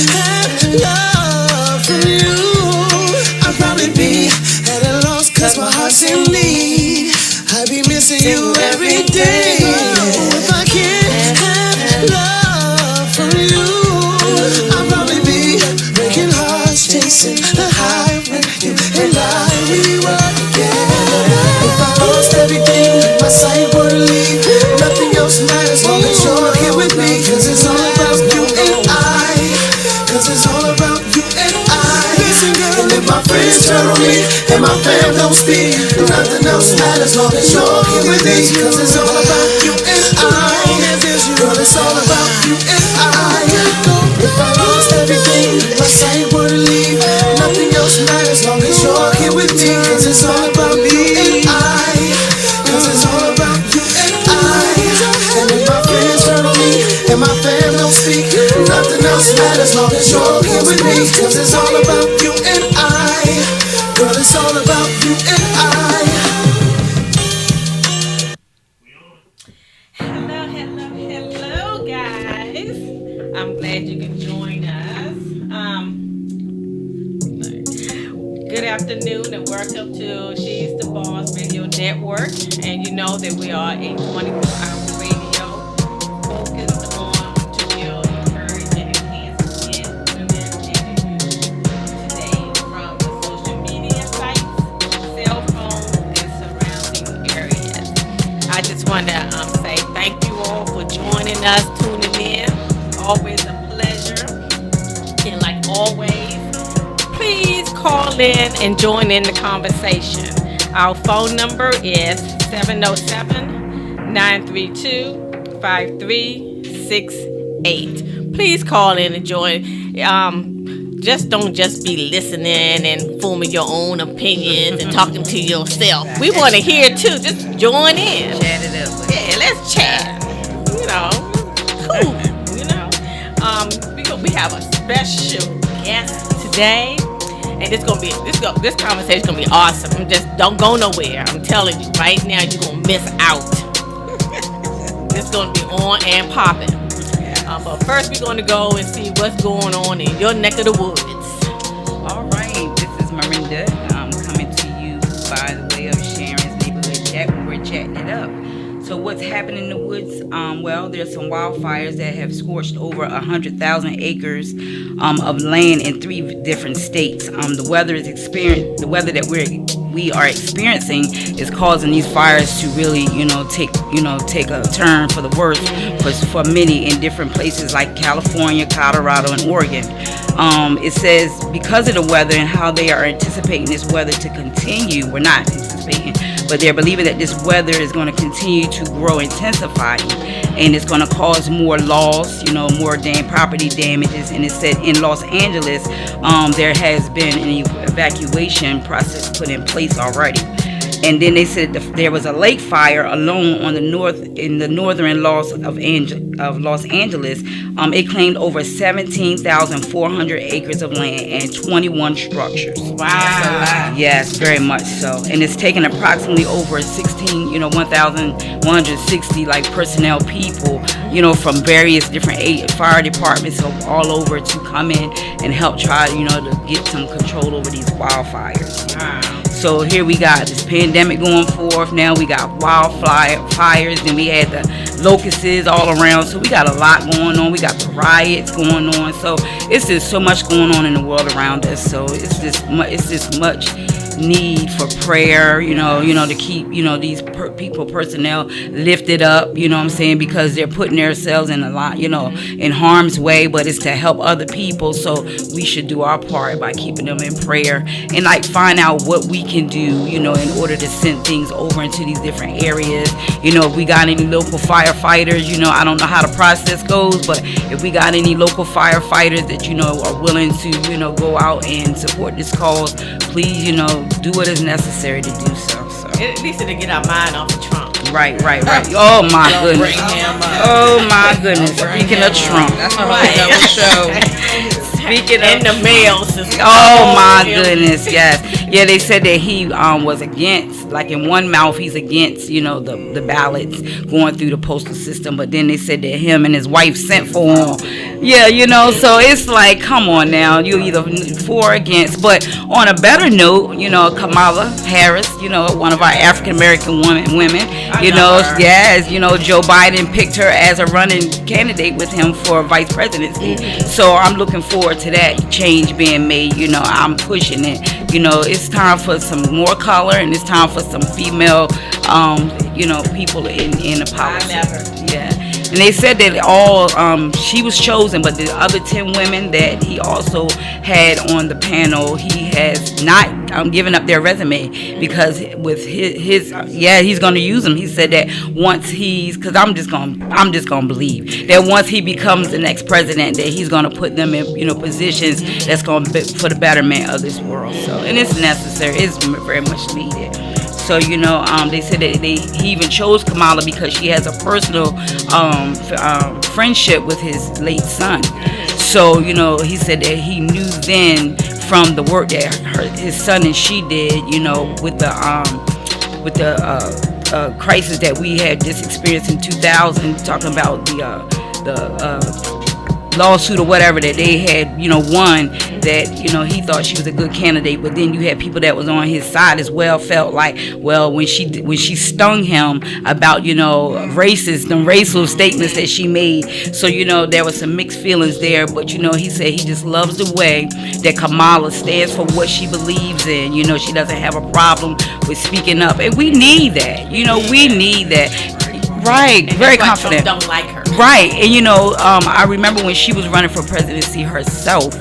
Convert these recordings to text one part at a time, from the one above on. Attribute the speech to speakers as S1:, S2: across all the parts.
S1: love from you, I'd probably be at a loss cause my heart's in need. I be missing you every day. If I can't have love from you, I'll probably be breaking hearts, chasing the high when you and we were together. If I lost everything, my sight would leave. Nothing else matters long as you're here with me. Cause it's all about you and I. Cause it's all about you and I. Listen, girl, and if my friends turn on me and my fam don't speak, nothing else matters long as you're here with me. Cause it's all about you and I. Girl, it's all about you and I. If I lost everything, my sight would leave. Nothing else matters long as you're here with me. Cause it's all about you and I. Cause it's all about you and I. And if my friends turn on me and my fam don't speak, nothing else matters long as you're here with me. Cause it's all about you and I. Girl, it's all about you and I.
S2: Hello, guys. I'm glad you could join us. Good afternoon and welcome to She's the Boss Radio Network. And you know that we are a 24-hour radio focused on to build, encourage, and enhance men, women, and youth. Today, from the social media sites, cell phone, and surrounding areas. I just want to say thank you all for joining us, tuning in. Always a pleasure. And like always, please call in and join in the conversation. Our phone number is 707-932-5368. Please call in and join. Just don't just be listening and forming your own opinions and talking to yourself. We want to hear too. Just join in.
S3: Chat it up.
S2: Yeah, let's chat. You know, cool. You know, we have a special guest today, and this conversation is gonna be awesome. Just don't go nowhere. I'm telling you right now, you're gonna miss out. It's gonna be on and popping. But first, we're gonna go and see what's going on in your neck of the woods.
S3: All right, this is Miranda. Coming to you by the way of Sharon's neighborhood chat. We're chatting it up. So what's happening in the woods? Well, there's some wildfires that have scorched over 100,000 acres of land in 3 different states. The weather that we are experiencing is causing these fires to really, take a turn for the worse for many in different places like California, Colorado, and Oregon. It says because of the weather and how they are anticipating this weather to continue, we're not anticipating, but they're believing that this weather is going to continue to grow, intensifying, and it's going to cause more loss, more property damages. And it said in Los Angeles, there has been an evacuation process put in place already. And then they said there was a lake fire alone in the northern Los Angeles. It claimed over 17,400 acres of land and 21 structures.
S2: Wow.
S3: Yes, very much so. And it's taken approximately over 1,160 personnel people, from various different fire departments all over to come in and help try, to get some control over these wildfires.
S2: Wow.
S3: So here we got this pandemic going forth. Now we got wildfires, then we had the locusts all around. So we got a lot going on. We got the riots going on. So it's just so much going on in the world around us. So it's just much need for prayer, to keep, these personnel lifted up, because they're putting themselves in a lot, in harm's way, but it's to help other people. So we should do our part by keeping them in prayer and find out what we can do, in order to send things over into these different areas. If we got any local firefighters, I don't know how the process goes, but if we got any local firefighters that, are willing to, go out and support this cause, please, do what is necessary to do so.
S2: At least to get our mind off the Trump.
S3: Right. Oh my goodness. Oh my goodness. Speaking of Trump.
S4: That's right.
S3: Speaking of
S2: the mail system.
S3: Oh my goodness, yes. Yeah, they said that he was against, like in one mouth, he's against, the ballots going through the postal system. But then they said that him and his wife sent for him. Yeah, so it's like, come on now, you either for or against. But on a better note, Kamala Harris, one of our African American women, yes, Joe Biden picked her as a running candidate with him for vice presidency. So I'm looking forward to that change being made. I'm pushing it. It's time for some more color, and it's time for some female, people in the politics. Yeah. And they said that she was chosen, but the other 10 women that he also had on the panel, he has not given up their resume, because with his he's going to use them. He said that once because I'm just going to believe that once he becomes the next president, that he's going to put them in positions that's going to be for the betterment of this world. So, and it's necessary. It's very much needed. So, they said that he even chose Kamala because she has a personal friendship with his late son. So, he said that he knew then from the work that his son and she did, with the crisis that we had just experienced in 2000, talking about the lawsuit or whatever that they had, won, that, he thought she was a good candidate. But then you had people that was on his side as well, felt like, well, when she stung him about, racial statements that she made. So, there was some mixed feelings there. But, he said he just loves the way that Kamala stands for what she believes in. She doesn't have a problem with speaking up. And we need that. We need that. Right, and very confident.
S2: Trump don't like her.
S3: Right, and I remember when she was running for presidency herself.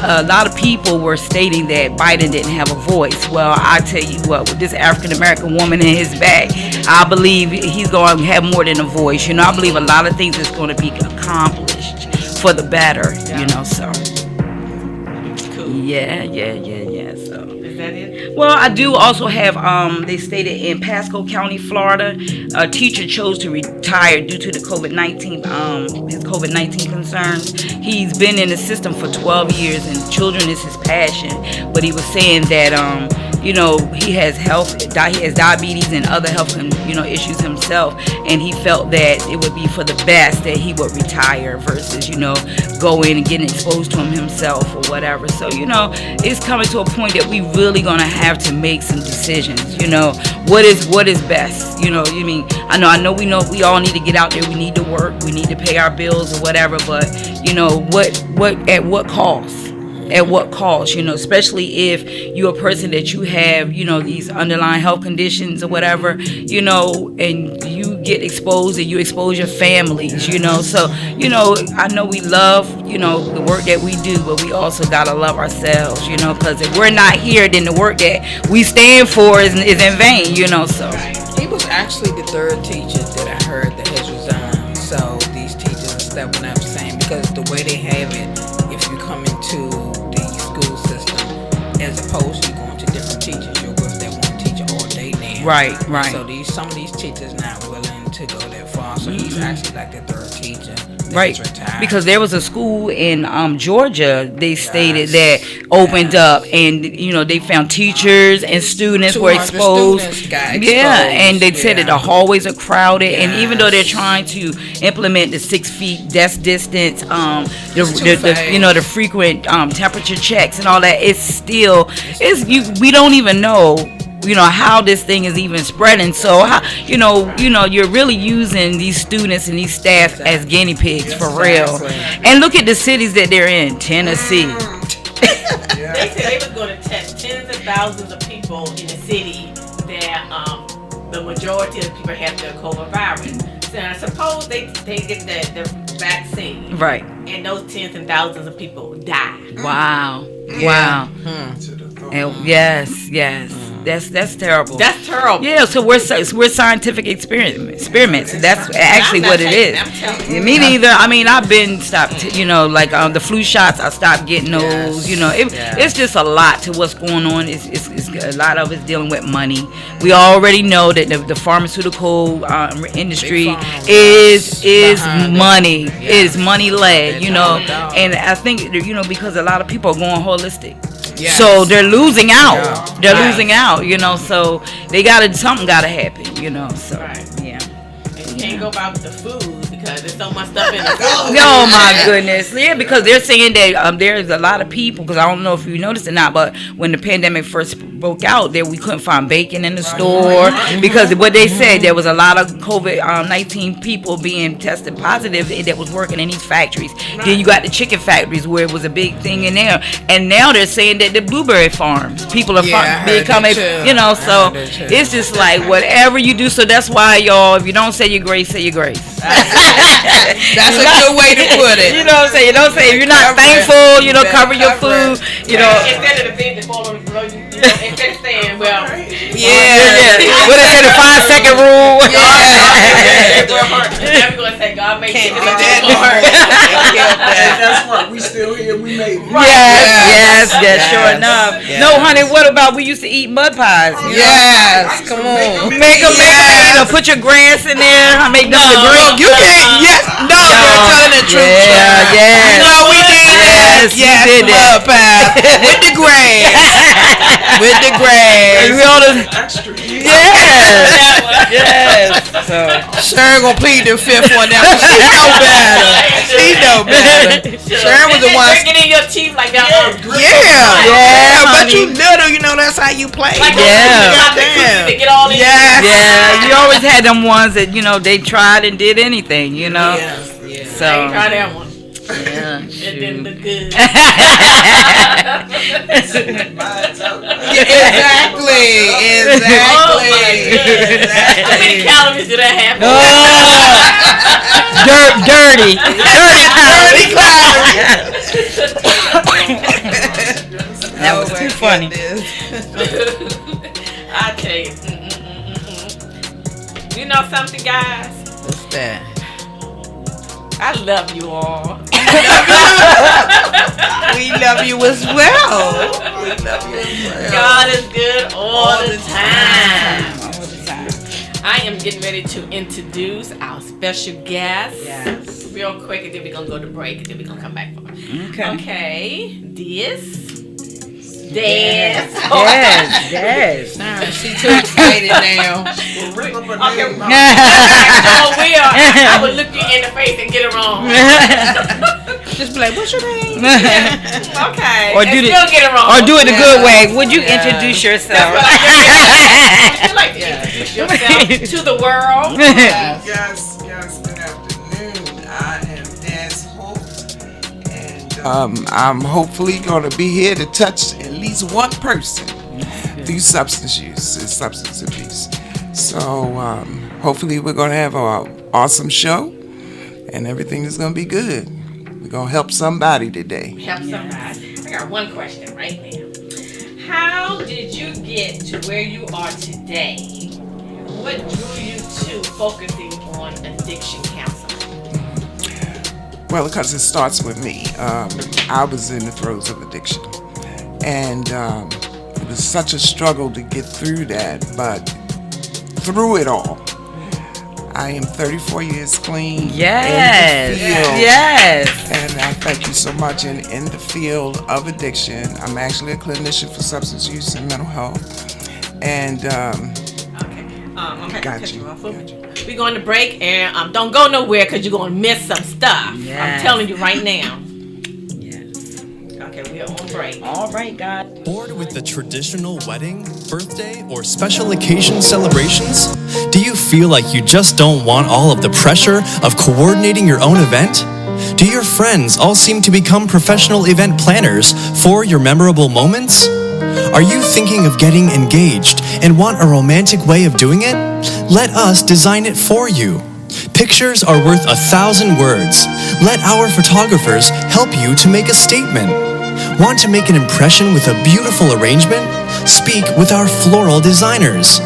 S3: A lot of people were stating that Biden didn't have a voice. Well, I tell you what, with this African American woman in his back, I believe he's going to have more than a voice. I believe a lot of things is going to be accomplished for the better. So.
S2: Cool.
S3: Yeah. So.
S2: Is that it?
S3: Well, I do also have, they stated in Pasco County, Florida, a teacher chose to retire due to the COVID-19, his COVID-19 concerns. He's been in the system for 12 years and children is his passion. But he was saying that, he has he has diabetes and other health, issues himself. And he felt that it would be for the best that he would retire versus, go in and getting exposed to him himself or whatever. So, it's coming to a point that we really going to have to make some decisions. What is best? I know we all need to get out there. We need to work. We need to pay our bills or whatever. But what at what cost? At what cost, especially if you're a person that you have, these underlying health conditions or whatever, and you get exposed and you expose your families, So, I know we love, the work that we do, but we also got to love ourselves, because if we're not here, then the work that we stand for is in vain, So.
S4: He was actually the third teacher that I heard that has resigned. So these teachers are stepping up saying, because the way they have it, if you come into school system, as opposed to going to different teachers, you're with that one teacher all day now.
S3: Right.
S4: So some of these teachers not willing to go that far. So he's actually like the third teacher.
S3: Right, because there was a school in Georgia, they stated that opened up, and they found teachers and students were exposed. And they said that the hallways are crowded, and even though they're trying to implement the 6 feet desk distance, the frequent temperature checks and all that, we don't even know how this thing is even spreading. So you're really using these students and these staff as guinea pigs for real. And look at the cities that they're in. Tennessee.
S2: They said they were going to test tens of thousands of people in the city that the majority of the people have the COVID virus. So I suppose they get the vaccine,
S3: right?
S2: And those tens and thousands of people die.
S3: Wow. And yes. That's terrible.
S2: That's terrible.
S3: Yeah, so we're scientific experiments. That's actually what it is.
S2: I'm telling you.
S3: Me neither. I mean, I've been stopped. The flu shots. I stopped getting those. It's just a lot to what's going on. It's a lot of it's dealing with money. We already know that the pharmaceutical industry is money. It is money led. And I think because a lot of people are going holistic.
S4: Yes.
S3: So they're losing out.
S4: Yeah.
S3: They're
S2: Right.
S3: losing out, so something gotta happen, so
S2: Right.
S3: yeah.
S2: And you can't go by with the food because there's so much stuff in the food.
S3: Oh my goodness. Yeah, because they're saying that there's a lot of people, because I don't know if you noticed or not, but when the pandemic first broke out, there we couldn't find bacon in the store because what they said, there was a lot of COVID-19 people being tested positive that was working in these factories. Then you got the chicken factories where it was a big thing in there, and now they're saying that the blueberry farms, people are
S4: Yeah, I heard
S3: becoming,
S4: that too.
S3: so
S4: I heard that too.
S3: it's just like whatever you do. So that's why, y'all, if you don't say your grace, say your grace.
S4: That's a good way to put it.
S3: You know what I'm saying? You don't say if you're not
S4: Cover it.
S3: thankful,
S4: You
S3: cover
S4: better
S3: your
S4: cover
S3: food,
S4: it.
S2: Instead of the thing that fall on the floor, instead of saying, well,
S3: yeah. What is it, the 5-second rule?
S2: now we're going to say, God made
S4: Can't
S2: you
S4: do that no more.
S5: And that's what we still here. We made it.
S3: Yes, sure
S4: Yes.
S3: enough.
S4: Yes.
S3: No, honey, what about we used to eat mud pies?
S4: Yes, come on.
S3: Make them, put your grass in there. I make them the green.
S4: You can't. Yes, no, you're telling the truth.
S3: Yeah, yes.
S4: No, we did that.
S3: Yes, you did that.
S4: mud pie with the grass. With the grass.
S3: We all the,
S5: Extra.
S3: yes. So.
S4: Sharon gonna plead the fifth one now. She know better. She know better. Sharon was the one.
S2: Drink it in your teeth like that.
S4: Yeah, but
S3: honey.
S4: you little, that's how you play.
S2: Like
S3: Yeah.
S2: to get all in.
S4: Yes.
S3: Yeah, you always had them ones that they tried and did anything,
S4: Yes.
S3: So
S2: I ain't try that one.
S3: yeah,
S2: It didn't look good.
S4: Exactly.
S2: Oh my goodness. How many calories do that have?
S3: dirty That was too funny.
S2: I tell you. You know something, guys?
S4: What's that?
S2: I love you all.
S4: We love you as well. We love you as well.
S2: God is good all the time.
S3: All the time.
S2: I am getting ready to introduce our special guest.
S3: Yes.
S2: Real quick, and then we're going to go to break, and then we're going to come back for it.
S3: Okay.
S2: Okay. This.
S3: Yes.
S4: Nah, she too excited now.
S2: Okay. I would look you in the face and get it wrong.
S4: Just be like, what's your name?
S2: Okay.
S3: Or
S2: and
S3: do
S2: still get it wrong.
S3: Or do it the good way. Would you
S4: Yeah.
S3: introduce
S2: That's
S3: yourself?
S2: what I would like to introduce yourself to the world.
S5: Yes, good afternoon. I am Dance Hope, and I'm hopefully going to be here to touch at least one person through substance use and substance abuse. So hopefully we're going to have an awesome show, and everything is going to be good. We're going to help somebody today.
S2: Help somebody. I got one question right now. How did you get to where you are today? What drew you to focusing on addiction counseling?
S5: Well, because it starts with me. I was in the throes of addiction, and it was such a struggle to get through that, but through it all, I am 34 years clean.
S3: Yes.
S5: In the field,
S3: Yes.
S5: and I thank you so much. In the field of addiction, I'm actually a clinician for substance use and mental health, and
S2: Okay.
S5: Got you.
S2: We're going to break, and don't go nowhere because you're going to miss some stuff.
S3: Yes.
S2: I'm telling you right now.
S3: Yes.
S2: Okay, we're on break.
S3: All right, God.
S6: Bored with the traditional wedding, birthday, or special occasion celebrations? Do you feel like you just don't want all of the pressure of coordinating your own event? Do your friends all seem to become professional event planners for your memorable moments? Are you thinking of getting engaged and want a romantic way of doing it? Let us design it for you. Pictures are worth 1,000 words. Let our photographers help you to make a statement. Want to make an impression with a beautiful arrangement? Speak with our floral designers.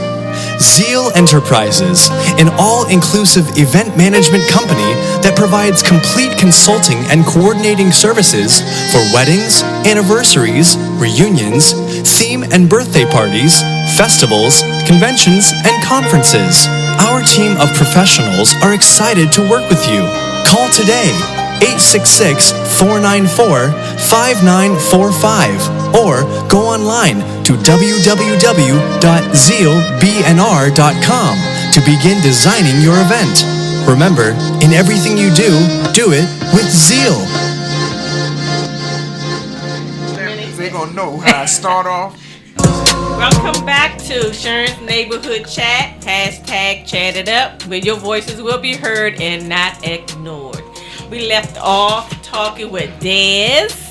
S6: Zeal Enterprises, an all-inclusive event management company that provides complete consulting and coordinating services for weddings, anniversaries, reunions, theme and birthday parties, festivals, conventions, and conferences. Our team of professionals are excited to work with you. Call today, 866-494-3733 5945 or go online to www.zealbnr.com to begin designing your event. Remember, in everything you do it with zeal.
S5: They gonna know how I start off.
S2: Welcome back to Sharon's Neighborhood Chat. Hashtag chat it up, where your voices will be heard and not ignored. We left off talking with Dez.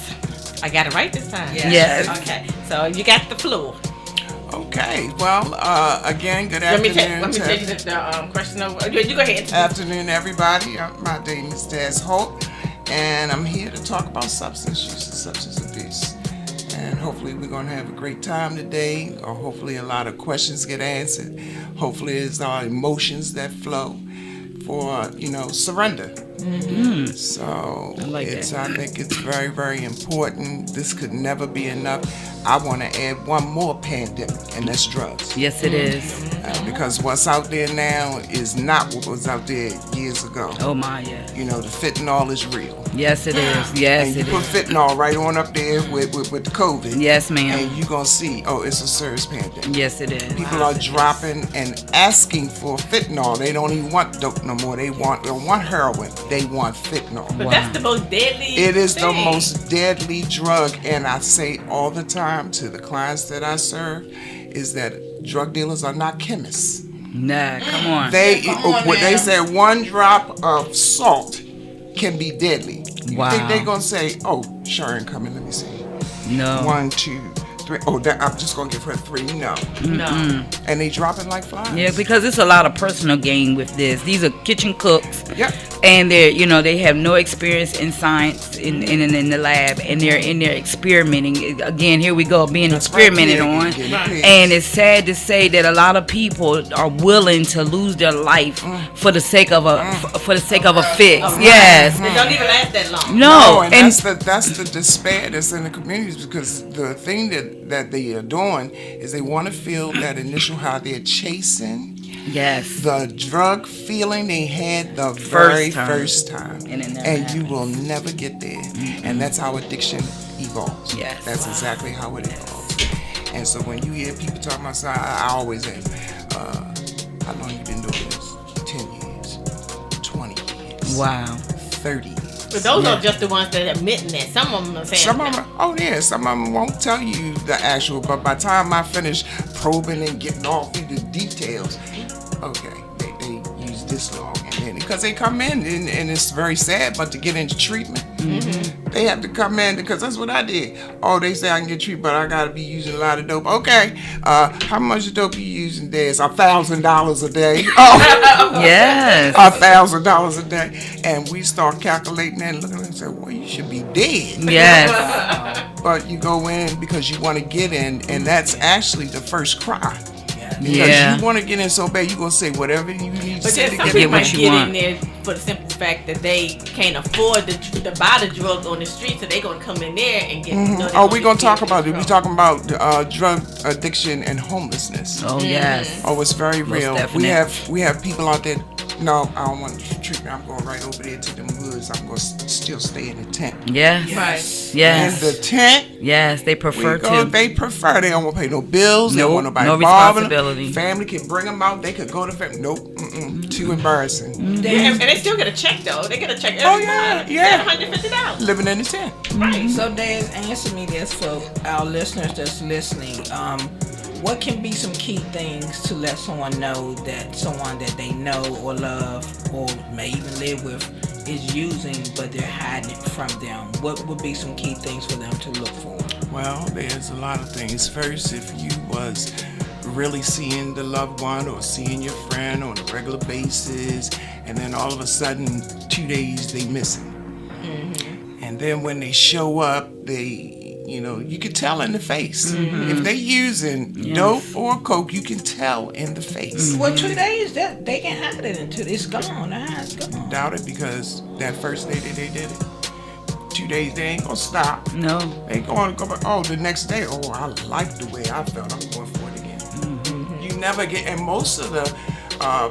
S2: I got it right this time.
S3: Yes.
S2: Okay, so you got the floor.
S5: Okay, well, again, good
S2: Let me
S5: afternoon.
S2: tell you the question of. You go ahead.
S5: Afternoon, everybody. My name is Des Hope, and I'm here to talk about substance use and substance abuse. And hopefully we're going to have a great time today, or hopefully a lot of questions get answered. Hopefully it's our emotions that flow for, surrender. So
S3: I
S5: think it's very, very important. This could never be enough. I want to add one more pandemic, and that's drugs.
S3: Yes, it is.
S5: Because what's out there now is not what was out there years ago.
S3: Oh my, yeah.
S5: The fentanyl is real.
S3: Yes, it is. Yes,
S5: And you
S3: it
S5: put
S3: is.
S5: fentanyl right on up there with the COVID.
S3: Yes, ma'am.
S5: And you're going to see, it's a serious pandemic.
S3: Yes, it is.
S5: People are dropping and asking for fentanyl. They don't even want dope no more. They don't want heroin. They want fentanyl.
S2: But that's the most deadly.
S5: It is the
S2: thing.
S5: most deadly drug, and I say all the time to the clients that I serve is that drug dealers are not chemists.
S3: Nah, come on.
S5: They say one drop of salt can be deadly. You
S3: Wow.
S5: think they're gonna say, "Oh, Sharon, come in, let me see.
S3: No.
S5: 1, 2, 3. Oh, I'm just gonna give her 3." No.
S2: No.
S5: And they dropping like flies.
S3: Yeah, because it's a lot of personal gain with this. These are kitchen cooks.
S5: Yep.
S3: And they're, they have no experience in science in the lab, and they're in there experimenting. Again, here we go, being experimented on. And it's sad to say that a lot of people are willing to lose their life for the sake of a fix. Yes.
S2: It don't even last that long.
S3: No,
S5: and that's the despair that's in the communities, because the thing that they are doing is they want to feel that initial high. They're chasing
S3: yes.
S5: the drug feeling they had the very first time.
S3: And it never
S5: you
S3: happens.
S5: will never get there. And that's how addiction evolves.
S3: Yes.
S5: That's exactly how it evolves. And so when you hear people talking about, I always ask, how long you been doing this? 10 years, 20 years,
S3: Wow.
S5: 30 years.
S2: But those are just the ones that admitting that. Some of them are saying.
S5: Some of them, some of them won't tell you the actual, but by the time I finish probing and getting all through the details, okay, they use this long. And then, because they come in, and it's very sad, but to get into treatment, they have to come in, because that's what I did. Oh, they say I can get treated, but I got to be using a lot of dope. Okay, how much dope you using there? It's $1,000 a day. Oh,
S3: Yes.
S5: $1,000 a day. And we start calculating that and looking at it and say, well, you should be dead.
S3: Yes.
S5: But you go in because you want to get in, and that's actually the first cry. Because
S3: Yeah.
S5: you want to get in so bad, you're going to say whatever you need to
S2: But
S5: say
S2: there's
S5: to
S2: some
S5: get
S2: people
S5: in.
S3: what
S2: might
S3: you
S2: get
S3: want.
S2: in there for the simple fact that they can't afford to buy the drug on the street, so they're gonna come in there and get.
S5: Oh, we're going to talk about it. We're talking about drug addiction and homelessness.
S3: Oh, yes.
S5: Oh, it's very real.
S3: definite.
S5: We have people out there. No, I don't want treatment. I'm going right over there to them woods. I'm going to still stay in the tent.
S3: Yes.
S2: Right.
S3: Yes.
S5: In the tent.
S3: Yes, they prefer to.
S5: They prefer. They don't want to pay no bills. They don't want nobody
S3: no
S5: bothering them.
S3: responsibility.
S5: Family can bring them out. They could go to family. Nope. Too embarrassing.
S2: Yeah, and they still get a check though. They get a check
S5: Oh,
S2: every
S5: yeah,
S2: month.
S5: yeah.
S2: $150.
S5: Living in the tent.
S2: Right.
S4: So, Dez, answer me this for our listeners that's listening. What can be some key things to let someone know that someone that they know or love or may even live with is using, but they're hiding it from them? What would be some key things for them to look for?
S5: Well, there's a lot of things. First, if you was really seeing the loved one or seeing your friend on a regular basis, and then all of a sudden 2 days they missing. And then when they show up, you can tell in the face. If they using dope or coke, you can tell in the face.
S4: Well, 2 days, that they can hide it until it's gone. It's gone.
S5: Doubt it, because that first day that they did it, 2 days they ain't gonna stop.
S3: No.
S5: They going to go back. Oh, the next day, I like the way I felt. I'm going for it again. You never get, and most of the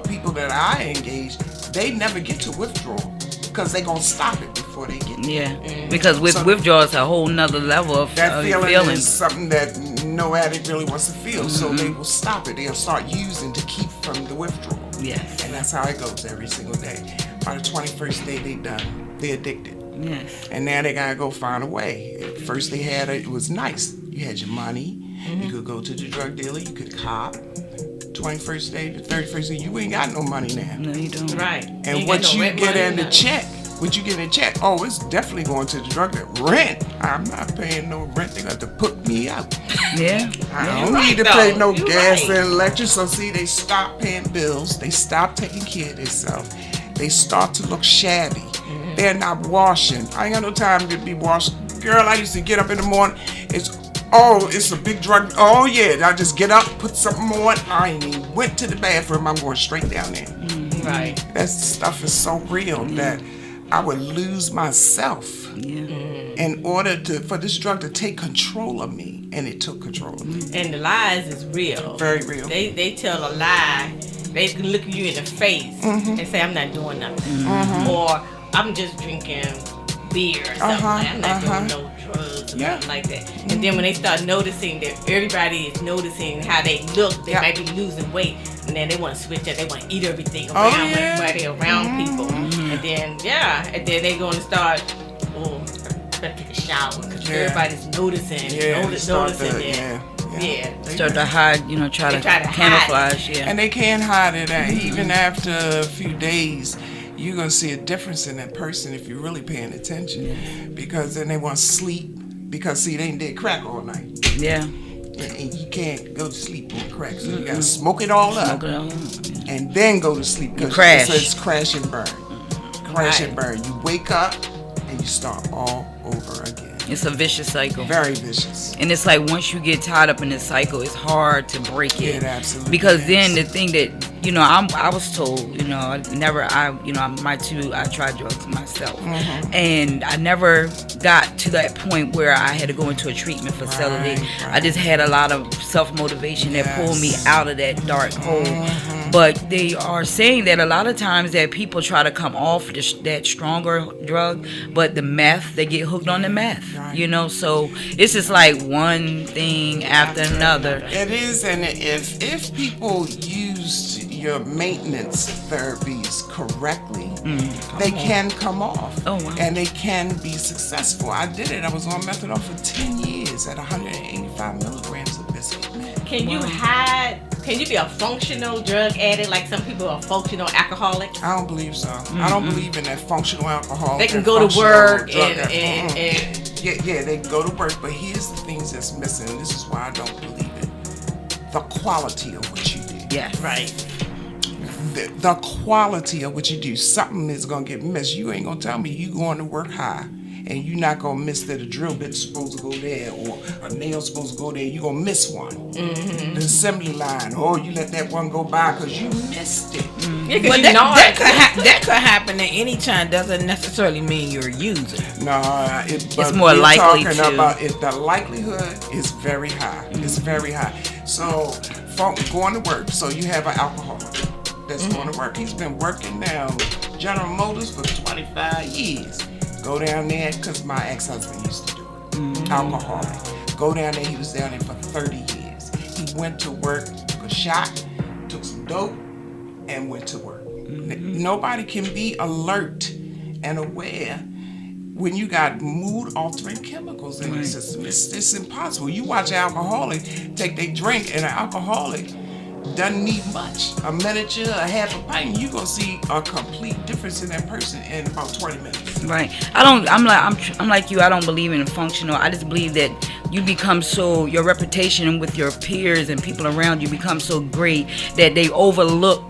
S5: people that I engage, they never get to withdrawal, because they gonna stop it before before they get there.
S3: Yeah, because withdrawal is a whole nother level of
S5: That feeling
S3: feelings.
S5: is something that no addict really wants to feel, so they will stop it. They'll start using to keep from the withdrawal.
S3: Yes.
S5: And that's how it goes every single day. By the 21st day they done, they're addicted.
S3: Yes.
S5: And now they gotta go find a way. First they had it was nice. You had your money. You could go to the drug dealer. You could cop. 21st day, the 31st day, you ain't got no money now.
S3: No, you don't.
S2: Right.
S5: And what you get in the check, what you get in the check, oh, it's definitely going to the drug dealer. Rent. I'm not paying no rent. They got to put me out.
S3: Yeah.
S5: I don't
S2: You're
S5: need to
S2: right,
S5: pay
S2: though.
S5: no
S2: You're
S5: gas
S2: right.
S5: and electric. So see, they stop paying bills. They stop taking care of themselves. They start to look shabby. They're not washing. I ain't got no time to be washed. Girl, I used to get up in the morning. It's a big drug. Oh yeah, I just get up, put something on. I ain't even went to the bathroom. I'm going straight down there.
S2: Right.
S5: That stuff is so real that I would lose myself in order for this drug to take control of me, and it took control of me.
S2: And the lies is real.
S5: Very real.
S2: They tell a lie. They can look you in the face and say, I'm not doing nothing. Or I'm just drinking beer or something. I'm not doing no drugs or nothing like that. And then when they start noticing that everybody is noticing how they look, they might be losing weight. And then they want to switch it. They want to eat everything around everybody, around people. And then, they're going to start, better take a shower. Because everybody's noticing. Noticing it.
S3: Start to hide, try to camouflage. Yeah.
S5: And they can't hide it. Even after a few days, you're going to see a difference in that person if you're really paying attention. Because then they want to sleep. Because, see, they did crack all night.
S3: Yeah.
S5: And you can't go to sleep on crack. So you got to smoke it all up. And then go to sleep. Because it's crash and burn. Crash and burn. You wake up and you start all over again.
S3: It's a vicious cycle.
S5: Very vicious.
S3: And it's like once you get tied up in this cycle, it's hard to break it.
S5: It absolutely
S3: because
S5: is.
S3: then the thing that I was told, I tried drugs myself, and I never got to that point where I had to go into a treatment facility. Right. I just had a lot of self-motivation that pulled me out of that dark hole. But they are saying that a lot of times that people try to come off that stronger drug, but the meth, they get hooked on the meth. Right. So it's just like one thing after another.
S5: It is, and if people used your maintenance therapies correctly, they can come off.
S3: Oh, wow.
S5: And they can be successful. I did it. I was on methadone for 10 years at 185 milligrams of biscuit.
S2: Can you be a functional drug addict like some people are functional alcoholics?
S5: I don't believe so. I don't believe in that functional alcohol.
S2: They can go to work
S5: and they can go to work, but here's the things that's missing, and this is why I don't believe it. The quality of what you do.
S3: Yeah.
S2: Right.
S5: The quality of what you do. Something is going to get missed. You ain't going to tell me you going to work high and you're not going to miss that a drill bit's supposed to go there or a nail's supposed to go there. You're going to miss one. The assembly line. You let that one go by because you missed it.
S4: But that could happen at any time. Doesn't necessarily mean you're a user.
S5: No,
S3: it's more likely to.
S5: The likelihood is very high. It's very high. So, going to work. So you have an alcoholic that's going to work. He's been working now General Motors for 25 years. Go down there, because my ex-husband used to do it. Alcoholic. Go down there, he was down there for 30 years. He went to work, took a shot, took some dope, and went to work. Nobody can be alert and aware when you got mood-altering chemicals in your system. It's impossible. You watch an alcoholic take their drink, and an alcoholic doesn't need much. A miniature, a half a pint, you're gonna see a complete difference in that person in about 20 minutes.
S3: Right. I'm like you. I don't believe in functional. I just believe that you become your reputation with your peers and people around you become so great that they overlook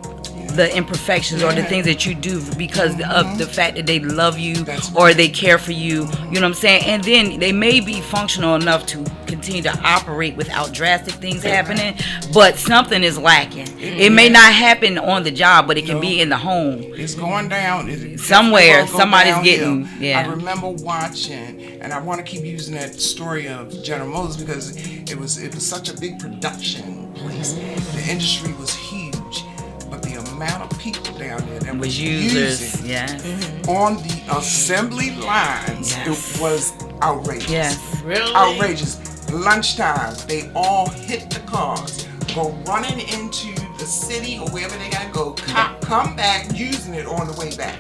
S3: the imperfections or the things that you do because of the fact that they love you or they care for you. You know what I'm saying? And then they may be functional enough to continue to operate without drastic things happening, but something is lacking. It may not happen on the job, but it can be in the home.
S5: It's going down.
S3: Somewhere, somebody's getting.
S5: I remember watching, and I want to keep using that story of General Motors because it was such a big production place. The industry was huge, but the amount of people down there that
S3: Was
S5: using
S3: users, yes.
S5: on the assembly lines,
S3: Yes.
S5: it was outrageous.
S3: Yes.
S2: Really?
S5: Outrageous. Lunchtime, they all hit the cars, go running into the city or wherever they gotta go, come back using it on the way back,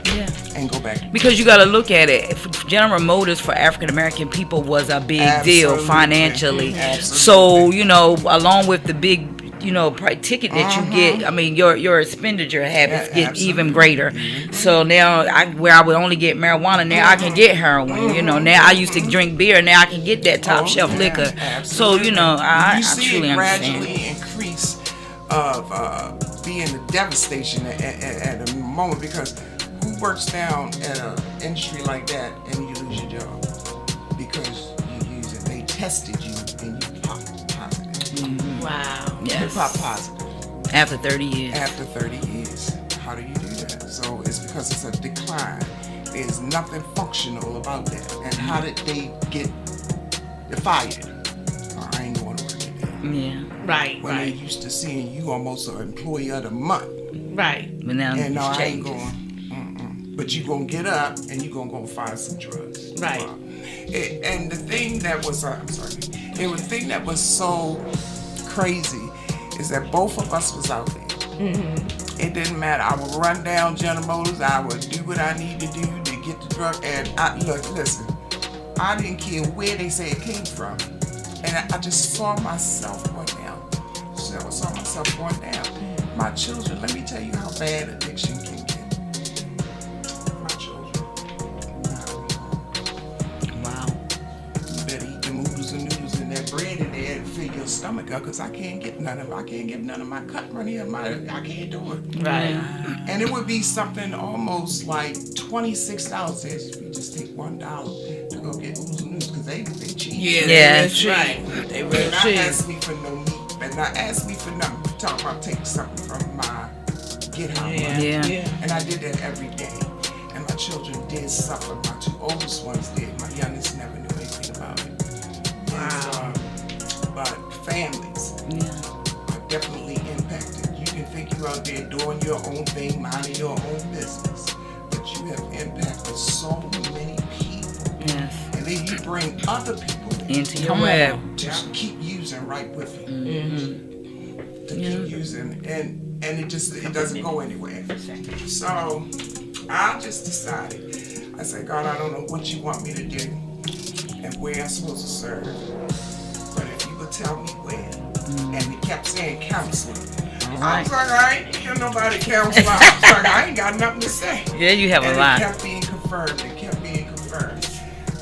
S5: and go back.
S3: Because you got to look at it. General Motors for African American people was a big deal financially. So, you know, along with the big, you know, ticket that you get, I mean, your expenditure habits get even greater. So now, where I would only get marijuana, now I can get heroin. You know, now I used to drink beer, now I can get that top shelf liquor. So, you know, I truly
S5: understand.
S3: understand.
S5: Increase of being a devastation at a moment, because who works down at an industry like that and you lose your job because you use it? They tested you and you popped positive.
S2: Wow.
S5: You
S3: Yes.
S5: pop positive
S3: After 30 years.
S5: after 30 years. How do you do that? So it's because it's a decline. There's nothing functional about that. And how did they get fired? I ain't going to work again.
S3: Yeah.
S2: Right.
S5: When they
S2: Right.
S5: used to seeing you almost an employee of the month.
S2: Right.
S3: But now
S5: And no,
S3: it's
S5: I ain't
S3: changing.
S5: going. But you gonna get up and you gonna go find some drugs.
S2: Right.
S5: And the thing that was, I'm sorry, the thing that was so crazy is that both of us was out there. It didn't matter. I would run down General Motors. I would do what I need to do to get the drug. And listen, I didn't care where they say it came from. And I just saw myself going down. So I saw myself going down. My children, let me tell you how bad addiction can get. My children.
S3: Wow.
S5: You better eat the noodles and that bread in there and fill your stomach up, because I can't get none of my cut money. I can't do it.
S2: Right.
S5: And it would be something almost like $26. You just take $1 to go get oodles and noodles, because they cheap.
S3: Yeah.
S4: That's right. They real
S5: And not
S4: cheap.
S5: ask me for no meat, and not ask me for nothing. You talking about taking something from my get out money.
S3: Yeah.
S5: And I did that every day. And my children did suffer. My two oldest ones did. My youngest never knew anything about it.
S2: Wow.
S5: But families are definitely impacted. You can think you out there doing your own thing, minding your own business, but you have impacted so many people.
S3: Yes.
S5: And then you bring other people
S3: Into your web.
S5: to keep using right with you. To keep using, and it doesn't go anywhere. So I just decided, I said, God, I don't know what you want me to do and where I'm supposed to serve, but if you would tell me where. And he kept saying counseling. I was like, I ain't hear nobody counsel. I was like, I ain't got nothing to say.
S3: Yeah, you have
S5: And
S3: a lot.
S5: it kept being confirmed.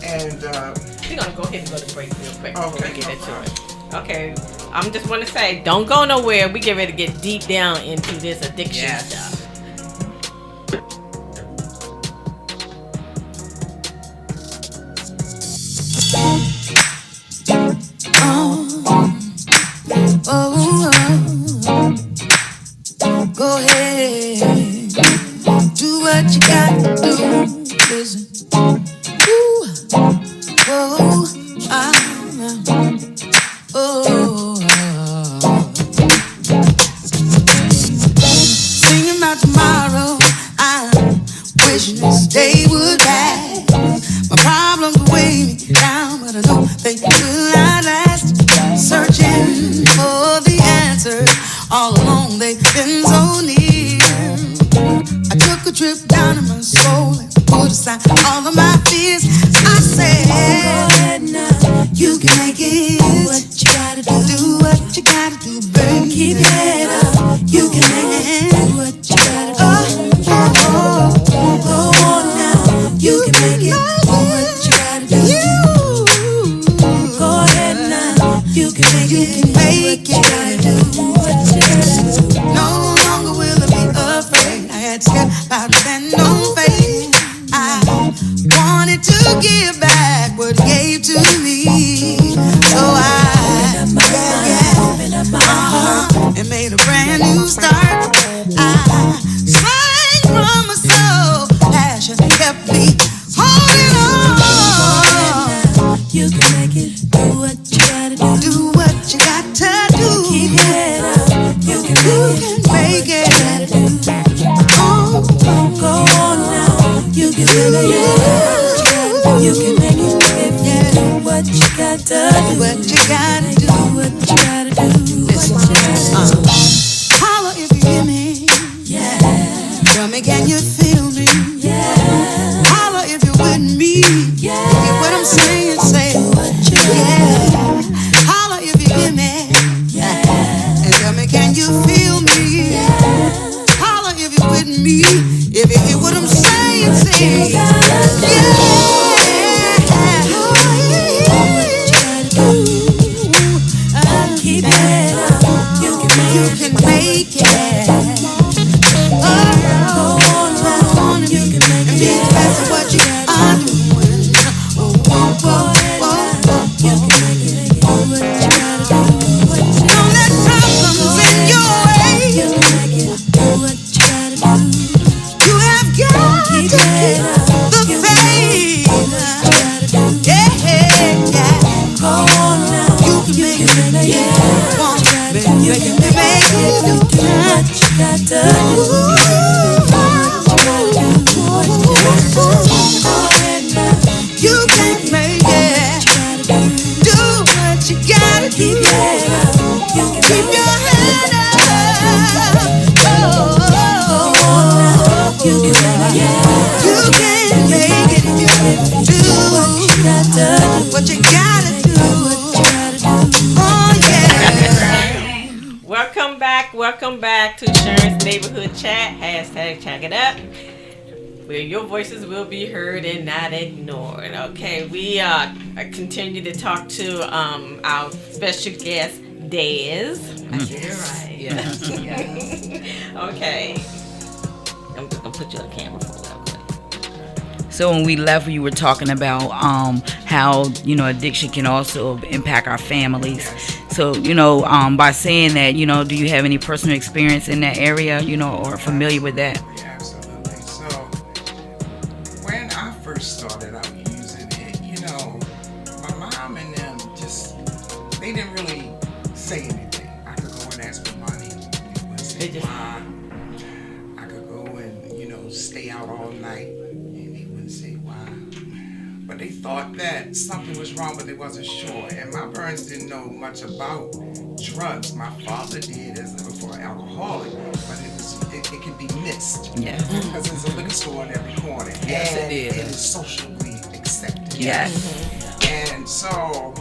S5: And
S2: We're gonna go ahead and go to break real quick before
S5: Okay,
S2: we get
S5: no
S2: into
S5: problem.
S2: it. Okay. I'm just want to say, don't go nowhere. We get ready to get deep down into this addiction stuff.
S1: Go ahead, do what you got to do. Listen, ooh, oh, thinking about tomorrow. I'm wishing this day would pass. My problems weigh me down, but I know they will not last. Searching for the answer, all along they've been so near. I took a trip down in my soul and put aside all of my fears. I said, go ahead now, you can make it. Do what you gotta do. Do what you gotta do, baby. Keep your head up. You can make it. Do what you gotta do. Go on now, you can make it. Do what you gotta do. Go ahead now, you can make it. Do what you gotta do. No longer will I be afraid. I had to step out and no faith. I wanted to give back what he gave to me. So I opened up my heart and made a brand new start. I sang from my soul. Passion kept me holding on. You can make it. Do what you gotta do. Do what you got to do. Keep your head up. You can make it. what you got to do. What you gotta do. What you gotta do. Listen, holler if you hear me. Yeah. Tell me, can you feel me? Yeah. Holler if you're with me. Yeah. Hear what I'm saying? Say what you yeah. Holler if you hear me. Yeah. And tell me, can you feel me? Yeah. Holler if you're with me. If you hear what I'm saying, say yeah. Keep it up. You can make it. Go on, you can make it. That's what you are doing. You can make it. Do what you gotta do. Don't let problems in your way. You can make it. Do what you gotta do. You have got to keep the faith. Yeah. Go on now. You can make it. Yeah. You can make it. Do what you got to do. You can make it. Do what you gotta do. Keep your head up. Oh, you can make it. Do what you gotta do. Oh yeah.
S2: Welcome back to Sharon's Neighborhood Chat. Hashtag Check It Up, where your voices will be heard and not ignored. Okay, we continue to talk to our special guest, Dez.
S3: I get it right.
S2: Yeah. Okay. I'm just gonna put you on camera for that.
S3: So when we left, you were talking about how addiction can also impact our families. So by saying that, do you have any personal experience in that area, or familiar with that?
S5: Yeah, absolutely. So when I first started out using it, my mom and them they didn't really say anything. I could go and ask for money. They wouldn't say why. I could go and stay out all night. But they thought that something was wrong, but they wasn't sure. And my parents didn't know much about drugs. My father did for an alcoholic, but it can be missed.
S3: Yeah.
S5: Because there's a liquor store in every corner.
S4: Yes,
S5: and
S4: it is.
S5: It is socially accepted.
S3: Yes.
S5: Mm-hmm. And so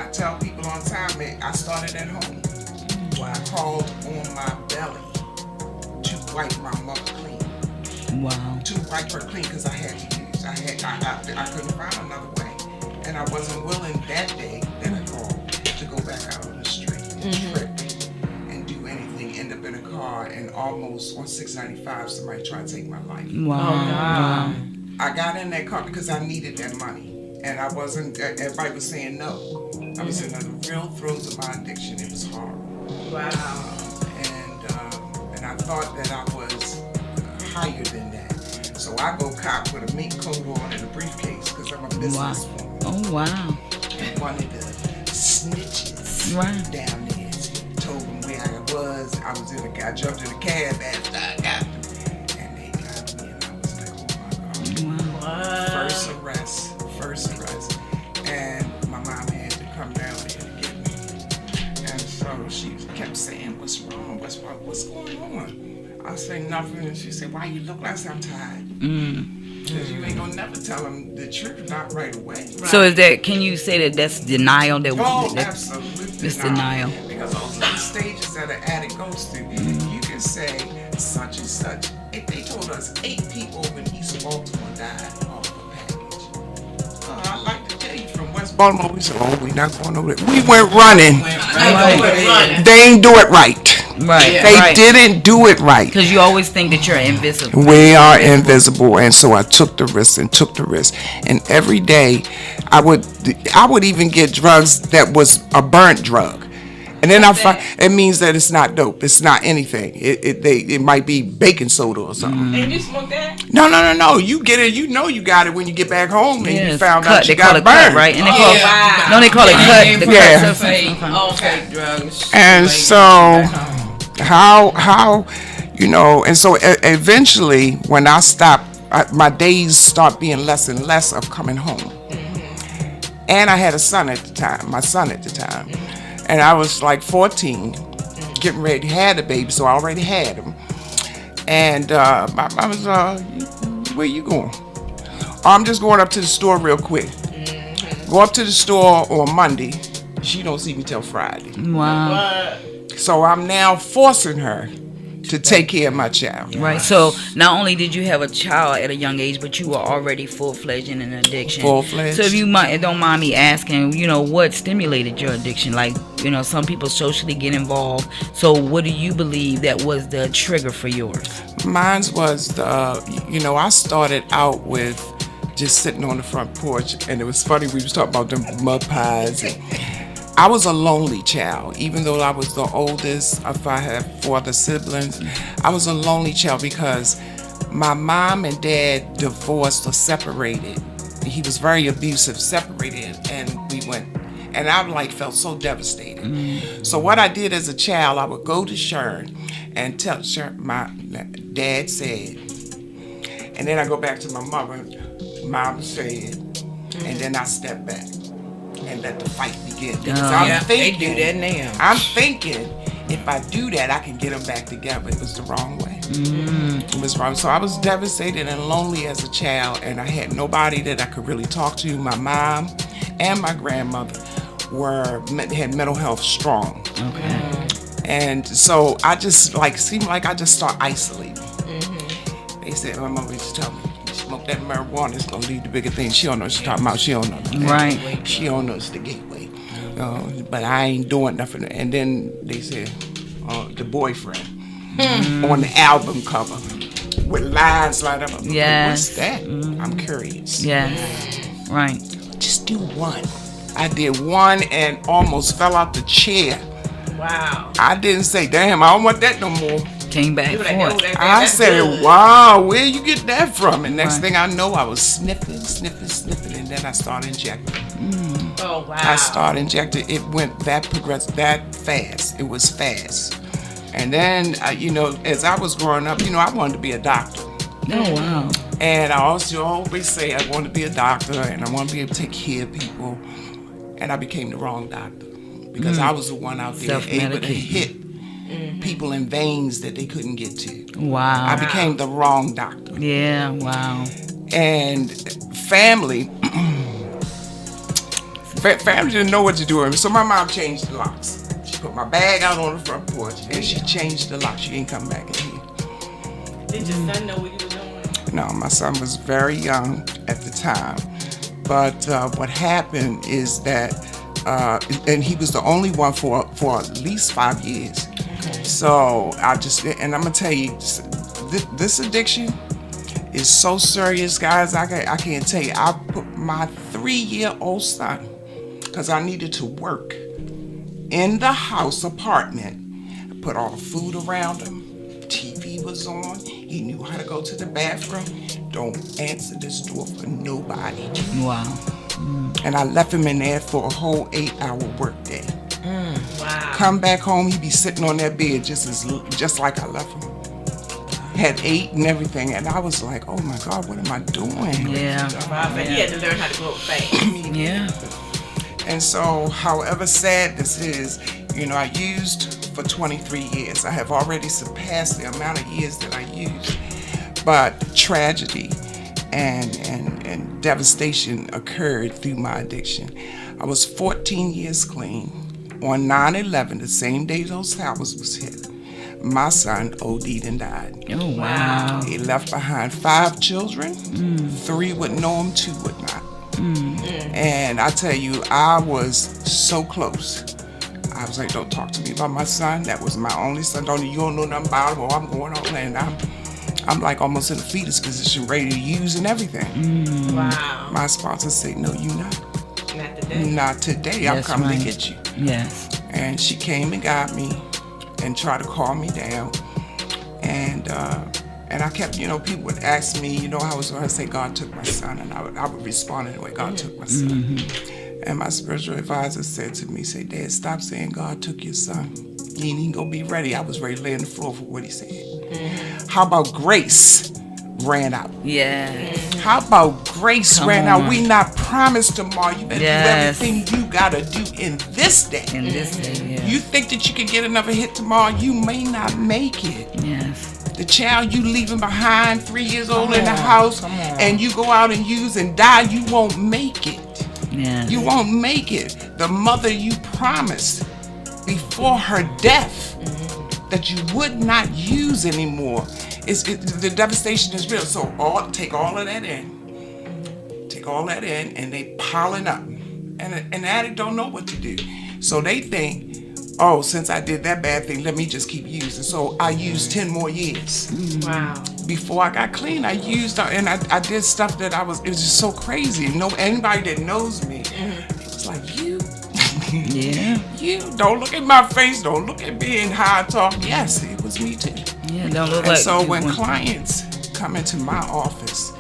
S5: I tell people all the time, I started at home. I crawled on my belly to wipe my mother clean.
S3: Wow.
S5: To wipe her clean because I had to use. I couldn't find another way, and I wasn't willing that day that I called to go back out on the street and trip and do anything. End up in a car and almost on 695 somebody tried to take my life.
S3: Wow.
S5: I got in that car because I needed that money, and I wasn't. Everybody was saying no. I was in the real throes of my addiction. It was horrible.
S2: Wow.
S5: And I thought that I was higher than that. So I go cop with a mink coat on and a briefcase because I'm a businesswoman.
S3: Oh, wow.
S5: And one of the snitches down there told them where I was. I jumped in a cab after I got them. And they got me and I was like, oh my God.
S3: Wow.
S5: First arrest. And my mom had to come down there to get me. And so she kept saying, what's wrong? What's going on? I say nothing, and she said, why you look like I'm tired? Because you ain't gonna never tell them the truth, not right away. Right.
S3: So can you say that's denial?
S5: Absolutely.
S3: It's denial.
S5: Because those are the stages that an addict goes through. You can say such and such. If they told us 8 people in East Baltimore died off a package. I'd like to tell you from West Baltimore, we said, we're not going over there. We went running. They ain't do it right.
S3: Right.
S5: They didn't do it right.
S3: Because you always think that you're invisible.
S5: We are invisible, and so I took the risk. And every day, I would even get drugs that was a burnt drug. And then I find it means that it's not dope. It's not anything. It might be baking soda or something.
S2: And you smoke that?
S5: No. You get it. You know you got it when you get back home and you found out you
S3: they call
S5: got
S3: it
S5: burned.
S3: cut, right? And they call they call it cut.
S5: Yeah.
S4: Fake drugs.
S5: And so how and so eventually when I stopped, my days start being less and less of coming home. And I had a son at the time, my son at the time. And I was like 14, getting ready to have a baby, so I already had him. And my mom was, where you going? Oh, I'm just going up to the store real quick. Go up to the store on Monday. She don't see me till Friday.
S3: Wow.
S5: So I'm now forcing her to take care of my child.
S3: Right. So not only did you have a child at a young age, but you were already full-fledged in an addiction.
S5: Full-fledged.
S3: So if you don't mind me asking, what stimulated your addiction? Like, some people socially get involved. So what do you believe that was the trigger for yours?
S5: Mine was I started out with just sitting on the front porch, and it was funny, we was talking about them mud pies. I was a lonely child, even though I was the oldest. If I had 4 other siblings, I was a lonely child because my mom and dad divorced or separated. He was very abusive, separated, and we went, and I felt so devastated. So what I did as a child, I would go to Sharon and tell Sharon, my dad said, and then I go back to my mother, mom said, and then I step back and let the fight begin. Because I'm thinking,
S4: they do that now.
S5: I'm thinking, if I do that, I can get them back together. It was the wrong way. It was wrong. So I was devastated and lonely as a child, and I had nobody that I could really talk to. My mom and my grandmother had mental health strong.
S3: Okay.
S5: And so I just seemed like I just started isolating. They said, my mother used to tell me, smoke that marijuana, it's gonna lead to bigger things. She don't know what she's talking about. She don't know.
S3: Right.
S5: She don't know it's the gateway. But I ain't doing nothing. And then they said, the boyfriend on the album cover with lines lined up.
S3: Yes.
S5: What's that? I'm curious.
S3: Yes. Right.
S5: Just do one. I did one and almost fell out the chair.
S2: Wow.
S5: I didn't say, damn, I don't want that no more.
S3: Came back for it.
S5: I said, wow, where you get that from? And next thing I know, I was sniffing, and then I started injecting.
S2: Oh, wow.
S5: I started injecting. It went that fast. It was fast. And then, as I was growing up, I wanted to be a doctor.
S3: Oh, wow.
S5: And I also always say I want to be a doctor and I want to be able to take care of people. And I became the wrong doctor because I was the one out there able to hit people in veins that they couldn't get to.
S3: Wow.
S5: I became the wrong doctor.
S3: Yeah, wow.
S5: And family didn't know what to do. So my mom changed the locks. She put my bag out on the front porch and she changed the lock. She didn't come back in here.
S2: Did your son know what you were doing?
S5: No, my son was very young at the time. But what happened is that, and he was the only one for at least 5 years. So and I'm gonna tell you, this addiction is so serious, guys. I can't tell you. I put my 3-year-old son, because I needed to work in the house apartment. I put all the food around him. TV was on. He knew how to go to the bathroom. Don't answer this door for nobody.
S3: Wow.
S5: And I left him in there for a whole 8-hour work day.
S2: Wow.
S5: Come back home, he'd be sitting on that bed just like I left him. Had ate and everything, and I was like, oh my God, what am I doing?
S3: Yeah.
S2: Wow, but he had to learn how to grow up fast.
S3: Yeah.
S5: And so, however sad this is, I used for 23 years. I have already surpassed the amount of years that I used. But tragedy and devastation occurred through my addiction. I was 14 years clean. On 9/11, the same day those towers was hit, my son OD'd and died.
S3: Oh, wow.
S5: He left behind 5 children. 3 would know him, 2 would not. And I tell you, I was so close. I was like, don't talk to me about my son. That was my only son. You don't know nothing about him, or I'm going on. And I'm like almost in a fetus position, ready to use and everything.
S2: Wow.
S5: My sponsor said, no, you not.
S2: Not today.
S5: Not today. I'm coming to get you.
S3: Yes.
S5: And she came and got me and tried to calm me down. And I kept, people would ask me, how I was going to say, God took my son. And I would respond in the way, God took my son. And my spiritual advisor said to me, Dad, stop saying God took your son. He ain't even going to be ready. I was ready to lay on the floor for what he said. How about grace ran out?
S3: Yeah.
S5: How about grace
S3: Come
S5: right now?
S3: on.
S5: We not promised tomorrow. You better
S3: Yes.
S5: do everything you gotta do in this day.
S3: In this day, yeah.
S5: You think that you can get another hit tomorrow? You may not make it.
S3: Yes.
S5: The child you leaving behind, 3 years old in the
S4: on,
S5: house,
S4: come on.
S5: and you go out and use and die, you won't make it.
S3: Yes.
S5: You won't make it. The mother you promised before her death that you would not use anymore. The devastation is real. So take all of that in. Take all that in, and they piling up. And an addict don't know what to do. So they think, oh, since I did that bad thing, let me just keep using. So I used 10 more years.
S2: Wow.
S5: Before I got clean, I used, and I did stuff that it was just so crazy. Anybody that knows me, it was like, you don't look at my face, don't look at me and how I talk. Yes, it was me too.
S3: Yeah, don't look
S5: And
S3: like.
S5: so when clients come into my office,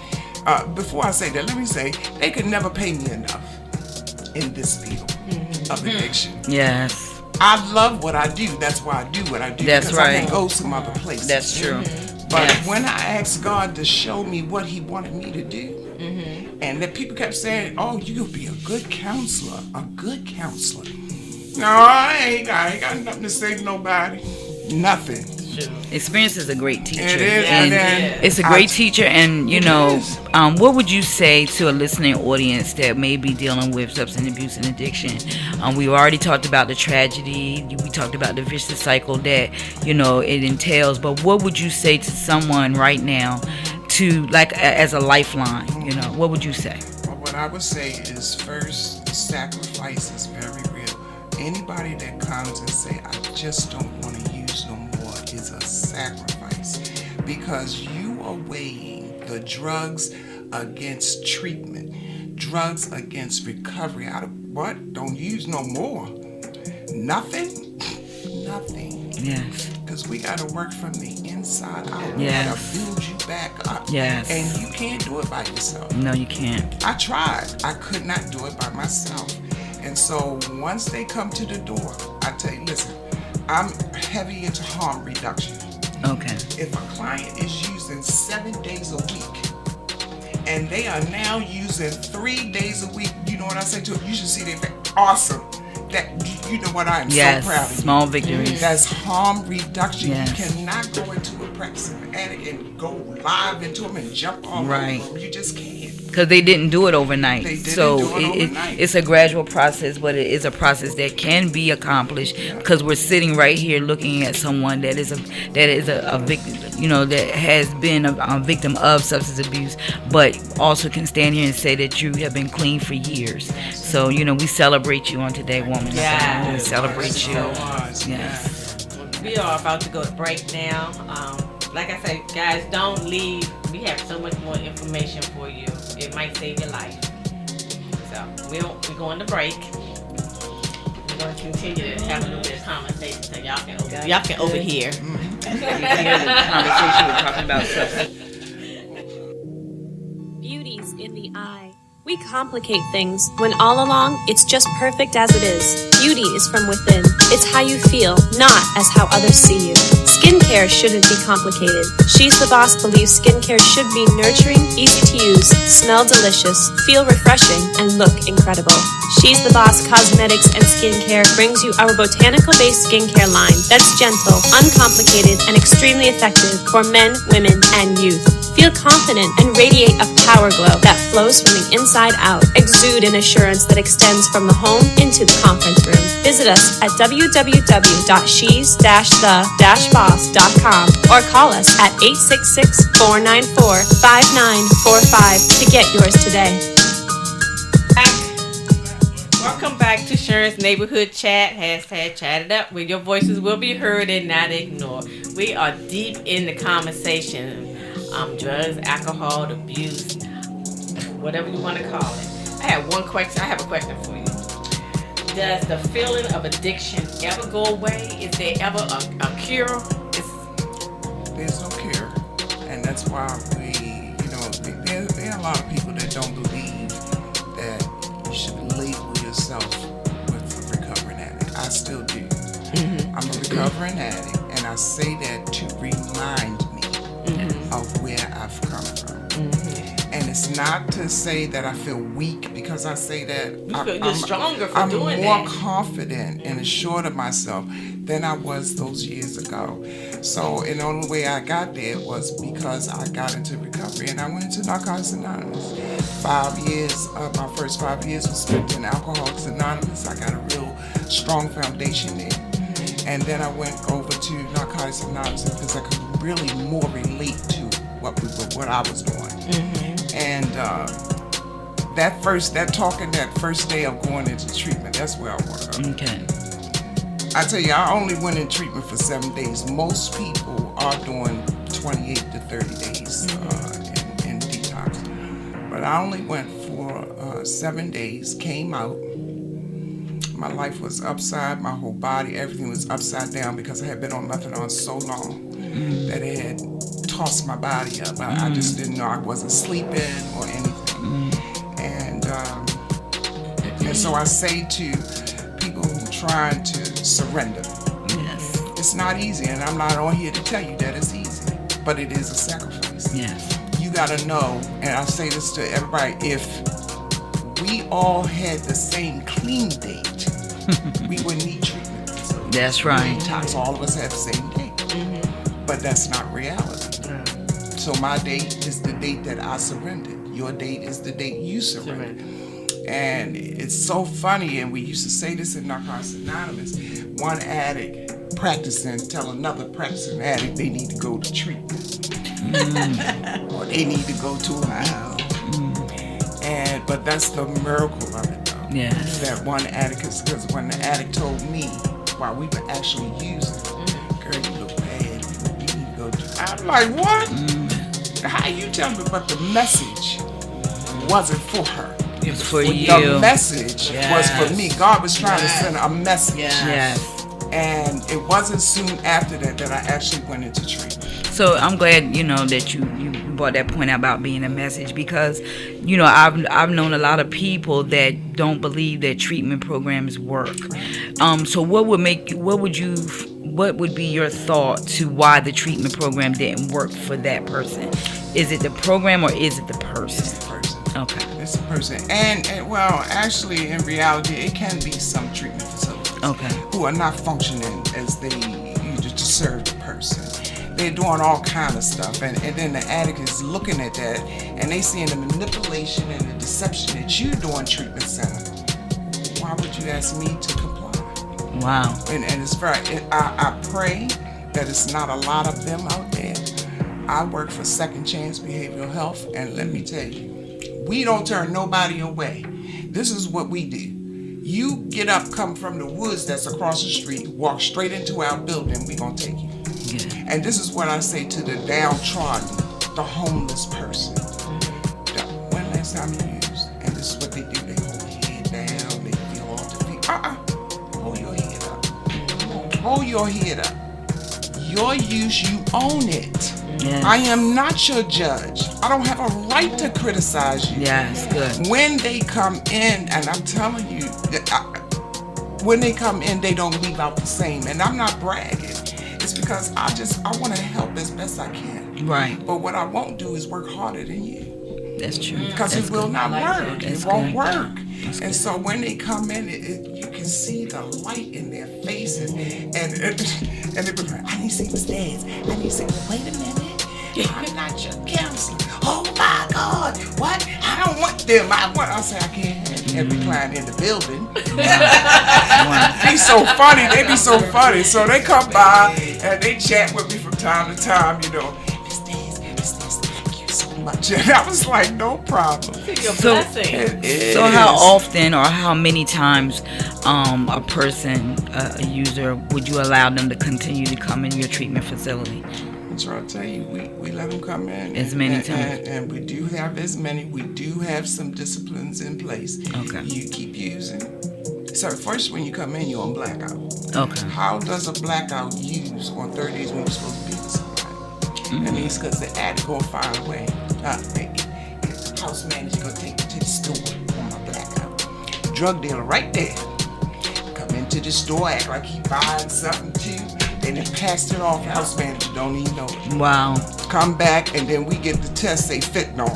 S5: before I say that, let me say, they could never pay me enough in this field of addiction.
S3: Yes.
S5: I love what I do. That's why I do what I do.
S3: That's
S5: because
S3: right.
S5: I can go some other places.
S3: That's true.
S5: But
S3: Yes.
S5: when I asked God to show me what He wanted me to do, and that people kept saying, "Oh, you'll be a good counselor, a good counselor." No, I ain't got nothing to say to nobody. Nothing.
S3: Experience is a great teacher.
S5: It is,
S3: And
S5: and
S3: it's a great teacher. And what would you say to a listening audience that may be dealing with substance abuse and addiction? We've already talked about the tragedy. We talked about the vicious cycle that it entails. But what would you say to someone right now, to as a lifeline? What would you say?
S5: Well, what I would say is, first, the sacrifice is very real. Anybody that comes and say, "I just don't want to use no more," is a sacrifice, because you are weighing the drugs against treatment, drugs against recovery. What? Don't use no more. Nothing.
S3: Yes.
S5: Because we got to work from the inside out. We
S3: Yes.
S5: got to build you back up.
S3: Yes.
S5: And you can't do it by yourself.
S3: No, you can't.
S5: I tried. I could not do it by myself. And so once they come to the door, I tell you, listen, I'm heavy into harm reduction.
S3: Okay.
S5: If a client is using 7 days a week and they are now using 3 days a week, you know what I say to it? You should see their face. Awesome. That, you know what, I am
S3: Yes.
S5: so proud of you.
S3: Small victories.
S5: That's harm reduction.
S3: Yes.
S5: You cannot go into a practicing addict and go live into them and jump all
S3: Right.
S5: over them. You just can't.
S3: Because they didn't do it overnight.
S5: They didn't
S3: so
S5: do it overnight.
S3: It's a gradual process, but it is a process that can be accomplished, because we're sitting right here looking at someone that is a victim, that has been a victim of substance abuse, but also can stand here and say that you have been clean for years. So we celebrate you on today, woman.
S2: Yeah.
S3: We celebrate you.
S5: Yes.
S2: We are about to go to break now. Like I said, guys, don't leave. We have so much more information for you. It might save your life. So we're going to break. We're going to continue to have a little bit of conversation so y'all can overhear.
S3: The conversation we're talking about substance.
S7: Beauty's in the eye. We complicate things when all along it's just perfect as it is. Beauty is from within. It's how you feel, not as how others see you. Skincare shouldn't be complicated. She's the Boss believes skincare should be nurturing, easy to use, smell delicious, feel refreshing, and look incredible. She's the Boss Cosmetics and Skincare brings you our botanical-based skincare line that's gentle, uncomplicated, and extremely effective for men, women, and youth. Feel confident and radiate a power glow that flows from the inside out. Exude an assurance that extends from the home into the conference room. Visit us at www.shes-the-boss.com or call us at 866-494-5945 to get yours today.
S2: Welcome back to Sharon's Neighborhood Chat. # chat it up, where your voices will be heard and not ignored. We are deep in the conversation. Drugs, alcohol, abuse, whatever you want to call it. I have a question for you. Does the feeling of addiction ever go away? Is there ever a cure?
S5: There's no cure. And that's why there are a lot of people that don't believe that you should label yourself with a recovering addict. I still do. I'm a recovering addict, and I say that to remind me of where I've come from. And it's is not to say that I feel weak, because I say that
S2: You're stronger for
S5: I'm
S2: doing
S5: more
S2: that.
S5: confident and assured of myself than I was those years ago. So, and the only way I got there was because I got into recovery, and I went into Narcotics Anonymous. 5 years, my first 5 years was spent in Alcoholics Anonymous. I got a real strong foundation there. And then I went over to Narcotics Anonymous because I could really more relate to what I was doing. And that first day of going into treatment, that's where I was.
S3: Okay.
S5: I tell you, I only went in treatment for 7 days. Most people are doing 28 to 30 days in detox. But I only went for 7 days, came out. My life was upside, my whole body, everything was upside down because I had been on methadone so long that it had tossed my body up. I just didn't know I wasn't sleeping or anything. And so I say to people who are trying to surrender,
S3: Yes.
S5: it's not easy, and I'm not on here to tell you that it's easy, but it is a sacrifice.
S3: Yes.
S5: You gotta know, and I say this to everybody, if we all had the same clean date, we wouldn't need treatment. So
S3: That's right.
S5: detox, all of us have the same date. But that's not reality. So my date is the date that I surrendered. Your date is the date you surrendered. And it's so funny, and we used to say this in Narcotics Anonymous, one addict practicing tell another practicing addict they need to go to treatment. Or they need to go to a meeting. But that's the miracle of it, though.
S3: Yes.
S5: That one addict, because when the addict told me while we were actually using, girl, you look bad. You need to go to. I'm like, what? How you tell me? But the message wasn't for her.
S3: It was for you.
S5: The message was for me. God was trying to send a message.
S3: Yes.
S5: And it wasn't soon after that I actually went into treatment.
S3: So I'm glad, that you brought that point out about being a message, because, I've known a lot of people that don't believe that treatment programs work. So what would be your thought to why the treatment program didn't work for that person? Is it the program or is it the person?
S5: It's the person.
S3: Okay.
S5: It's the person. And well, actually, in reality, it can be some treatment facilities who are not functioning as they to serve the person. They're doing all kind of stuff, and then the addict is looking at that, and they seeing the manipulation and the deception that you do in treatment center. Why would you ask me to comply?
S3: Wow.
S5: And it's very. I pray that it's not a lot of them out there. I work for Second Chance Behavioral Health, and let me tell you, we don't turn nobody away. This is what we do. You get up, come from the woods that's across the street, walk straight into our building, we're going to take you. Yeah. And this is what I say to the downtrodden, the homeless person. When last time you used? And this is what they do. They hold their head down, they feel all defeated. Hold your head up. Hold your head up. Your use, you own it. Yes. I am not your judge. I don't have a right to criticize you.
S3: Yes, good.
S5: When they come in, and I'm telling you, when they come in, they don't leave out the same. And I'm not bragging. It's because I want to help as best I can.
S3: Right.
S5: But what I won't do is work harder than you.
S3: That's true.
S5: Because it will not work. It won't work. And so when they come in, you can see the light in their faces. And they be like, I need to see Miss Dance. I need to say, wait a minute. I'm not your counselor. Oh my God. What? I don't want them. I say I can't have every client in the building. Be so funny. They be so funny. So they come by and they chat with me from time to time, Miss Dance, thank you so much. And I was like, no problem.
S3: So how often or how many times a person, a user, would you allow them to continue to come in your treatment facility?
S5: I'm trying to tell you, we let them come in.
S3: As many times.
S5: And we do have as many. We do have some disciplines in place. Okay. You keep using. So first, when you come in, you're on blackout. Okay. How does a blackout use on 30 days when you're supposed to be with somebody? That means because the addict gonna find a way. House manager gonna take you to the store on my blackout. Drug dealer right there. Come into the store, act like he buying something too. And then passed it off. House manager don't even know it.
S3: Wow.
S5: Come back and then we get the test, say fentanyl.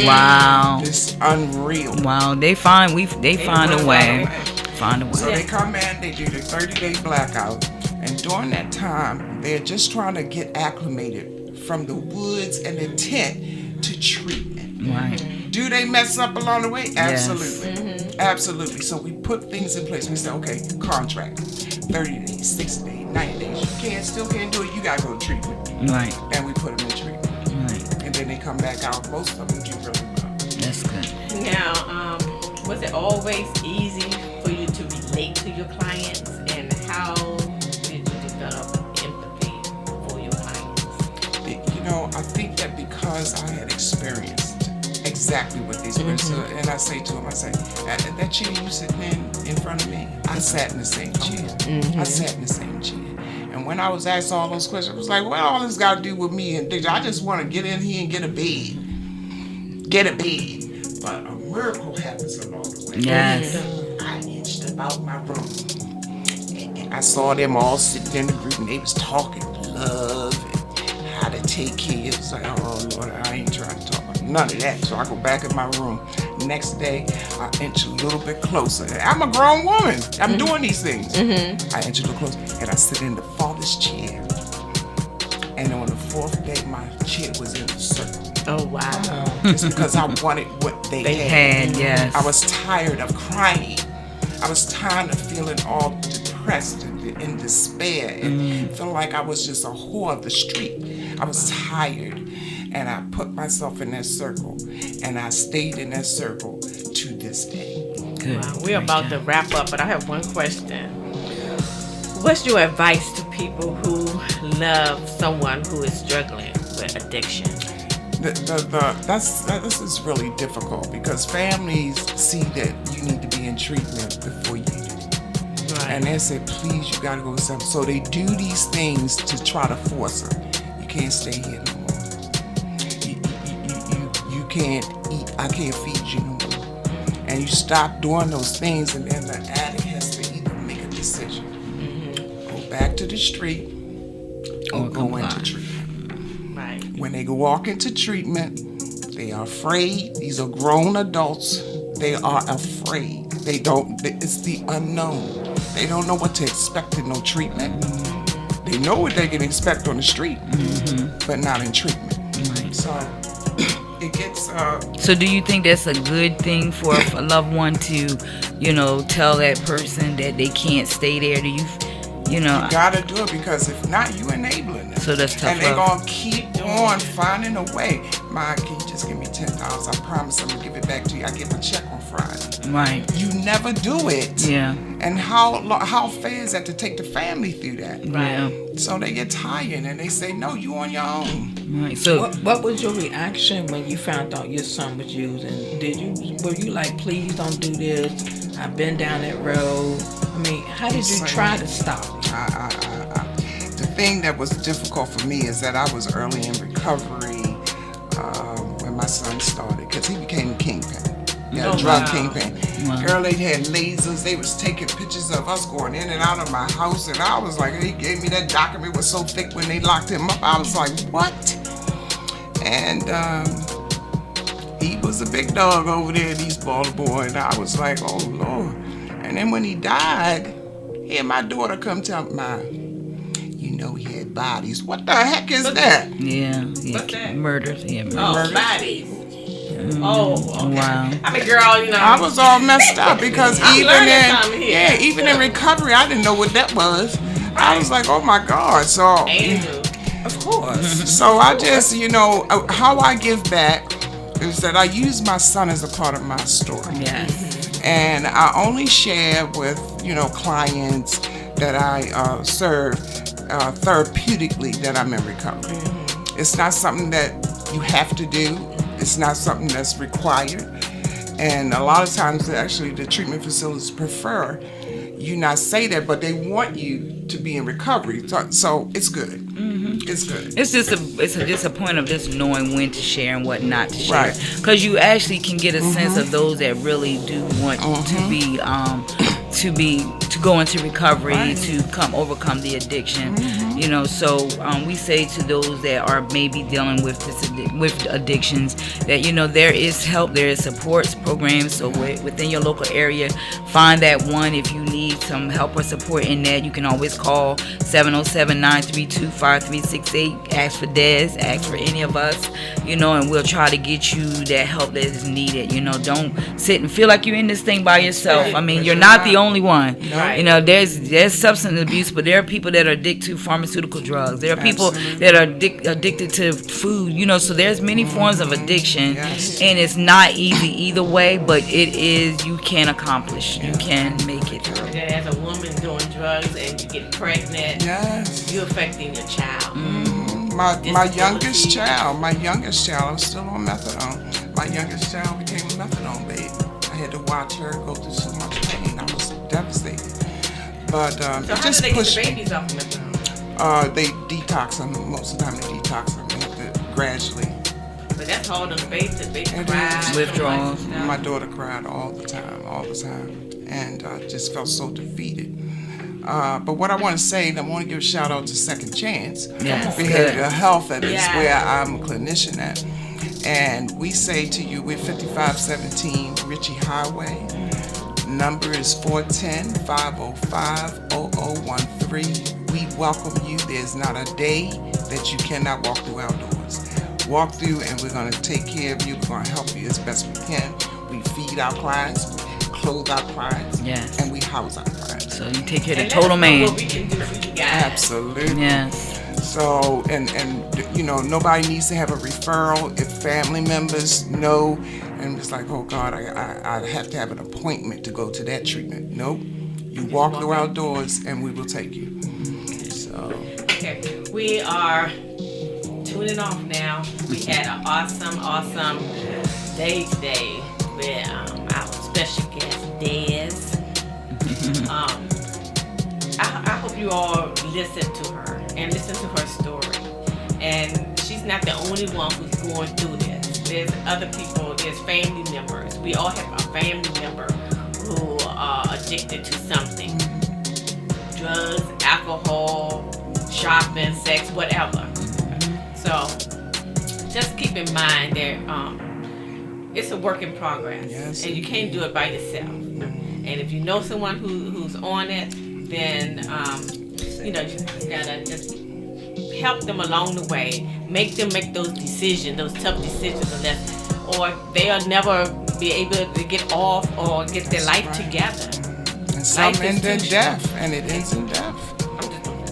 S3: Wow.
S5: It's unreal.
S3: Wow. They find a way. Find a way.
S5: So they come in, they do the 30-day blackout, and during that time, they're just trying to get acclimated from the woods and the tent to treatment.
S3: Right.
S5: Do they mess up along the way? Absolutely. Absolutely. So we put things in place. We say, okay, contract, 30 days, 60 days, 90 days. You still can't do it. You got to go to treatment.
S3: Right.
S5: And we put them in treatment.
S3: Right.
S5: And then they come back out. Most of them do really well.
S3: That's good.
S2: Now, was it always easy for you to relate to your clients, and how did you develop empathy for your clients?
S5: You know, I think that because I had experienced exactly what these people and I say to them, I say, that chair you sitting in front of me, I sat in the same chair. I sat in the same chair. And when I was asked all those questions, I was like, what all this got to do with me? And I just want to get in here and get a bed. Get a bed. But a miracle happens along the way.
S3: Yes.
S5: I inched about my room. And I saw them all sitting in the group, and they was talking love and how to take care. It was like, oh, Lord, I ain't trying to talk about none of that. So I go back in my room. Next day, I inch a little bit closer. I'm a grown woman. I'm doing these things. I inch a little closer, and I sit in the farthest chair. And on the fourth day, my chair was in a circle.
S2: Oh, wow.
S5: Just because I wanted what they had.
S3: Yes.
S5: I was tired of crying. I was tired of feeling all depressed and in despair and feeling like I was just a whore of the street. I was tired. And I put myself in that circle. And I stayed in that circle to this day.
S3: Good.
S2: Wow, we're about to wrap up, but I have one question. What's your advice to people who love someone who is struggling with addiction?
S5: This is really difficult because families see that you need to be in treatment before you do.
S2: Right.
S5: And they say, please, you gotta go to something. So they do these things to try to force her. You can't stay here no more. You can't eat. I can't feed you no more. And you stop doing those things, and then the addict has to either make a decision. Go back to the street or go into treatment.
S2: Right.
S5: When they walk into treatment, they are afraid. These are grown adults. They are afraid. They don't, it's the unknown. They don't know what to expect in no treatment. They know what they can expect on the street, but not in treatment.
S3: Right.
S5: So it gets...
S3: So do you think that's a good thing for a loved one to, tell that person that they can't stay there? Do you
S5: gotta do it, because if not, you enabling them.
S3: So that's tough.
S5: And they're gonna keep on finding a way. Ma, can you just give me $10? I promise I'm gonna give it back to you. I give a check on Friday.
S3: Right.
S5: You never do it.
S3: Yeah.
S5: And how fair is that to take the family through that?
S3: Yeah.
S5: So they get tired and they say, no, you on your own.
S3: Right. So
S4: What was your reaction when you found out your son was using? Were you like, please don't do this? I've been down that road. I mean, how did you try to stop it?
S5: The thing that was difficult for me is that I was early in recovery when my son started, because he became a kingpin. Drug kingpin. Girl, they had lasers. They was taking pictures of us going in and out of my house, and I was like, he gave me that document. It was so thick when they locked him up. I was like, what? And he was a big dog over there in East Baltimore, and I was like, oh Lord. And then when he died, he and my daughter come tell me, he had bodies. What the heck is that?
S3: yeah.
S2: What's that?
S3: Murders. Yeah. Murders.
S2: Oh, bodies. Oh, okay.
S3: Wow.
S2: I mean, girl,
S5: I was all messed up because
S2: I'm learning something here.
S5: even in recovery, I didn't know what that was. I was like, oh my God. So,
S2: Angel.
S4: Of course.
S5: so I just, how I give back is that I use my son as a part of my story.
S3: Yes.
S5: And I only share with, clients that I serve therapeutically that I'm in recovery. It's not something that you have to do. It's not something that's required. And a lot of times, actually, the treatment facilities prefer you not say that, but they want you to be in recovery. So it's good. It's good.
S3: It's just a point of just knowing when to share and what not to share.
S5: Right.
S3: Because you actually can get a sense of those that really do want to go into recovery,
S5: Right.
S3: to overcome the addiction. So we say to those that are maybe dealing with with addictions that there is help, there is support programs. So within your local area, find that one. If you need some help or support in that, you can always call 707-932-5368. Ask for Des, ask for any of us, and we'll try to get you that help that is needed. Don't sit and feel like you're in this thing by yourself. I mean, you're not the only one.
S2: Right.
S3: There's substance abuse, but there are people that are addicted to pharmaceutical drugs. There are people that are addicted to food. So there's many forms of addiction, and it's not easy either way, but it is. You can accomplish. You can make it through.
S2: As a woman doing drugs and you get pregnant, you're affecting your child.
S5: My youngest child, I'm still on methadone. My youngest child became a methadone baby. I had to watch her go through so much pain. I was devastated. But
S2: so
S5: it
S2: how
S5: just
S2: do they get
S5: pushed
S2: the
S5: me.
S2: babies off methadone?
S5: They detox them. Most of the time they detox them. They have to gradually.
S2: But that's hard on the baby. The baby
S5: It
S2: cries.
S5: is.
S3: Withdrawals.
S5: My daughter cried all the time, and just felt so defeated. But what I want to say, and I want to give a shout out to Second Chance Behavioral Health, that is where I'm a clinician at. And we say to you, we're 5517 Ritchie Highway. Number is 410-505-0013. We welcome you. There's not a day that you cannot walk through our doors. Walk through, and we're going to take care of you. We're going to help you as best we can. We feed our clients, we clothe our clients, and we house our clients.
S3: So you take care of the total man.
S2: What we can do for you guys.
S5: Absolutely.
S3: Yes.
S5: So, and nobody needs to have a referral. If family members know, and it's like, oh God, I have to have an appointment to go to that treatment. Nope. You walk through our doors, and we will take you. So.
S2: Okay, we are tuning off now. We had an awesome day today with our special guest, Des. I hope you all listen to her and listen to her story. And she's not the only one who's going through this. There's other people, there's family members. We all have a family member who are addicted to something. Drugs, alcohol, shopping, sex, whatever. So just keep in mind that it's a work in progress.
S5: Yes,
S2: and you can't do it by yourself. And if you know someone who's on it, then you gotta just help them along the way. Make them make those decisions, those tough decisions, or they'll never be able to get off or get their life together.
S5: And some end in death, and it ends in death.
S2: I'm just doing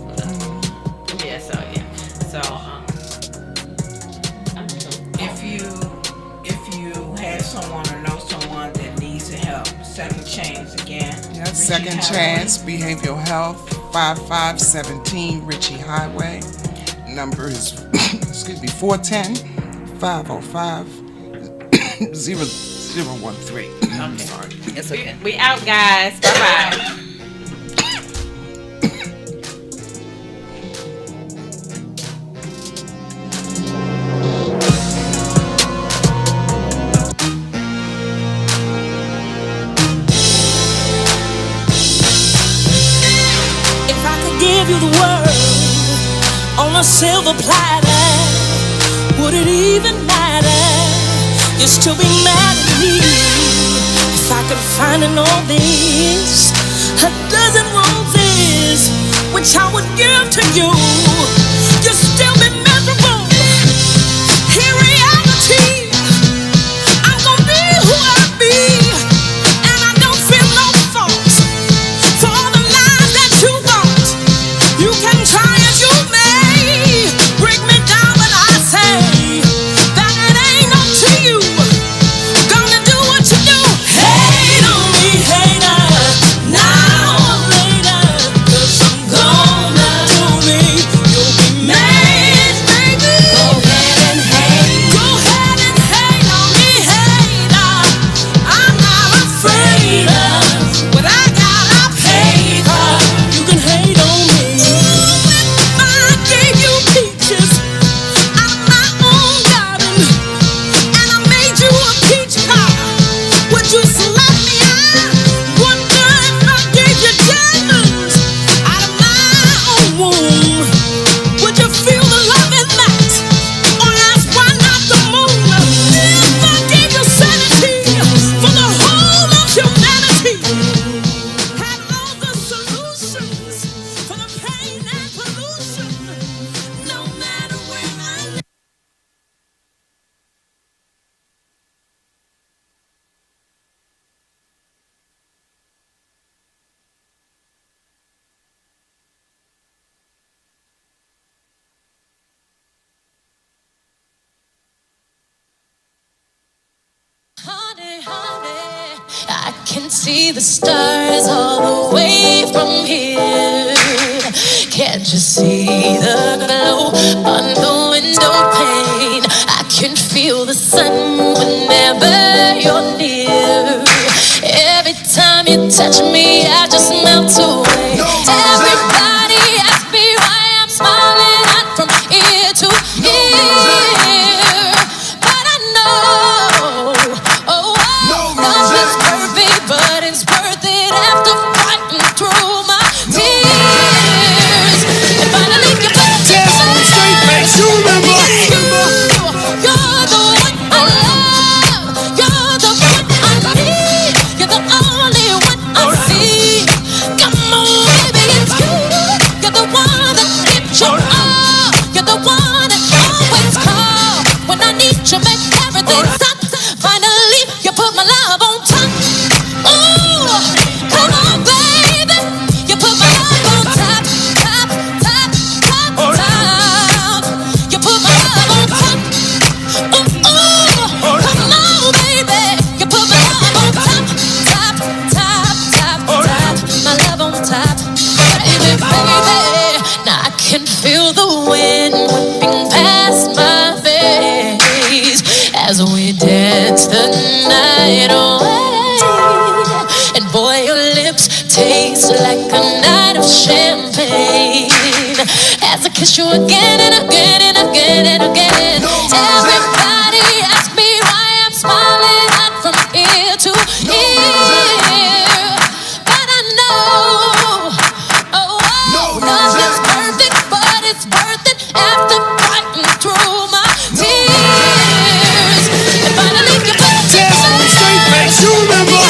S2: this. So
S4: If you have someone or know someone that needs help, Second Chance again.
S5: Yes, Second Chance Behavioral Health, 5517 Ritchie Highway. Number is 410-505-0013. I'm sorry.
S3: It's okay.
S2: we out, guys. Bye-bye.
S1: Give you the world on a silver platter, would it even matter? You'd still be mad at me if I could find in all this a dozen roses which I would give to you. You'd still be miserable. In reality, I'm gonna be who I be, and I don't feel no fault for all the lies that you bought. You can try as you may, break me down, but I say that it ain't up to you. Gonna do what you do. Hate on me, hater. Now can see the stars all the way from here. Can't you see the glow on the window pane? I can feel the sun whenever you're near. Every time you touch me, I just melt away. Everybody asks me why I'm smiling, not from ear to ear. But I know, nothing's perfect, but it's worth it after fighting through my tears. And finally, you put it straight face. You remember? You're the one I love. You're the one I need. You're the only one I see. Come on, baby, it's you. You're the one that gives your all. You're the one that always call when I need you, make everything stop. Finally, you put my love on top. Ooh, come on, baby, you put my love on top, top, top, top, top. You put my love on top. Ooh, come on, baby, you put my love on top, top, top, top, top. My love on top, baby, baby. Now I can feel the wind whipping past my face as we dance the night away. And boy, your lips taste like a night of champagne as I kiss you again and again and again and again. Everybody asks me why I'm smiling, not from ear to ear. But I know, nothing's perfect, but it's worth it after fighting through my tears. And finally, you put it straight face. You remember?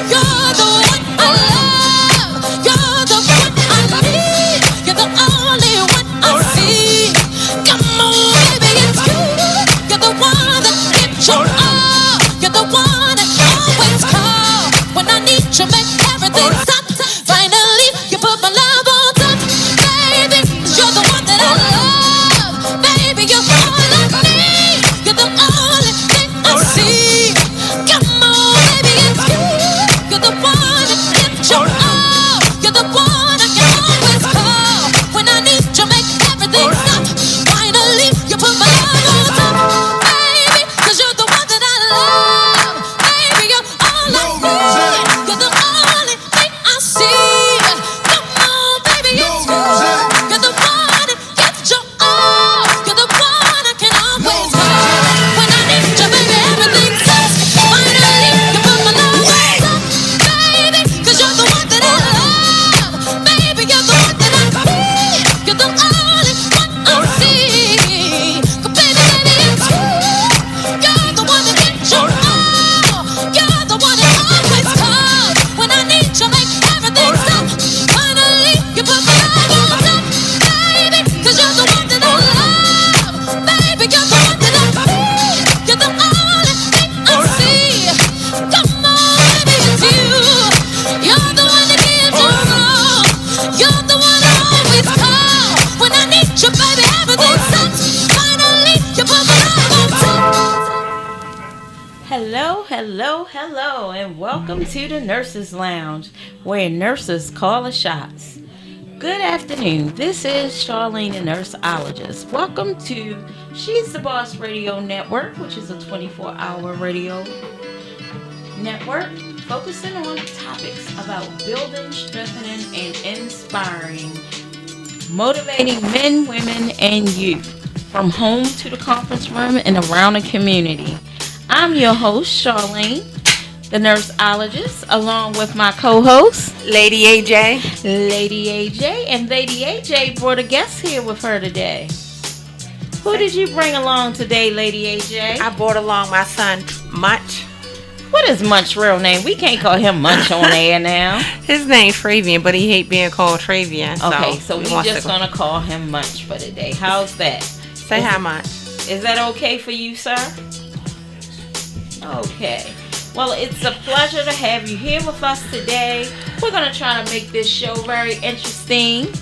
S1: You're the one I love. You're the one I need. You're the only one I see. Come on, baby, it's you. You're the one that gives your all. You're the one that always call when I need you, make everything stop. Finally, you put my love on top, baby, 'cause you're the one that I love. Baby, you're all I need. You're the only thing I see. Come on, baby, it's you. You're the one that gives your all. You're the one I can always call when I need you, make everything stop. Finally, you put my love on top, baby, 'cause you're the one that I love. Baby, you're all I need. You're the only thing I see. Come on, baby, it's you. You're the one that gives your all. You're the one I can always call when I need you, baby, everything stops. Finally, you put my love on top, baby, 'cause you're the one that I love. Baby, you're the one that I need. You're the only one I see. 'Cause baby, baby, it's you. You're the one that gives your all. You're the one that always calls when I need you, make everything stop. Finally, you put my love on top, baby, 'cause you're the one that I love. Baby, you're the one that I need. You're the only thing I see. Come on, baby, it's you. You're the one that gives your all. You're the one I always call when I need you, baby, everything stops. Finally, you put my love on top.
S2: Hello, hello, hello, and welcome to the Nurses Lounge, where nurses call the shots. Good afternoon. This is Charlene, the nurseologist. Welcome to She's the Boss Radio Network, which is a 24-hour radio network focusing on topics about building, strengthening, and inspiring, motivating men, women, and youth from home to the conference room and around the community. I'm your host, Charlene, the nurseologist, along with my co-host,
S8: Lady AJ.
S2: Lady AJ. And Lady AJ brought a guest here with her today. Who did you bring along today, Lady AJ?
S8: I brought along my son, Munch.
S2: What is Munch's real name? We can't call him Munch on air now.
S8: His name's Travian, but he hate being called Travian.
S2: Okay, so we're just going to call him Munch for today. How's that?
S8: Say hi, Munch.
S2: Is that okay for you, sir? Okay. Well, it's a pleasure to have you here with us today. We're going to try to make this show very interesting.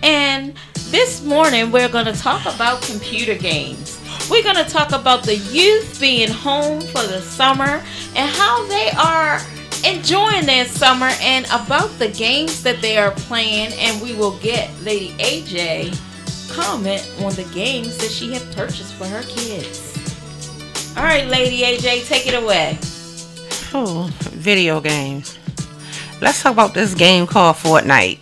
S2: And this morning, we're going to talk about computer games. We're going to talk about the youth being home for the summer and how they are enjoying their summer and about the games that they are playing, and we will get Lady AJ comment on the games that she had purchased for her kids. All right, Lady AJ, take it away.
S8: Oh, video games. Let's talk about this game called Fortnite.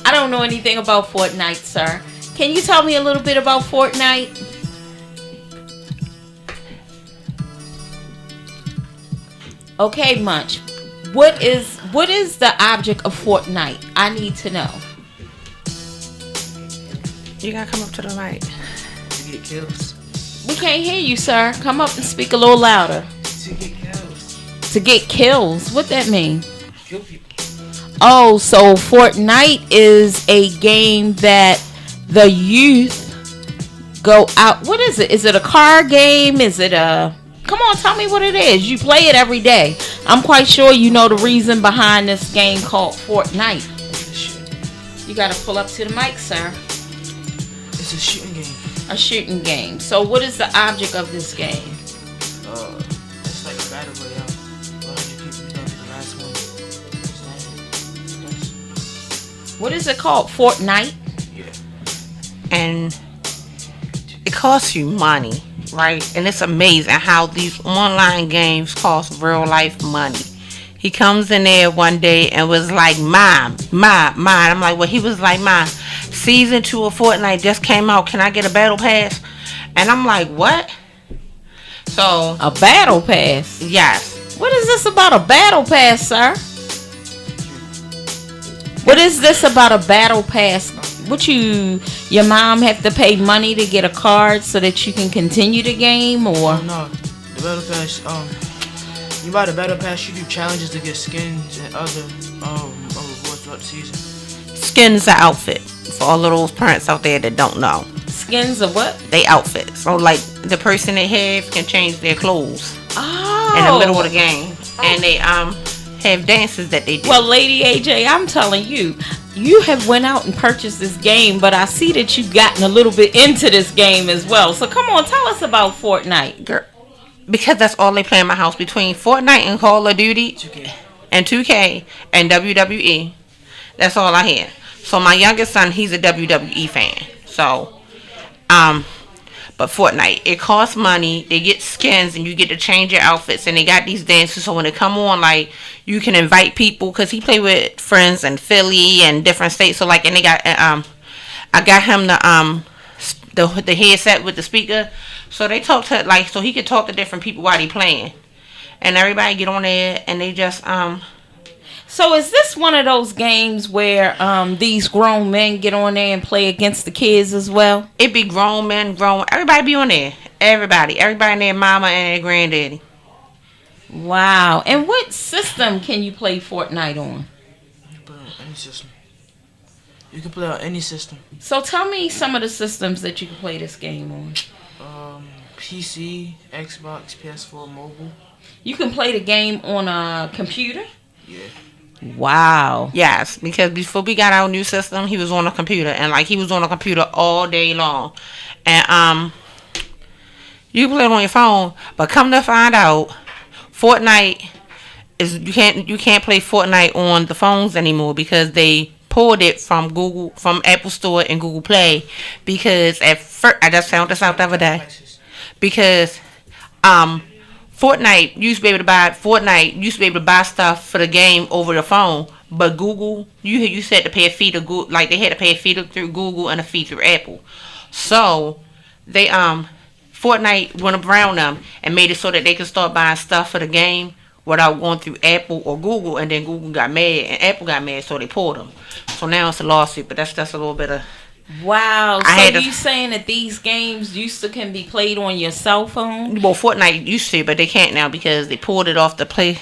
S2: I don't know anything about Fortnite, sir. Can you tell me a little bit about Fortnite? Okay, Munch. What is the object of Fortnite? I need to know.
S8: You gotta come up to the mic.
S1: To get kills.
S2: We can't hear you, sir. Come up and speak a little louder.
S1: To get kills.
S2: To get kills? What that mean?
S1: Kill people.
S2: Oh, so Fortnite is a game that the youth go out. What is it? Is it a car game? Is it a... Come on, tell me what it is. You play it every day. I'm quite sure you know the reason behind this game called Fortnite. You gotta pull up to the mic, sir.
S1: It's a shooting game.
S2: A shooting game. So what is the object of this game?
S1: It's like a battle royale. 100 people, you gotta be the last one.
S2: What is it called? Fortnite?
S1: Yeah.
S8: And it costs you money, right? And it's amazing how these online games cost real life money. He comes in there one day and was like, Mom. I'm like, well, he was like, Mom, Season 2 of Fortnite just came out. Can I get a battle pass? And I'm like, what? So,
S2: A battle pass?
S8: yes.
S2: What is this about a battle pass, sir? What is this about a battle pass? What your mom have to pay money to get a card so that you can continue the game, or?
S1: No, the battle pass. You buy the battle pass. You do challenges to get skins and other rewards throughout the season.
S8: Skins are outfit. For all of those parents out there that don't know.
S2: Skins of what?
S8: They outfit. So like the person they have can change their clothes
S2: Oh.
S8: in the middle of the game. And they have dances that they do.
S2: Well, Lady AJ, I'm telling you, you have went out and purchased this game, but I see that you've gotten a little bit into this game as well. So come on, tell us about Fortnite.
S8: Girl, because that's all they play in my house, between Fortnite and Call of Duty
S1: 2K.
S8: and 2K and WWE. That's all I hear. So my youngest son, he's a WWE fan. So, but Fortnite, it costs money. They get skins and you get to change your outfits, and they got these dances. So when they come on, like, you can invite people, because he play with friends in Philly and different states. So like, and they got I got him the headset with the speaker, so they talk to, like, so he could talk to different people while he playing, and everybody get on there and they just
S2: So is this one of those games where these grown men get on there and play against the kids as well?
S8: It be grown men, everybody be on there. Everybody and their mama and their granddaddy.
S2: Wow. And what system can you play Fortnite on?
S1: You can play on any system. You can play on any system.
S2: So tell me some of the systems that you can play this game on.
S1: PC, Xbox, PS4, mobile.
S2: You can play the game on a computer?
S1: Yeah.
S2: Wow.
S8: Yes, because before we got our new system, he was on a computer, and like he was on a computer all day long. And you can play it on your phone, but come to find out, Fortnite is you can't play Fortnite on the phones anymore, because they pulled it from Apple Store and Google Play, because at first I just found this out the other day, because Fortnite used to be able to buy stuff for the game over the phone, but Google, you had to pay a fee to Google, like they had to pay a fee through Google and a fee through Apple. So they Fortnite went around them and made it so that they could start buying stuff for the game without going through Apple or Google, and then Google got mad and Apple got mad, so they pulled them. So now it's a lawsuit, but that's just a little bit of...
S2: Wow. So you saying that these games can be played on your cell phone?
S8: Well, Fortnite used to, but they can't now because they pulled it off the play.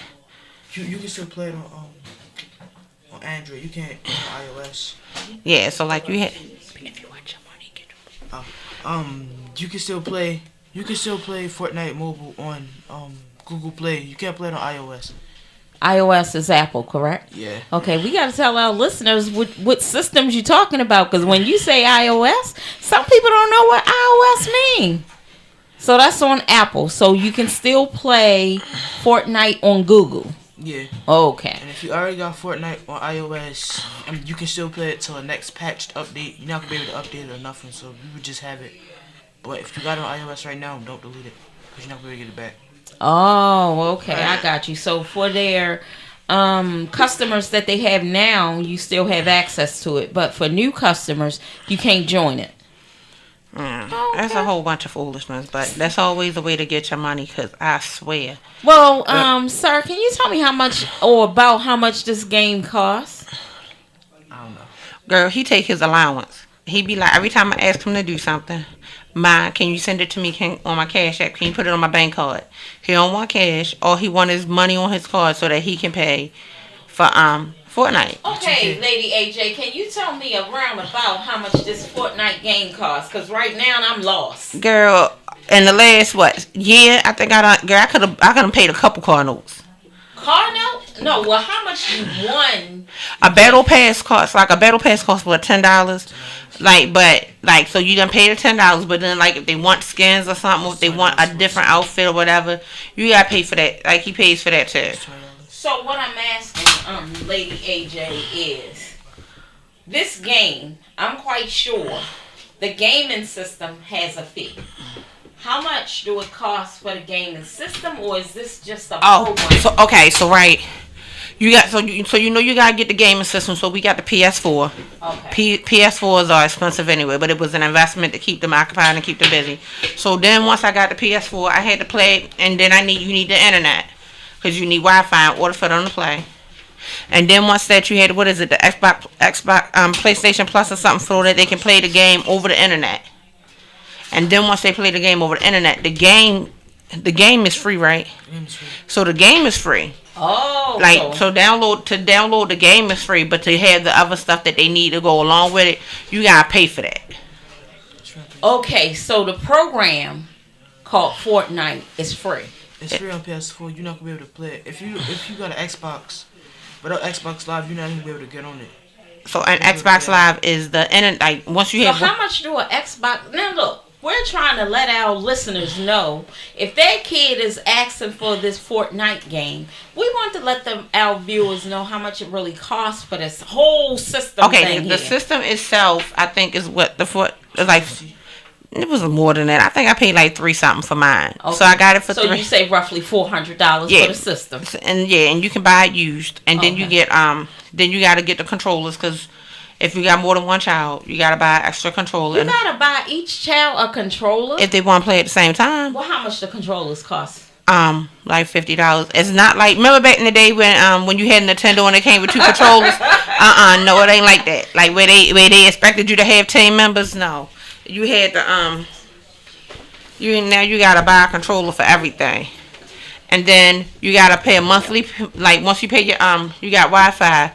S1: You can still play it on Android. You can't on iOS.
S8: Yeah, so like you had...
S1: You can still play Fortnite mobile on Google Play. You can't play it on iOS.
S2: iOS is Apple, correct?
S1: Yeah.
S2: Okay, we got to tell our listeners what systems you're talking about, because when you say iOS, some people don't know what iOS means. So that's on Apple. So you can still play Fortnite on Google.
S1: Yeah.
S2: Okay.
S1: And if you already got Fortnite on iOS, you can still play it till the next patched update. You're not gonna be able to update it or nothing, so you would just have it. But if you got it on iOS right now, don't delete it, because you're not gonna be able to get it back.
S2: Oh, okay. I got you. So for their customers that they have now, you still have access to it. But for new customers, you can't join it.
S8: That's a whole bunch of foolishness, but that's always a way to get your money. Cause I swear,
S2: Well, sir, can you tell me how much or about how much this game costs?
S1: I don't know.
S8: girl, he take his allowance. He be like, every time I ask him to do something, can you send it to me on my cash app? Can you put it on my bank card? He don't want cash. All he want is money on his card so that he can pay for Fortnite.
S2: Okay, Lady AJ, can you tell me around about how much this Fortnite game costs? Because right now I'm lost.
S8: Girl, in the last year, I think I could have paid a couple car notes.
S2: Car note? No. Well, how much you won?
S8: A battle pass costs what, $10. So you done pay the $10, but then like if they want skins or something, if they want a different outfit or whatever, you gotta pay for that. Like he pays for that too.
S2: So what I'm asking, Lady AJ, is this game? I'm quite sure the gaming system has a fee. How much do it cost for the gaming system, or is this just a program?
S8: So right, you got you gotta get the gaming system. So we got the PS4.
S2: Okay.
S8: PS4s are expensive anyway, but it was an investment to keep them occupied and keep them busy. So then once I got the PS4, I had to play, and then you need the internet because you need Wi-Fi in order for them to play. And then once that you had the Xbox PlayStation Plus or something so that they can play the game over the internet. And then once they play the game over the internet, the game is free, right? So the game is free.
S2: Oh.
S8: So download the game is free, but to have the other stuff that they need to go along with it, you gotta pay for that.
S2: Okay, so the program called Fortnite is free.
S1: It's free on PS4. You're not gonna be able to play it. If you got an Xbox, without Xbox Live, you're not gonna be able to get on it.
S8: So an Xbox Live is the internet. Like once you have.
S2: So how much do an Xbox? Now look. We're trying to let our listeners know if their kid is asking for this Fortnite game, we want to let our viewers know how much it really costs for this whole system.
S8: Okay, the system itself, I think, is what it was more than that. I think I paid like $3 something for mine. Okay. So I got it for $3.
S2: So you say roughly $400 for the system.
S8: And you can buy it used, and then you get then you got to get the controllers because. If you got more than one child, you gotta buy an extra controller.
S2: You gotta buy each child a controller
S8: if they want to play at the same time.
S2: Well, how much the controllers cost?
S8: Like $50. It's not like remember back in the day when you had Nintendo and it came with 2 controllers. No, it ain't like that. Like where they expected you to have 10 members. No, you had the you gotta buy a controller for everything, and then you gotta pay a monthly. Like once you pay your you got Wi-Fi.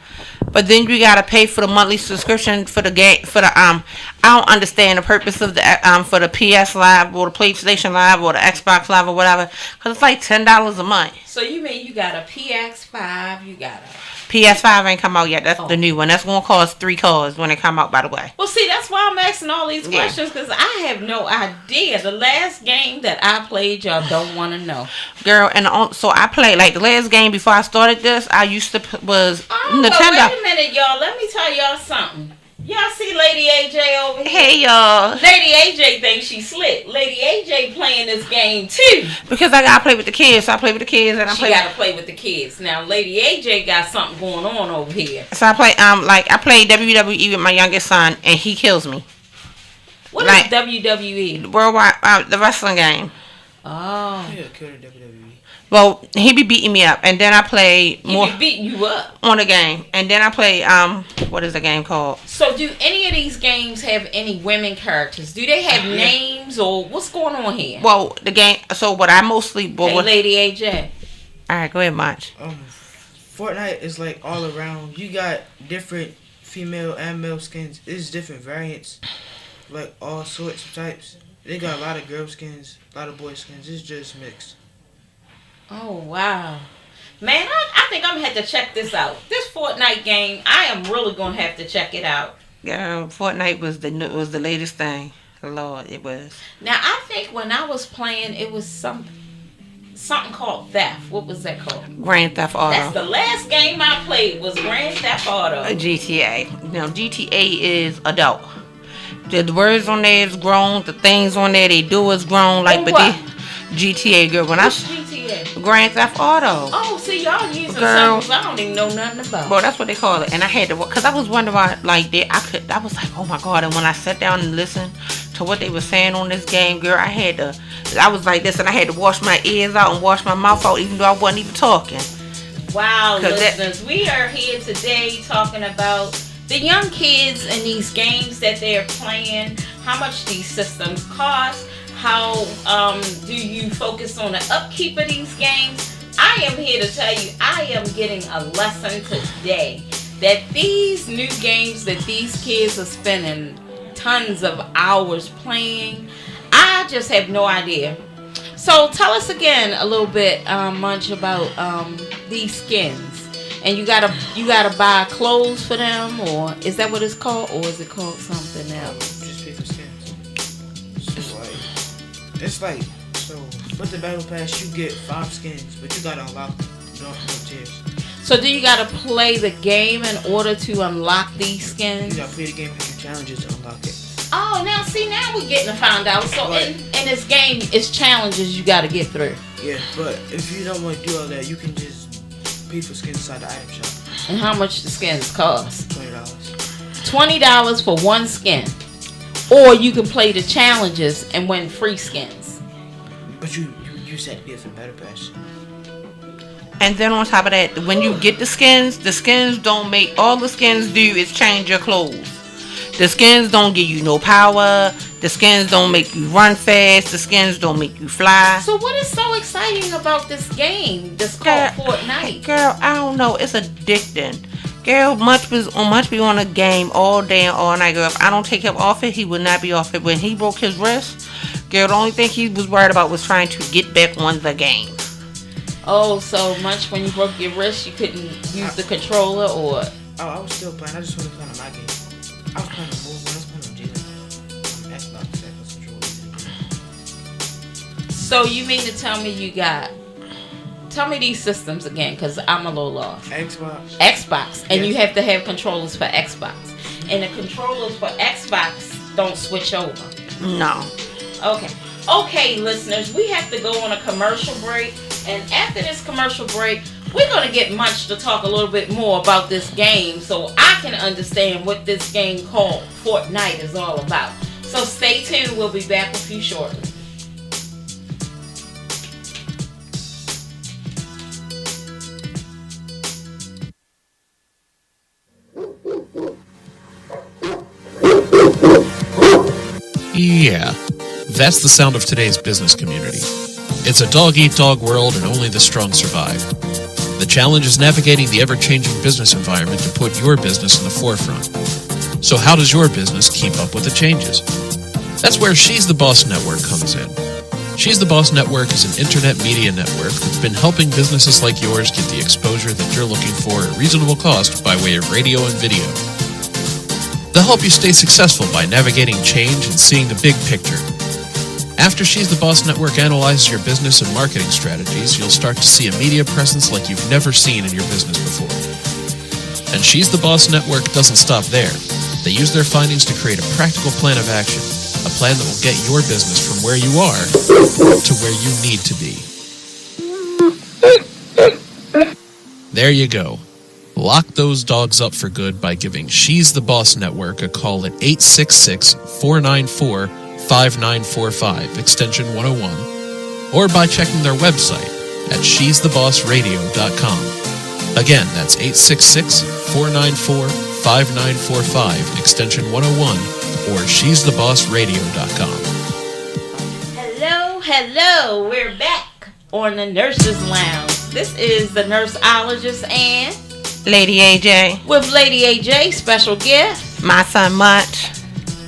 S8: But then you gotta pay for the monthly subscription for the game. I don't understand the purpose of the for the PS Live or the PlayStation Live or the Xbox Live or whatever, because it's like $10 a month.
S2: So you mean you got a PS5, you got a
S8: PS5 ain't come out yet. That's the new one. That's gonna cost $3 when it come out. By the way.
S2: Well, see, that's why I'm asking all these questions because I have no idea. The last game that I played, y'all don't want to know,
S8: girl. And so I played like the last game before I started this. I used to was Nintendo.
S2: Wait a minute, y'all. Let me tell y'all something. Y'all see Lady AJ over here?
S8: Hey, y'all.
S2: Lady AJ thinks she's slick. Lady AJ playing this game, too.
S8: Because I got to play with the kids. So I play with the kids. And
S2: she got to play with the kids. Now, Lady AJ got something going on over here.
S8: So I play, I play WWE with my youngest son, and he kills me.
S2: What is WWE?
S8: Worldwide, the wrestling game.
S2: Oh.
S1: Yeah, killed WWE.
S8: Well, he be beating me up, and then I play more.
S2: He be beating you up
S8: on the game, and then I play what is the game called?
S2: So, do any of these games have any women characters? Do they have names, or what's going on here?
S8: Well, the game. So, what I mostly.
S2: Hey, Lady AJ.
S8: All right, go ahead, March.
S1: Fortnite is like all around. You got different female and male skins. It's different variants, like all sorts of types. They got a lot of girl skins, a lot of boy skins. It's just mixed.
S2: Oh, wow. Man, I think I'm going to have to check this out. This Fortnite game, I am really going to have to check it out.
S8: Yeah, Fortnite was the latest thing. Lord, it was.
S2: Now, I think when I was playing, it was some something called theft. What was that called?
S8: Grand Theft Auto.
S2: That's the last game I played was Grand Theft Auto.
S8: GTA. Now GTA is adult. The words on there is grown. The things on there they do is grown. Like, but
S2: what?
S8: GTA girl. When
S2: What's GTA?
S8: Grand Theft Auto.
S2: Oh, see, y'all using
S8: Girl.
S2: something I don't even know nothing about.
S8: Well, that's what they call it. And I had to, cause I was wondering why, like, I was like, oh my god. And when I sat down and listened to what they were saying on this game, girl, I was like this, and I had to wash my ears out and wash my mouth out, even though I wasn't even talking.
S2: Wow, listeners, we are here today talking about the young kids and these games that they're playing, how much these systems cost, how do you focus on the upkeep of these games. I am here to tell you, I am getting a lesson today that these new games that these kids are spending tons of hours playing, I just have no idea. So tell us again a little bit, Munch, about these skins. And you gotta buy clothes for them, or is that what it's called, or is it called something else?
S9: Just pay for skins. So with the battle pass you get 5 skins, but you gotta unlock no tiers.
S2: So do you gotta play the game in order to unlock these skins?
S9: You gotta play the game and do challenges to unlock it.
S2: Oh, now we're getting to find out. So in this game, it's challenges you gotta get through.
S9: Yeah, but if you don't want to do all that, you can just pay for skins inside the item shop.
S2: And how much the skins cost?
S9: $20.
S2: $20 for one skin. Or you can play the challenges and win free skins.
S9: But you said to get some better pass.
S8: And then on top of that, when you get the skins don't make, all the skins do is change your clothes. The skins don't give you no power. The skins don't make you run fast. The skins don't make you fly.
S2: So what is so exciting about this game that's called Fortnite?
S8: Girl, I don't know. It's addicting. Girl, Munch be on a game all day and all night. Girl, if I don't take him off it, he would not be off it. When he broke his wrist, girl, the only thing he was worried about was trying to get back on the game.
S2: Oh, so Munch, when you broke your wrist, you couldn't use the controller, or?
S9: Oh, I was still playing. I just wasn't playing on my game. I was playing on mobile. I was playing on Xbox.
S2: So you mean to tell me tell me these systems again, because I'm a little lost. Xbox. And you have to have controllers for Xbox. And the controllers for Xbox don't switch over.
S8: No.
S2: Okay, listeners, we have to go on a commercial break. And after this commercial break, we're going to get Munch to talk a little bit more about this game so I can understand what this game called Fortnite is all about. So stay tuned. We'll be back with you shortly.
S6: Yeah, that's the sound of today's business community. It's a dog-eat-dog world and only the strong survive. The challenge is navigating the ever-changing business environment to put your business in the forefront. So how does your business keep up with the changes? That's where She's the Boss Network comes in. She's the Boss Network is an internet media network that's been helping businesses like yours get the exposure that you're looking for at reasonable cost by way of radio and video. They'll help you stay successful by navigating change and seeing the big picture. After She's the Boss Network analyzes your business and marketing strategies, you'll start to see a media presence like you've never seen in your business before. And She's the Boss Network doesn't stop there. They use their findings to create a practical plan of action, a plan that will get your business from where you are to where you need to be. There you go. Lock those dogs up for good by giving She's the Boss Network a call at 866-494-5945, extension 101, or by checking their website at she'sthebossradio.com. Again, that's 866-494-5945, extension 101, or she'sthebossradio.com.
S2: Hello, we're back on the Nurses Lounge. This is the nurseologist and
S8: Lady AJ.
S2: With Lady AJ, special guest,
S8: my son Munch.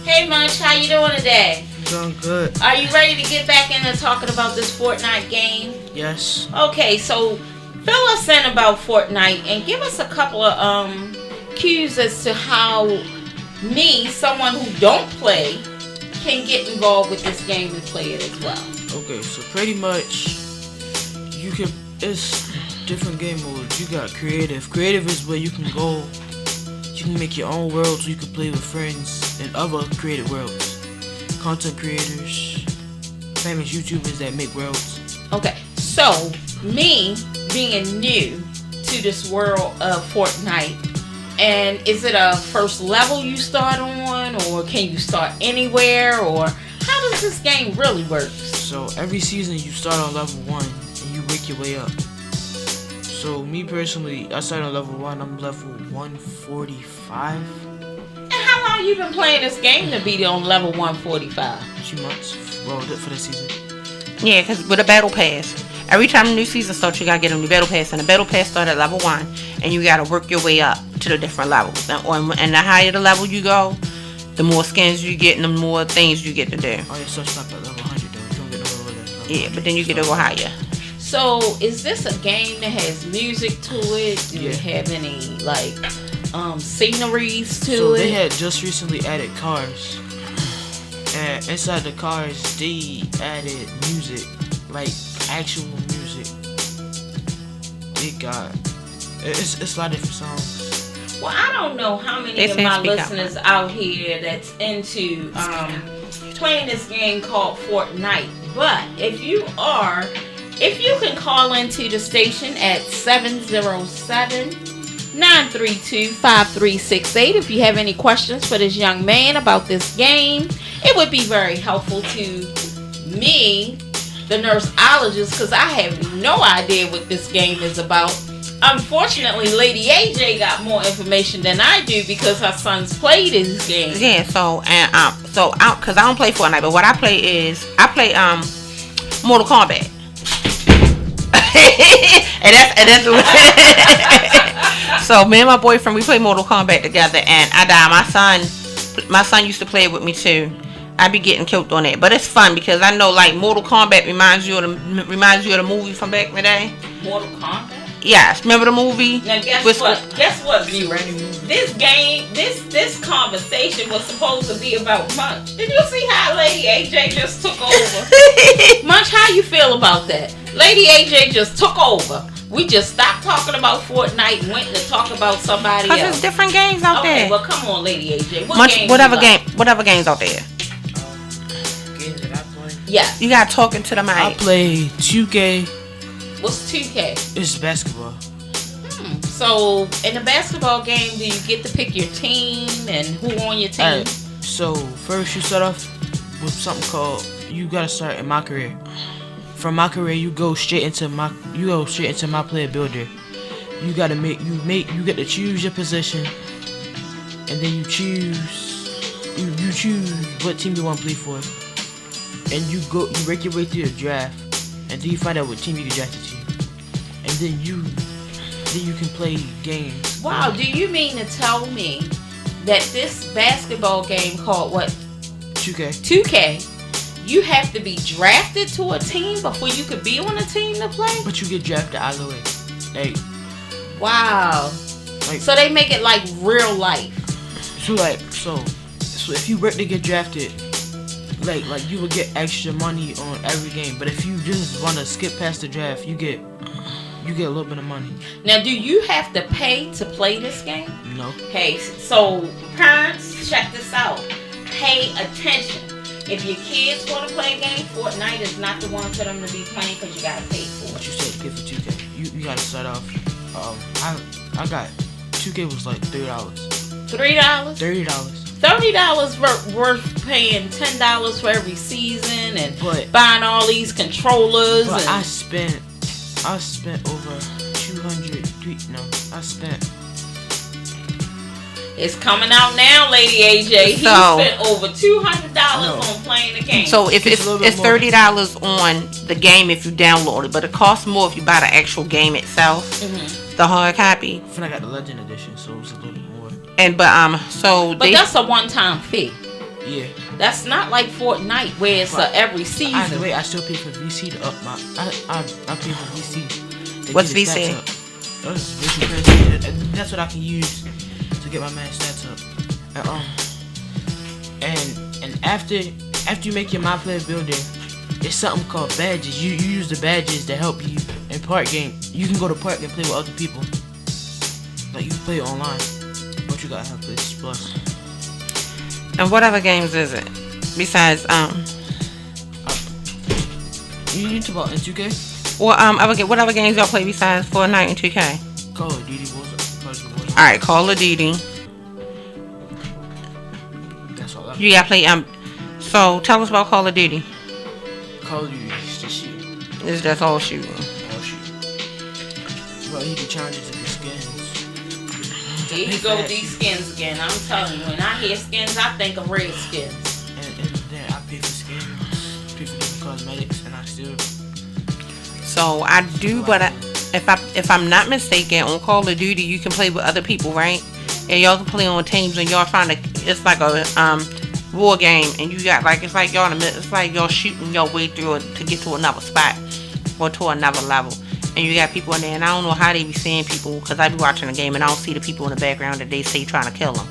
S2: Hey Munch, how you doing today?
S9: Doing good.
S2: Are you ready to get back into talking about this Fortnite game?
S9: Yes.
S2: Okay, so fill us in about Fortnite and give us a couple of cues as to how me, someone who don't play, can get involved with this game and play it as well.
S9: Okay, so pretty much You can. It's different game modes. You got creative. Creative is where you can go. You can make your own worlds. You can play with friends in other creative worlds. Content creators, famous YouTubers that make worlds.
S2: Okay, so me being new to this world of Fortnite, and is it a first level you start on, or can you start anywhere, or how does this game really work?
S9: So every season you start on level 1 and you work your way up. So me personally, I started on level 1. I'm level 145.
S2: And how long you been playing this game to be on level 145?
S9: 2 months. Well, for the season.
S8: Yeah, because with a battle pass, every time a new season starts, you gotta get a new battle pass, and the battle pass starts at level 1, and you gotta work your way up to the different levels. And the higher the level you go, the more skins you get and the more things you get to do.
S9: Oh yeah, so stop at level 100 though. You don't get no lower than level
S8: Yeah, but then you get to go higher.
S2: So is this a game that has music to it? Do
S9: Yeah.
S2: it have any like sceneries to
S9: So
S2: it?
S9: they had just recently added cars. And inside the cars, they added music, like actual music. They got it's a lot of different songs.
S2: Well, I don't know how many
S8: They
S2: of
S8: say
S2: my
S8: speak up.
S2: listeners out here that's into playing this game called Fortnite. But if you are, if you can call into the station at 707-932-5368 if you have any questions for this young man about this game, it would be very helpful to me, the nurseologist, because I have no idea what this game is about. Unfortunately, Lady AJ got more information than I do because her sons play this game.
S8: Yeah, because I don't play Fortnite, but what I play is Mortal Kombat. and that's So me and my boyfriend, we play Mortal Kombat together, and I die. My son used to play it with me too. I be getting killed on it, but it's fun because I know like Mortal Kombat reminds you of the movie from back in the day.
S2: Mortal Kombat?
S8: Yes, remember the movie?
S2: Now guess what? Guess what, viewers? This game, this conversation was supposed to be about Munch. Did you see how Lady AJ just took over? Munch, how you feel about that? Lady AJ just took over. We just stopped talking about Fortnite and went to talk about somebody else.
S8: Cause there's different games out
S2: Okay,
S8: there.
S2: well come on, Lady AJ. What
S8: Munch,
S2: game
S8: whatever
S2: you like?
S8: whatever games out there.
S9: Games that I play.
S2: Yes.
S8: You gotta talk into the mic.
S9: I play 2K.
S2: What's 2K?
S9: It's basketball.
S2: So in the basketball game, do you get to pick your team and who on your team?
S9: Alright, so first you start off with something called, you gotta start in my career. From my career, you go straight into my player builder. You get to choose your position, and then you choose what team you want to play for, and you work your way through the draft, and then you find out what team you can draft to, and then you can play games.
S2: Wow, do you mean to tell me that this basketball game called what?
S9: 2K.
S2: 2K, you have to be drafted to a team before you could be on a team to play?
S9: But you get drafted either way. Like,
S2: wow. So they make it like real life.
S9: So if you work to get drafted, like you will get extra money on every game. But if you just want to skip past the draft, you get a little bit of money.
S2: Now, do you have to pay to play this game?
S9: No.
S2: Okay, so parents, check this out. Pay attention. If your kids want to play a game, Fortnite is not the one for them to be playing because you got to pay for
S9: What
S2: it.
S9: you said, get for 2K. You gotta start off. I got 2K was like $3.
S2: $3?
S9: $30.
S2: $30 worth paying $10 for every season and
S9: But-
S2: buying all these controllers.
S9: But
S2: And
S9: I spent over 200. I spent.
S2: it's coming out now, Lady AJ. He
S8: So-
S2: spent over $200
S9: No.
S2: on playing the game.
S8: So if
S9: It's a little bit
S8: it's
S9: more.
S8: $30 on the game if you download it, but it costs more if you buy the actual game itself, the hard copy.
S9: I think I got the Legend Edition, so it's a little bit more.
S2: But that's a one-time fee.
S9: Yeah.
S2: That's not like Fortnite where it's every season.
S9: Either way, I still pay for VC to up my. I pay for VC. to
S8: What's
S9: get his
S8: VC?
S9: stats up. That's virtual currency. That's what I can use to get my man stats up. And after you make your my player builder, it's something called badges. You use the badges to help you park game. You can go to park and play with other people. Like you can play it online, but you gotta have PlayStation Plus.
S8: And what other games is it besides
S9: You talk about in 2K?
S8: what other games y'all play besides Fortnite and 2K?
S9: Call of Duty Warzone.
S8: All right, Call of Duty.
S9: That's all.
S8: You gotta play So tell us about Call of Duty.
S9: Call of Duty is just shooting.
S8: It's just all shooting.
S9: All shooting. Well, you can challenges and get skins.
S3: Here you go with these skins again. I'm telling you, when I hear skins, I think of red skins.
S9: And then I pay for skins, pay for different cosmetics, and I still.
S8: So I do, but if I'm not mistaken, on Call of Duty you can play with other people, right? And y'all can play on teams, and y'all trying to. It's like a war game, and you got like it's like y'all in the middle. It's like y'all shooting your way through it to get to another spot or to another level. And you got people in there, and I don't know how they be seeing people because I be watching the game and I don't see the people in the background that they say trying to kill them.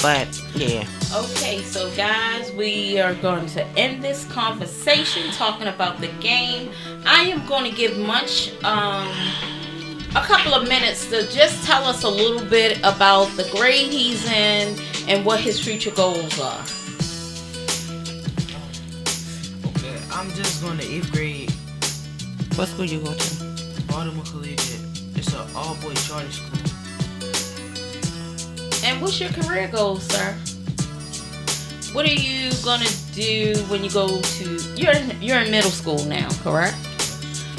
S8: But yeah.
S3: Okay, so guys, we are going to end this conversation talking about the game. I am going to give Munch a couple of minutes to just tell us a little bit about the grade he's in and what his future goals are.
S9: Okay, I'm just going to 8th grade.
S8: What school you go to?
S9: Baltimore Collegiate. It's an all-boy charter school.
S3: And what's your career goals, sir? What are you gonna do when you go to? You're in middle school now, correct?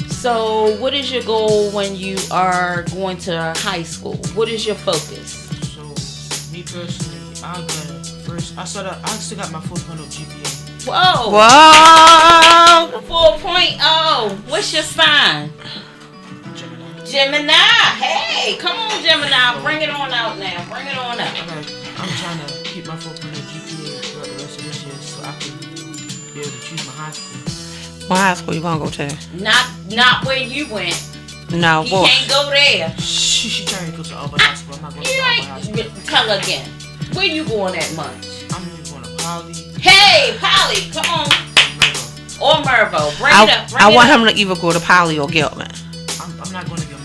S3: So, what is your goal when you are going to high school? What is your focus?
S9: So, me personally, I still got my 4.0 GPA.
S3: Whoa!
S8: Whoa!
S3: 4.0. What's your sign? Gemini. Hey, come on, Gemini. Bring it on out now. Bring it on up.
S9: I'm trying to keep my 4.0 GPA throughout the rest of this year so I can be able to choose my high school.
S8: What high school you gonna go to?
S3: Not where you went.
S8: No,
S3: He
S8: boy.
S3: can't go there.
S9: She trying to go to Auburn High School. I'm not going to Auburn High School.
S3: Tell her again. Where you going that much?
S9: I'm either going to Poly.
S3: Hey, Polly, come on. Or Mervo. Bring it up.
S8: I want him to either go to Poly or Gilman.
S9: I'm not going to Gilman.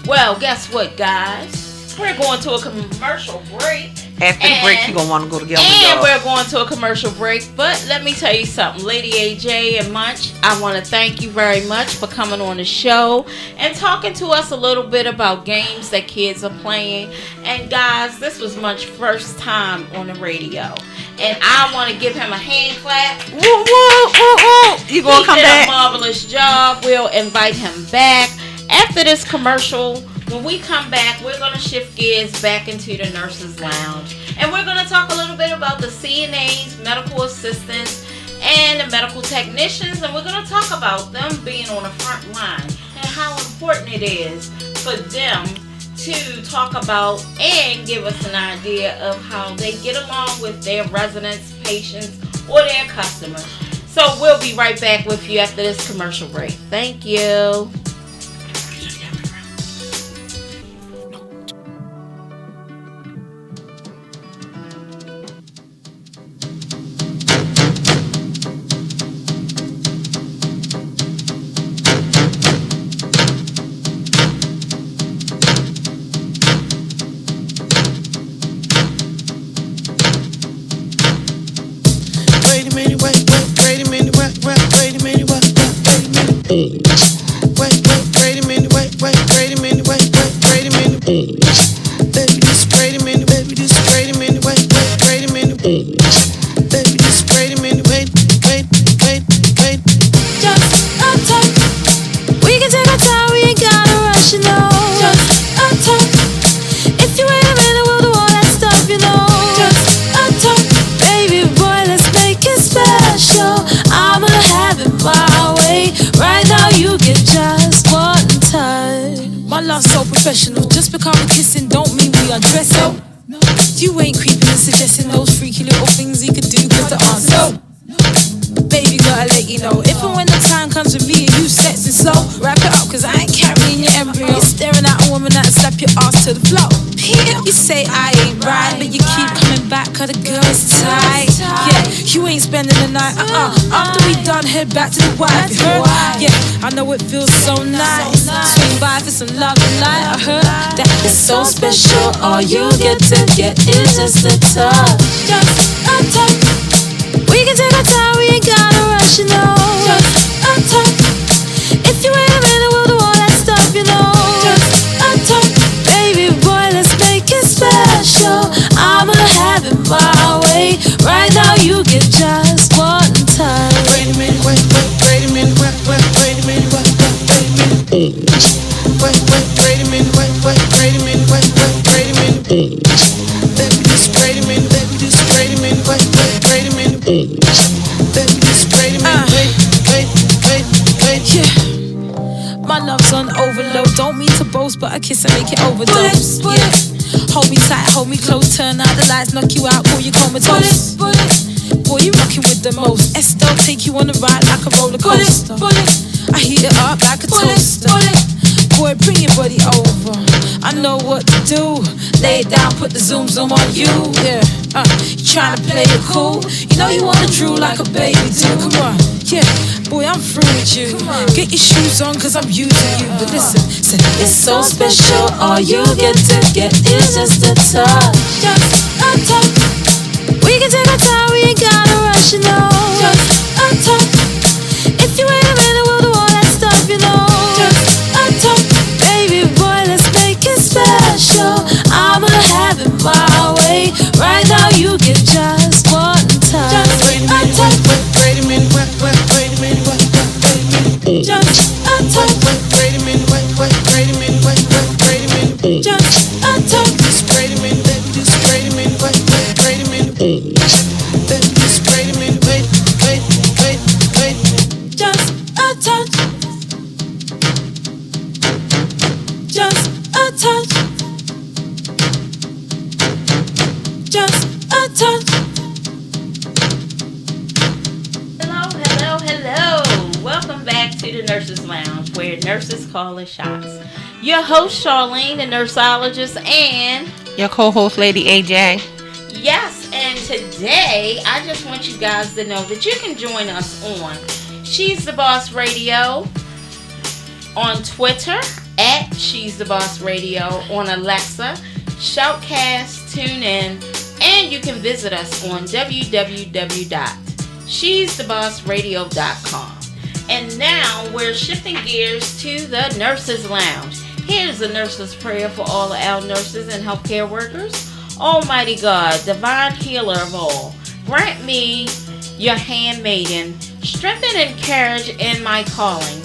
S3: Well, guess what, guys? We're going to a commercial break.
S8: After the break, you gonna want to go to Gilman.
S3: And we're going to a commercial break. But let me tell you something, Lady AJ and Munch, I want to thank you very much for coming on the show and talking to us a little bit about games that kids are playing. And guys, this was Munch's first time on the radio. And I want to give him a hand clap.
S8: Woo, woo, woo, woo. You gonna come back?
S3: He did a marvelous job. We'll invite him back. After this commercial, when we come back, we're going to shift gears back into the nurses' lounge. And we're going to talk a little bit about the CNAs, medical assistants, and the medical technicians. And we're going to talk about them being on the front line and how important it is for them to talk about and give us an idea of how they get along with their residents, patients, or their customers. So we'll be right back with you after this commercial break. Thank you.
S10: Just because we're kissing don't mean we undress. So you ain't creeping and suggesting those freaky little things you could do with the answer. Baby, gotta let you know, if and when the time comes with me and you sexing slow, wrap it up, cause I ain't carrying your embryo. You're staring at a woman that'll slap your ass to the floor. You say I ain't right, but you keep coming back back, cause the girl is tight. Yeah, you ain't spending the night. After we done, head back to the wife. You heard? Yeah, I know it feels so nice. Swing by for some love and light. I heard that it's so special. All you get to get is just a touch. Just a touch. We can take our time, we ain't gotta rush, you know. Just a touch. If you wait a minute, we'll do all that stuff, you know. Just a touch. Baby boy, let's make it special. I'ma have it my way. Right now you get just one touch.
S1: Wait a minute, wait a minute, wait a minute, wait a minute. Wait a minute, wait a minute, wait a minute. Baby, just wait a minute, baby, just wait a minute, wait a minute. Baby, just wait a minute, wait.
S10: Yeah. My love's on overload. Don't mean to boast, but a kiss and make it overdose. Yeah. Hold me tight, hold me close. Turn out the lights, knock you out, pull you comatose. Boy, you rockin' with the most. Estelle take you on a ride like a roller coaster. I heat it up like a toaster. Boy, bring your body over. I know what to do. Lay it down, put the zoom on you. Yeah, you tryna play it cool. You know you wanna drool like a baby do. Come on, yeah, boy, I'm through with you. Get your shoes on, cause I'm using you. But listen, it's so special. All you get to get is just a touch. Just a touch. We can take our time, we ain't gotta rush, you know. Just a touch. If you wait a minute, we'll do all that stuff, you know. Just a touch. Baby boy, let's make it special. I'ma have it my way. Right now you get just one touch. Just
S1: Wait a minute, wait a minute, wait a minute, wait a minute.
S10: Just a touch.
S1: Wait a minute, wait a minute, wait a minute.
S10: Just a touch.
S1: Just wait a minute, baby, just wait a minute, wait a minute. Baby, just wait a minute, wait.
S10: Just a touch. Just a touch. Just a touch.
S2: Hello. Welcome back to the Nurses Lounge, where nurses call the shots. Your host, Charlene, the nursologist, and
S8: Your co-host, Lady AJ.
S2: yes, and today I just want you guys to know that you can join us on She's the Boss Radio, on Twitter at She's the Boss Radio, on Alexa, Shoutcast, TuneIn, and you can visit us on www.she'sthebossradio.com. And now we're shifting gears to the Nurses Lounge. Here's the nurses' prayer for all of our nurses and healthcare workers. Almighty God, divine healer of all, grant me, your handmaiden, strength and courage in my calling.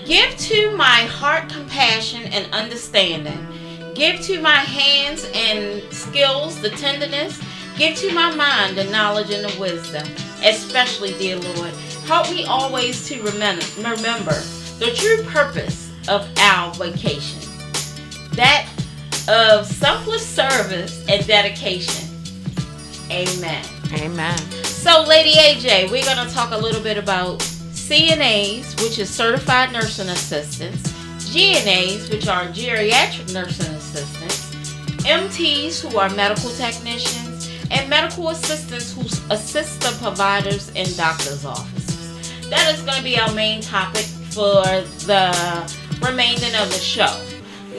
S2: Give to my heart compassion and understanding. Give to my hands and skills the tenderness. Give to my mind the knowledge and the wisdom. Especially, dear Lord, help me always to remember the true purpose of our vacation. That of selfless service and dedication. Amen.
S8: Amen.
S2: So, Lady AJ, we're going to talk a little bit about CNAs, which is Certified Nursing Assistants, GNAs, which are Geriatric Nursing Assistants, MTs, who are Medical Technicians, and Medical Assistants, who assist the providers in doctors' offices. That is going to be our main topic for the remainder of the show.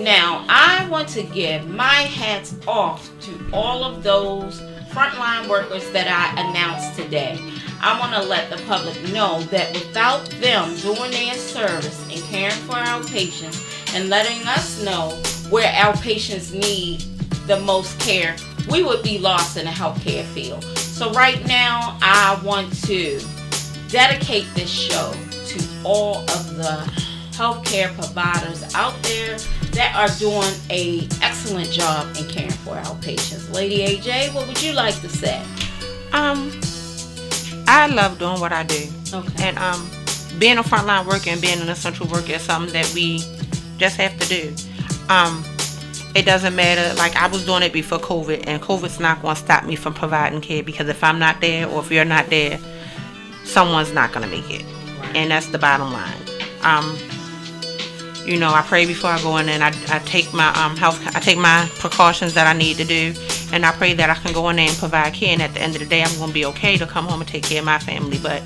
S2: Now, I want to give my hats off to all of those frontline workers that I announced today. I want to let the public know that without them doing their service and caring for our patients and letting us know where our patients need the most care, we would be lost in the healthcare field. So right now, I want to dedicate this show to all of the healthcare providers out there that are doing an excellent job in caring for our patients. Lady AJ, what would you like to say?
S8: I love doing what I do.
S2: Okay.
S8: And being a frontline worker and being an essential worker is something that we just have to do. It doesn't matter. Like, I was doing it before COVID, and COVID's not going to stop me from providing care, because if I'm not there or if you're not there, someone's not going to make it. Right. And that's the bottom line. You know, I pray before I go in, and I take my I take my precautions that I need to do, and I pray that I can go in there and provide care. And at the end of the day, I'm gonna be okay to come home and take care of my family. But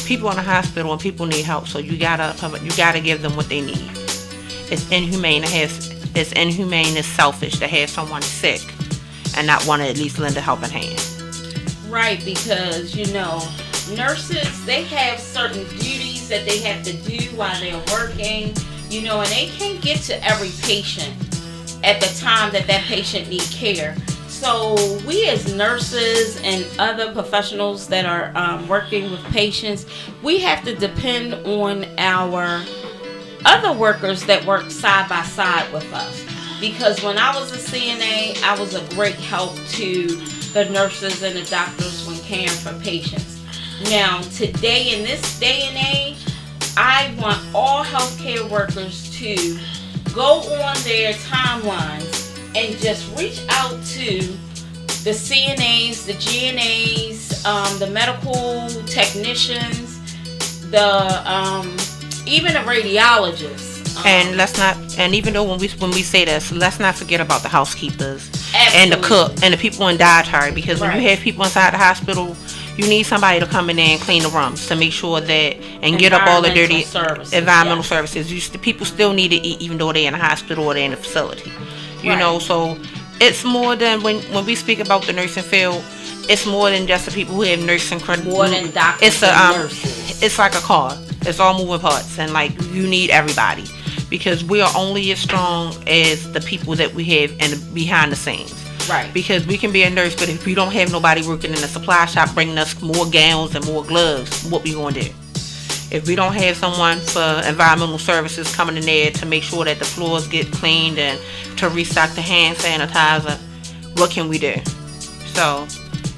S8: people in the hospital and people need help, so you gotta give them what they need. It's inhumane. It's inhumane. It's selfish to have someone sick and not want to at least lend a helping hand.
S2: Right, because nurses, they have certain duties that they have to do while they're working, and they can't get to every patient at the time that patient need care. So we as nurses and other professionals that are working with patients, we have to depend on our other workers that work side by side with us. Because when I was a CNA, I was a great help to the nurses and the doctors when caring for patients. Now, today, in this day and age, I want all healthcare workers to go on their timelines and just reach out to the CNAs, the GNAs, the medical technicians, even the radiologists.
S8: And even though when we say this, let's not forget about the housekeepers.
S2: Absolutely.
S8: And the cook and the people in dietary, because when you have people inside the hospital, you need somebody to come in there and clean the rooms to make sure that and get up all the dirty environmental services. People still need to eat even though they're in the hospital or they're in the facility. You know, so it's more than when we speak about the nursing field, it's more than just the people who have nursing credentials.
S2: More than doctors and nurses.
S8: It's like a car. It's all moving parts, and like you need everybody, because we are only as strong as the people that we have behind the scenes.
S2: Right.
S8: Because we can be a nurse, but if we don't have nobody working in the supply shop bringing us more gowns and more gloves, what we gonna do? If we don't have someone for environmental services coming in there to make sure that the floors get cleaned and to restock the hand sanitizer, what can we do? So,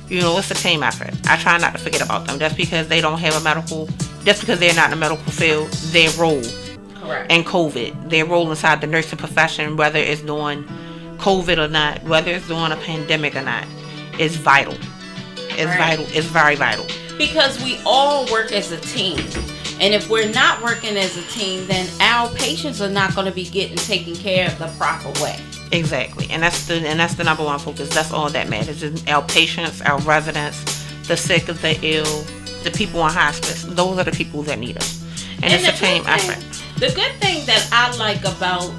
S8: it's a team effort. I try not to forget about them. Just because they don't have just because they're not in the medical field, their role.
S2: Correct.
S8: And COVID, their role inside the nursing profession, whether it's doing COVID or not, whether it's doing a pandemic or not, is vital. It's vital. It's very vital.
S2: Because we all work as a team. And if we're not working as a team, then our patients are not going to be getting taken care of the proper way.
S8: Exactly. And that's the number one focus. That's all that matters. Is our patients, our residents, the sick, the ill, the people in hospice. Those are the people that need us. And it's a team effort.
S2: The good thing that I like about,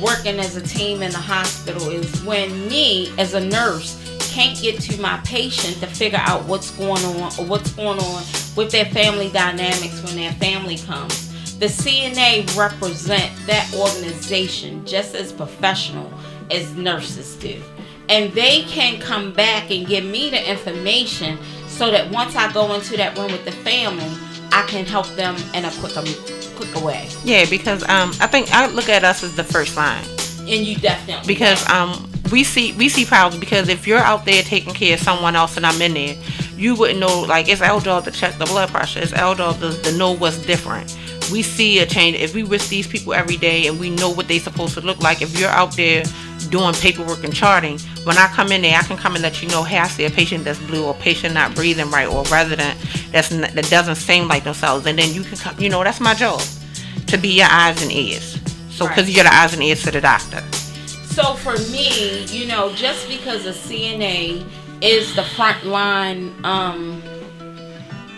S2: working as a team in the hospital is when me, as a nurse, can't get to my patient to figure out what's going on or what's going on with their family dynamics when their family comes. The CNA represent that organization just as professional as nurses do. And they can come back and give me the information so that once I go into that room with the family, I can help them in a quicker way.
S8: Yeah, because I think I look at us as the first line.
S2: And you definitely
S8: because we see problems, because if you're out there taking care of someone else and I'm in there, you wouldn't know. Like, it's our job to check the blood pressure. It's our job to know what's different. We see a change if we with these people every day and we know what they supposed to look like. If you're out there doing paperwork and charting, when I come in there, I can come and let you know, hey, I see a patient that's blue, or a patient not breathing right, or a resident that doesn't seem like themselves, and then you can come. That's my job, to be your eyes and ears. So, because you're the eyes and ears to the doctor.
S2: So for me, just because a CNA is the frontline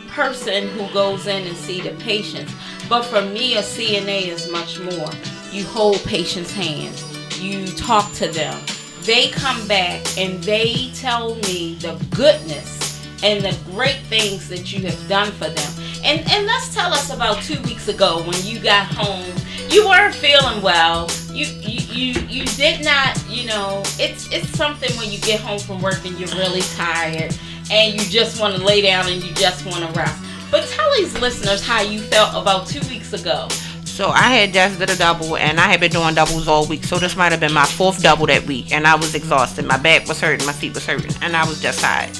S2: person who goes in and see the patients, but for me, a CNA is much more. You hold patients' hands. You talk to them. They come back and they tell me the goodness and the great things that you have done for them. And let's tell us about 2 weeks ago when you got home. You weren't feeling well. You did not, it's something when you get home from work and you're really tired and you just want to lay down and you just want to rest. But tell these listeners how you felt about 2 weeks ago.
S8: So I had just did a double, and I had been doing doubles all week. So this might have been my 4th double that week, and I was exhausted. My back was hurting, my feet was hurting, and I was just tired.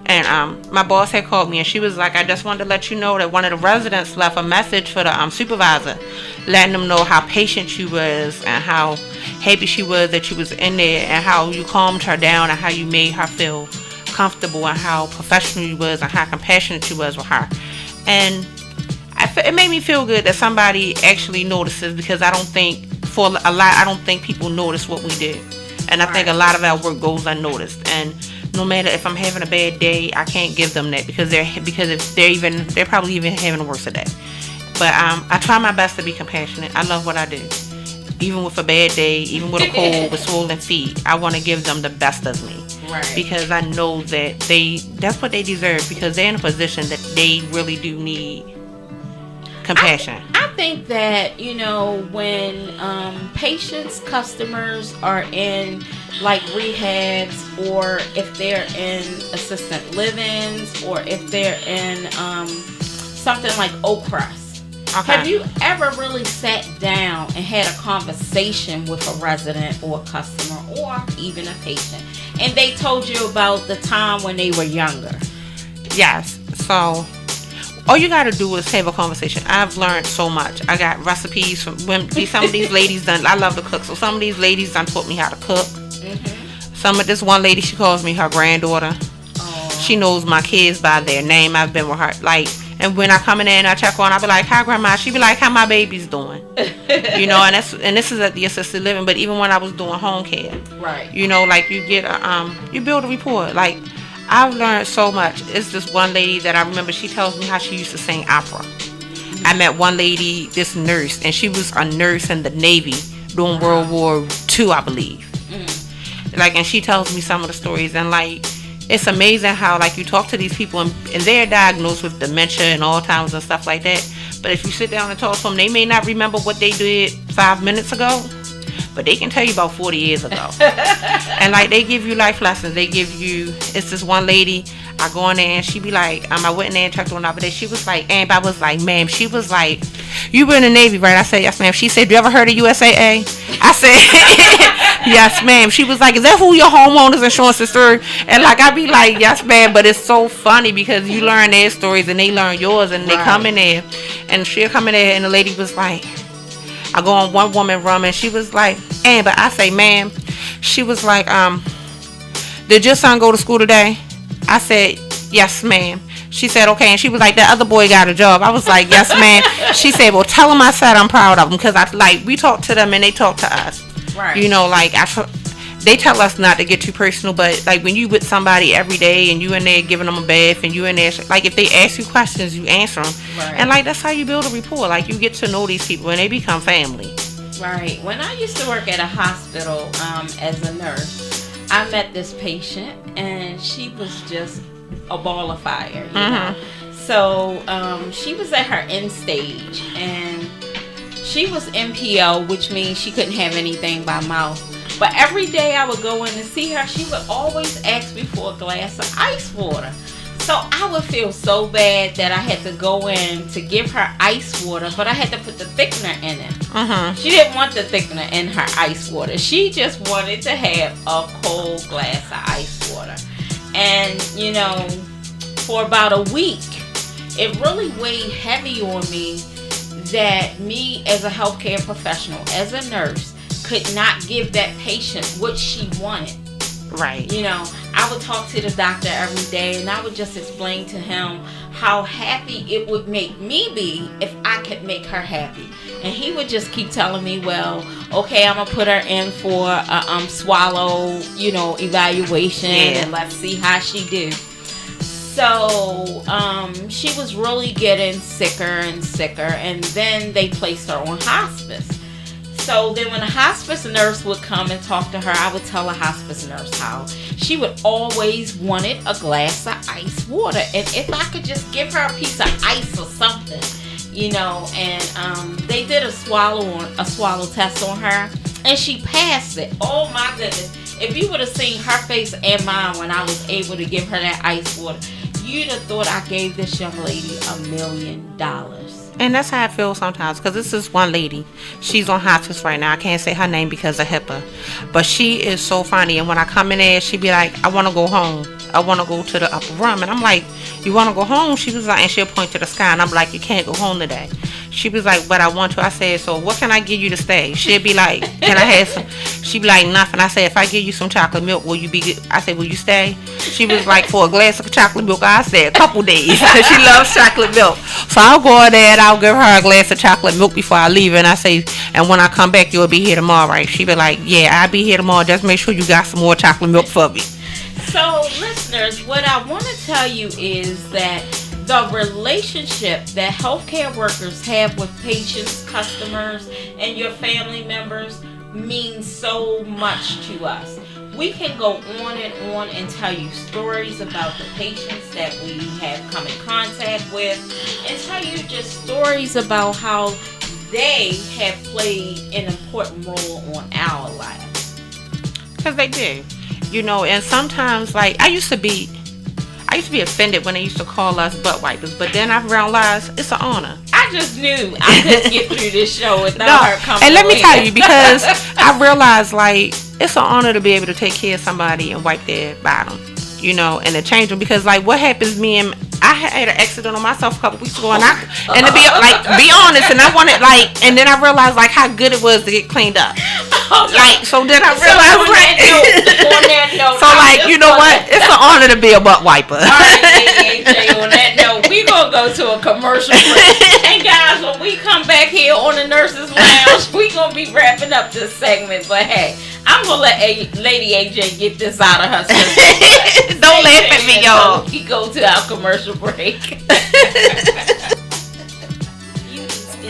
S8: And my boss had called me, and she was like, I just wanted to let you know that one of the residents left a message for the supervisor, letting them know how patient she was and how happy she was that you was in there, and how you calmed her down and how you made her feel comfortable, and how professional you was and how compassionate you was with her. And it made me feel good that somebody actually notices, because I don't think people notice what we did, and I think a lot of our work goes unnoticed. And no matter if I'm having a bad day, I can't give them that, because if they're probably even having a worse day. But I try my best to be compassionate. I love what I do. Even with a bad day, even with a cold, with swollen feet, I want to give them the best of me. Right. Because I know that that's what they deserve, because they're in a position that they really do need compassion.
S11: I think that, when customers are in like rehabs, or if they're in assisted livings, or if they're in something like Oakcrest. Okay. Have you ever really sat down and had a conversation with a resident or a customer or even a patient, and they told you about the time when they were younger?
S8: Yes. So all you got to do is have a conversation. I've learned so much. I got recipes from some of these ladies done. I love to cook, so some of these ladies done taught me how to cook. Mm-hmm. This one lady, she calls me her granddaughter. She knows my kids by their name. I've been with her and when I come in there and I check on, I be like, "Hi, grandma." She be like, "How my baby's doing?" And this is at the assisted living. But even when I was doing home care, right? You get you build a rapport. Like, I've learned so much. It's this one lady that I remember. She tells me how she used to sing opera. I met one lady, this nurse, and she was a nurse in the Navy during World War II, I believe. And she tells me some of the stories, and it's amazing how you talk to these people and they're diagnosed with dementia and Alzheimer's and stuff like that. But if you sit down and talk to them, they may not remember what they did 5 minutes ago, but they can tell you about 40 years ago. And they give you life lessons. It's this one lady, I go in there and she be like, I went in there and checked on her, but she was like, and I was like, "Ma'am," she was like, "You were in the Navy, right?" I said, "Yes, ma'am." She said, "You ever heard of USAA?" I said, "Yes, ma'am." She was like, "Is that who your homeowners insurance is through?" And I be like, "Yes, ma'am." But it's so funny because you learn their stories and they learn yours, and they come in there and she'll come in there and the lady was like, I go on one woman room and she was like, "Amber," I say, "Ma'am." She was like, "Did your son go to school today?" I said, "Yes, ma'am." She said, "Okay." And she was like, "That other boy got a job." I was like, "Yes, ma'am." She said, "Well, tell him I said I'm proud of him," because we talk to them and they talk to us. Right. They tell us not to get too personal, but when you with somebody every day and you in there giving them a bath and you in there, if they ask you questions, you answer them. Right. And that's how you build a rapport. You get to know these people and they become family.
S11: Right. When I used to work at a hospital as a nurse, I met this patient and she was just a ball of fire. You know? So she was at her end stage and she was NPO, which means she couldn't have anything by mouth. But every day I would go in and see her, she would always ask me for a glass of ice water. So I would feel so bad that I had to go in to give her ice water, but I had to put the thickener in it. She didn't want the thickener in her ice water. She just wanted to have a cold glass of ice water. And, for about a week, it really weighed heavy on me that me as a healthcare professional, as a nurse, could not give that patient what she wanted. Right. I would talk to the doctor every day and I would just explain to him how happy it would make me be if I could make her happy. And he would just keep telling me, "Well, okay, I'm going to put her in for a swallow, evaluation and let's see how she do." So she was really getting sicker and sicker, and then they placed her on hospice. So then when a hospice nurse would come and talk to her, I would tell a hospice nurse how she would always wanted a glass of ice water. And if I could just give her a piece of ice or something, and they did a swallow test on her and she passed it. Oh my goodness. If you would have seen her face and mine when I was able to give her that ice water, you'd have thought I gave this young lady $1 million.
S8: And that's how I feel sometimes, because this is one lady. She's on hospice right now. I can't say her name because of HIPAA. But she is so funny. And when I come in there, she be like, "I want to go home. I want to go to the upper room." And I'm like, "You want to go home?" She was like, and she'll point to the sky. And I'm like, "You can't go home today." She was like, but I want to. I said, so what can I give you to stay? She'd be like, can I have some? She'd be like, nothing. I said, if I give you some chocolate milk, will you be good? I said, will you stay? She was like, for a glass of chocolate milk, I said, a couple days. Because she loves chocolate milk. So I'll go in there and I'll give her a glass of chocolate milk before I leave. And I say, and when I come back, you'll be here tomorrow, right? She'd be like, yeah, I'll be here tomorrow. Just make sure you got some more chocolate milk for me.
S11: So, listeners, what I want to tell you is that the relationship that healthcare workers have with patients, customers, and your family members means so much to us. We can go on and tell you stories about the patients that we have come in contact with, and tell you just stories about how they have played an important role on our lives.
S8: Because they do. You know, and sometimes, like, I used to be offended when they used to call us butt wipers, but then I realized it's an honor.
S11: I just knew I couldn't get through this show without her coming.
S8: And let me tell you, because I realized, like, it's an honor to be able to take care of somebody and wipe their bottom, you know, and to change them. Because, like, what happens, I had an accident on myself a couple weeks ago, and to be honest, and I wanted, like, and then I realized, like, how good it was to get cleaned up. Like, so then I realized,
S11: on that note,
S8: so, like, you know what? It's an honor to be a butt wiper.
S11: All right, AJ, on that note, we're going to go to a commercial break. And, guys, when we come back here on the Nurses Lounge, we're going to be wrapping up this segment. But, hey, I'm going to let Lady AJ get this out of her system.
S8: Don't laugh at me, y'all.
S11: We go to our commercial break.
S7: In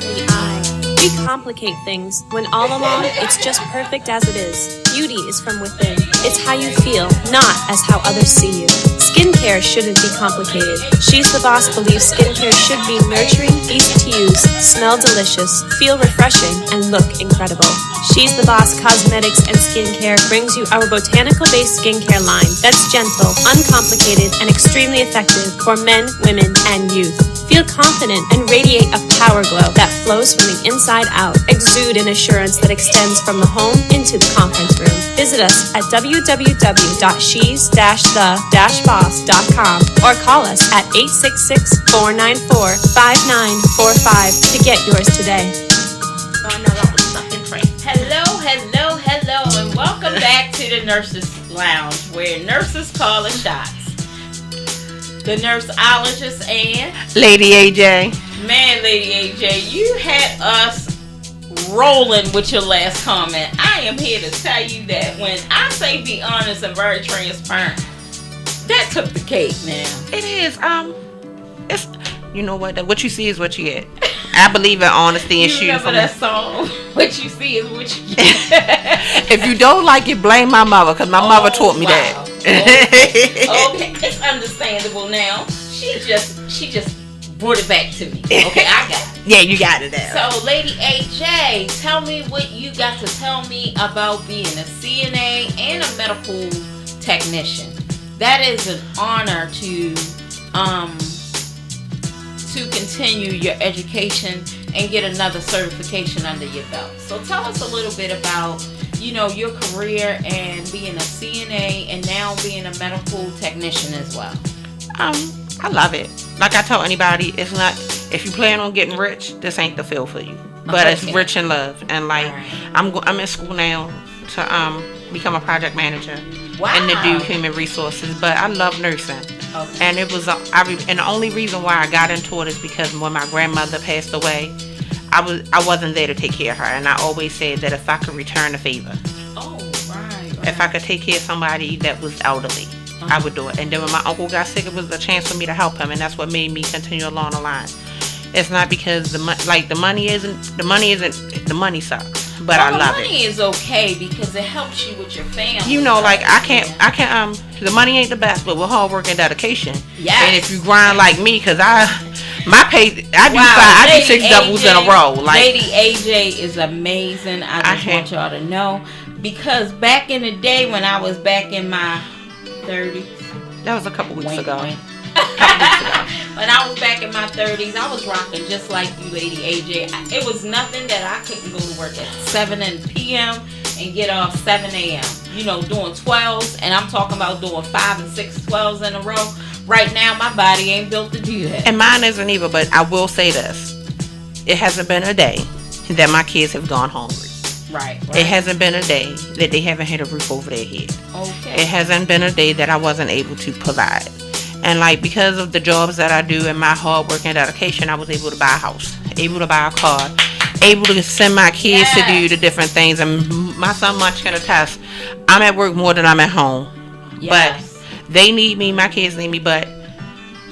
S7: the eye. We complicate things when all along it's just perfect as it is. Beauty is from within. It's how you feel, not as how others see you. Skincare shouldn't be complicated. She's the Boss believes skincare should be nurturing, easy to use, smell delicious, feel refreshing, and look incredible. She's the Boss Cosmetics and Skincare brings you our botanical-based skincare line that's gentle, uncomplicated, and extremely effective for men, women, and youth. Feel confident and radiate a power glow that flows from the inside out. Exude an assurance that extends from the home into the conference room. Visit us at www.shes-the-boss.com or call us at 866-494-5945 to get yours today.
S11: Hello, and welcome back to the Nurses Lounge, where nurses call the shots. The nurseologist and
S8: Lady AJ.
S11: Man, Lady AJ, you had us rolling with your last comment. I am here to tell you that when I say be honest and very transparent, that took the cake now.
S8: It is. It's, you know what you see is what you get. I believe in honesty and shooting
S11: from that song. What you see is what you get.
S8: If you don't like it, blame my mother, because my mother taught me that.
S11: Okay, it's understandable now. She just brought it back to me. Okay, I got it.
S8: Yeah, you got it there.
S11: So, Lady AJ, tell me what you got to tell me about being a CNA and a medical technician. That is an honor to continue your education and get another certification under your belt. So tell us a little bit about, your career and being a CNA and now being a medical technician as well.
S8: I love it. Like I tell anybody, it's not, if you plan on getting rich, this ain't the field for you. But it's rich in love. And like, right. I'm in school now to become a project manager.
S11: Wow.
S8: And to do human resources. But I love nursing. Okay. And it was, and the only reason why I got into it is because when my grandmother passed away, I wasn't there to take care of her. And I always said that if I could return a favor.
S11: Oh, right.
S8: If I could take care of somebody that was elderly. I would do it. And then when my uncle got sick, it was a chance for me to help him, and that's what made me continue along the line. It's not because the money sucks, but I love it.
S11: The money is okay because it helps you with your family.
S8: Like I can't. The money ain't the best, but with hard work and dedication.
S11: Yeah.
S8: And if you grind like me, because I do 6 doubles in a row. Like
S11: Lady AJ is amazing. I just want y'all to know, because back in the day when I was back in my 30s.
S8: That was a couple weeks ago.
S11: When I was back in my 30s, I was rocking just like you, Lady AJ. It was nothing that I couldn't go to work at 7 p.m. and get off 7 a.m. Doing 12s, and I'm talking about doing 5 and 6 12s in a row. Right now, my body ain't built to do that.
S8: And mine isn't either, but I will say this. it hasn't been a day that my kids have gone hungry.
S11: Right.
S8: It hasn't been a day that they haven't had a roof over their head.
S11: Okay.
S8: It hasn't been a day that I wasn't able to provide. And like, because of the jobs that I do and my hard work and dedication, I was able to buy a house, able to buy a car, able to send my kids to do the different things. And my son Munch can attest, I'm at work more than I'm at home.
S11: Yes.
S8: But they need me, my kids need me, but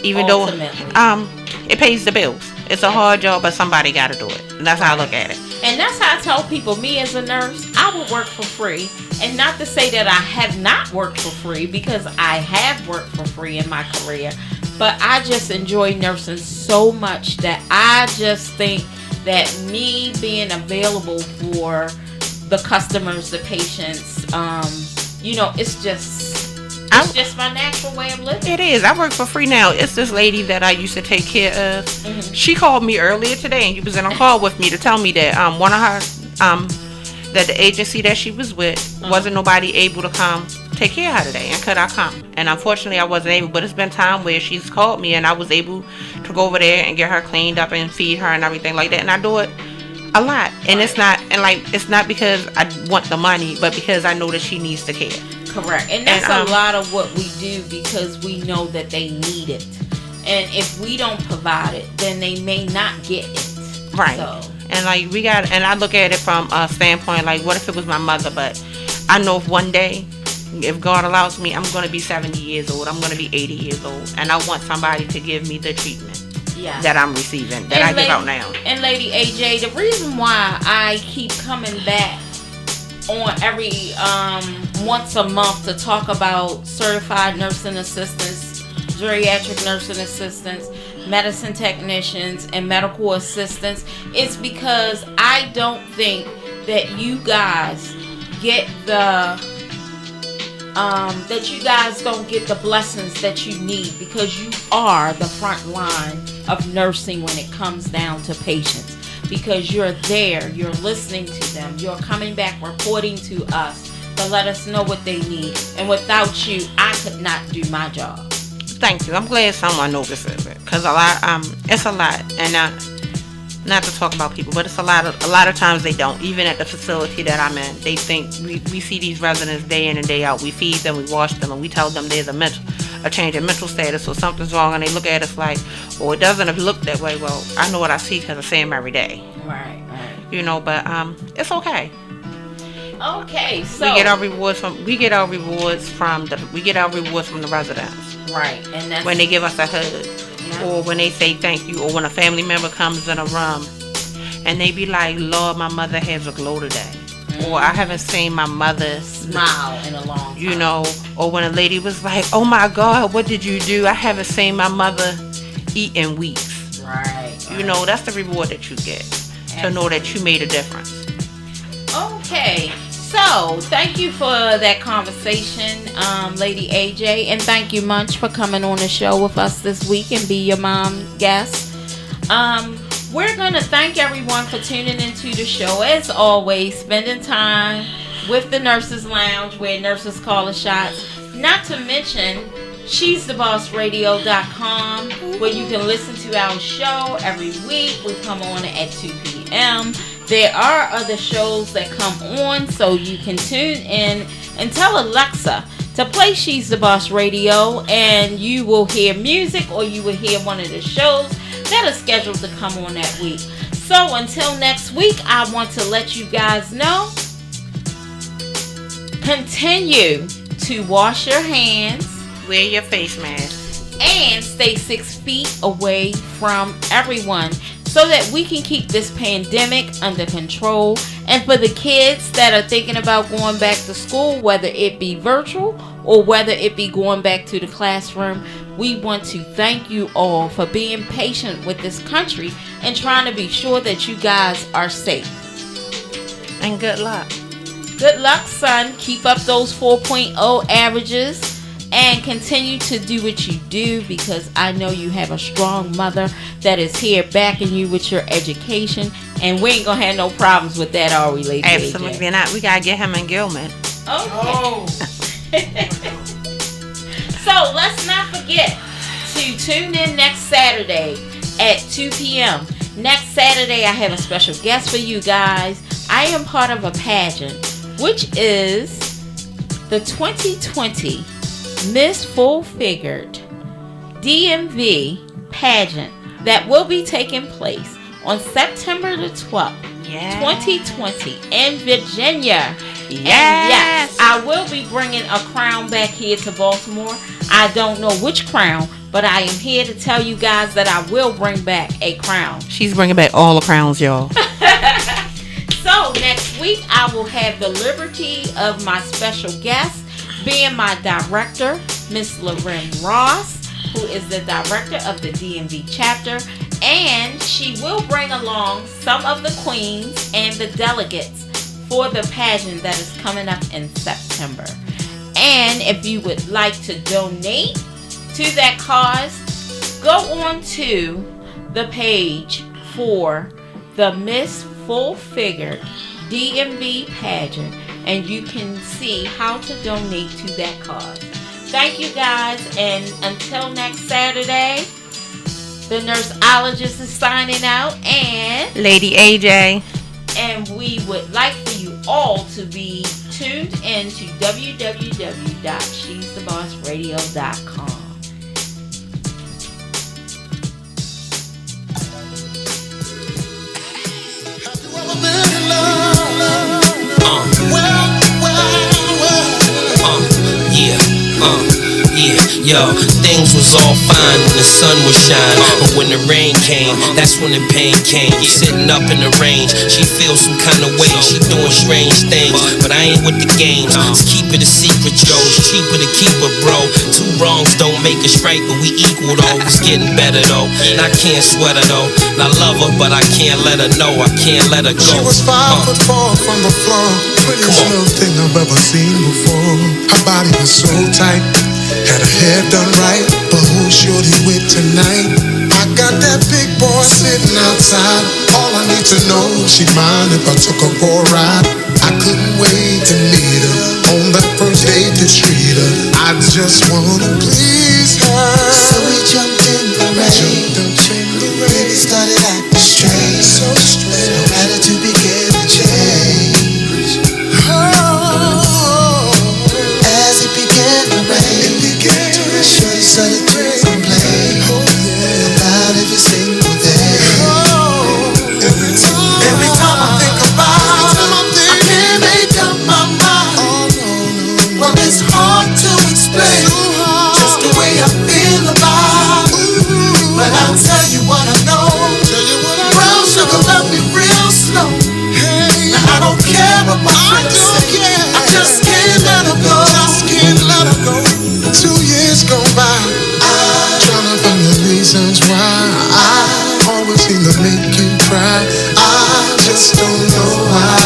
S8: even
S11: Ultimately.
S8: though it pays the bills. It's a hard job, but somebody got to do it. And that's how I look at it.
S11: And that's how I tell people, me as a nurse, I would work for free. And not to say that I have not worked for free, because I have worked for free in my career. But I just enjoy nursing so much that I just think that me being available for the customers, the patients, it's just my natural way of living.
S8: It is. I work for free now. It's this lady that I used to take care of. Mm-hmm. She called me earlier today, and she was in a call with me to tell me that one of her that the agency that she was with wasn't nobody able to come take care of her today, and could I come? And unfortunately, I wasn't able. But it's been time where she's called me, and I was able to go over there and get her cleaned up and feed her and everything like that. And I do it a lot, and it's not because I want the money, but because I know that she needs the care.
S11: Correct. And that's a lot of what we do, because we know that they need it. And if we don't provide it, then they may not get it.
S8: Right.
S11: So.
S8: And I look at it from a standpoint, like, what if it was my mother? But I know if one day, if God allows me, I'm going to be 70 years old. I'm going to be 80 years old. And I want somebody to give me the treatment that I'm receiving, that I give out now.
S11: And Lady AJ, the reason why I keep coming back on every once a month to talk about certified nursing assistants, geriatric nursing assistants, medicine technicians, and medical assistants, it's because I don't think that you guys get don't get the blessings that you need, because you are the front line of nursing when it comes down to patients. Because you're there, you're listening to them, you're coming back reporting to us to let us know what they need. And without you, I could not do my job.
S8: Thank you. I'm glad someone notices it, because it's a lot, and not to talk about people, but it's a lot of times they don't. Even at the facility that I'm in, they think we see these residents day in and day out. We feed them, we wash them, and we tell them there's a change in mental status or something's wrong, and they look at us like, well, it doesn't look that way. Well, I know what I see because I see them every day.
S11: Right.
S8: But it's okay.
S11: Okay, so
S8: we get our rewards from the residents.
S11: Right, and that's
S8: when they give us a hug, or when they say thank you, or when a family member comes in a room and they be like, Lord, my mother has a glow today. Or I haven't seen my mother
S11: smile in a long time.
S8: Or when a lady was like, oh my God, what did you do? I haven't seen my mother eat in weeks.
S11: Right.
S8: That's the reward that you get. Absolutely. To know that you made a difference.
S11: Okay. So, thank you for that conversation, Lady AJ. And thank you, Munch, for coming on the show with us this week and be your mom guest. We're going to thank everyone for tuning into the show. As always, spending time with the Nurses Lounge, where nurses call the shots. Not to mention, She's the Boss Radio.com, where you can listen to our show every week. We come on at 2 p.m. There are other shows that come on, so you can tune in and tell Alexa to play She's the Boss Radio, and you will hear music, or you will hear one of the shows that are scheduled to come on that week. So until next week, I want to let you guys know, continue to wash your hands,
S8: wear your face mask,
S11: and stay 6 feet away from everyone, so that we can keep this pandemic under control. And for the kids that are thinking about going back to school, whether it be virtual or whether it be going back to the classroom, we want to thank you all for being patient with this country and trying to be sure that you guys are safe.
S8: And good luck.
S11: Good luck, son. Keep up those 4.0 averages. And continue to do what you do, because I know you have a strong mother that is here backing you with your education. And we ain't going to have no problems with that, are we, Lady
S8: Absolutely
S11: AJ?
S8: not. We got to get him in Gilman.
S11: Okay. Oh. So let's not forget to tune in next Saturday at 2 p.m. Next Saturday, I have a special guest for you guys. I am part of a pageant, which is the 2020 Miss Full Figured DMV pageant that will be taking place on September the 12th, 2020 in Virginia. And yes, I will be bringing a crown back here to Baltimore. I don't know which crown, but I am here to tell you guys that I will bring back a crown.
S8: She's bringing back all the crowns, y'all.
S11: So next week, I will have the liberty of my special guest being my director, Miss Loren Ross, who is the director of the DMV chapter, and she will bring along some of the queens and the delegates for the pageant that is coming up in September. And if you would like to donate to that cause, go on to the page for the Miss Full Figured DMV pageant, and you can see how to donate to that cause. Thank you guys, and until next Saturday, the nurseologist is signing out, and
S8: Lady AJ.
S11: And we would like for you all to be tuned in to www.she'sthebossradio.com.
S12: Yo, things was all fine when the sun was shining, but when the rain came, that's when the pain came. Sitting up in the range, she feels some kind of way. She doing strange things, but I ain't with the games. So keep it a secret, yo. It's cheaper to keep it, bro. Two wrongs don't make us right, but we equal though. It's getting better though, and I can't sweat her though. I love her, but I can't let her know. I can't let her go.
S1: She was 5 foot 4 from the floor. Prettiest little thing I've ever seen before. Her body was so tight, had her hair done right, but who's shorty with tonight? I got that big boy sitting outside. All I need to know, she'd mind if I took her for a ride. I couldn't wait to meet her on that first date to treat her. I just wanna please her. So we jumped in the rain. Baby started acting strange. So strange. No attitude began to change. Oh, as it began to rain, shorty started to complain about every single day. Every time I think about it, I can't make up my mind. Well, it's hard to explain just the way I feel about it. But I'll tell you what I know. Brown sugar love me real slow. Now I don't care what my friends say. I just can't let her go. 2 years go by, trying to find the reasons why I always seem to make you cry. I just don't know why.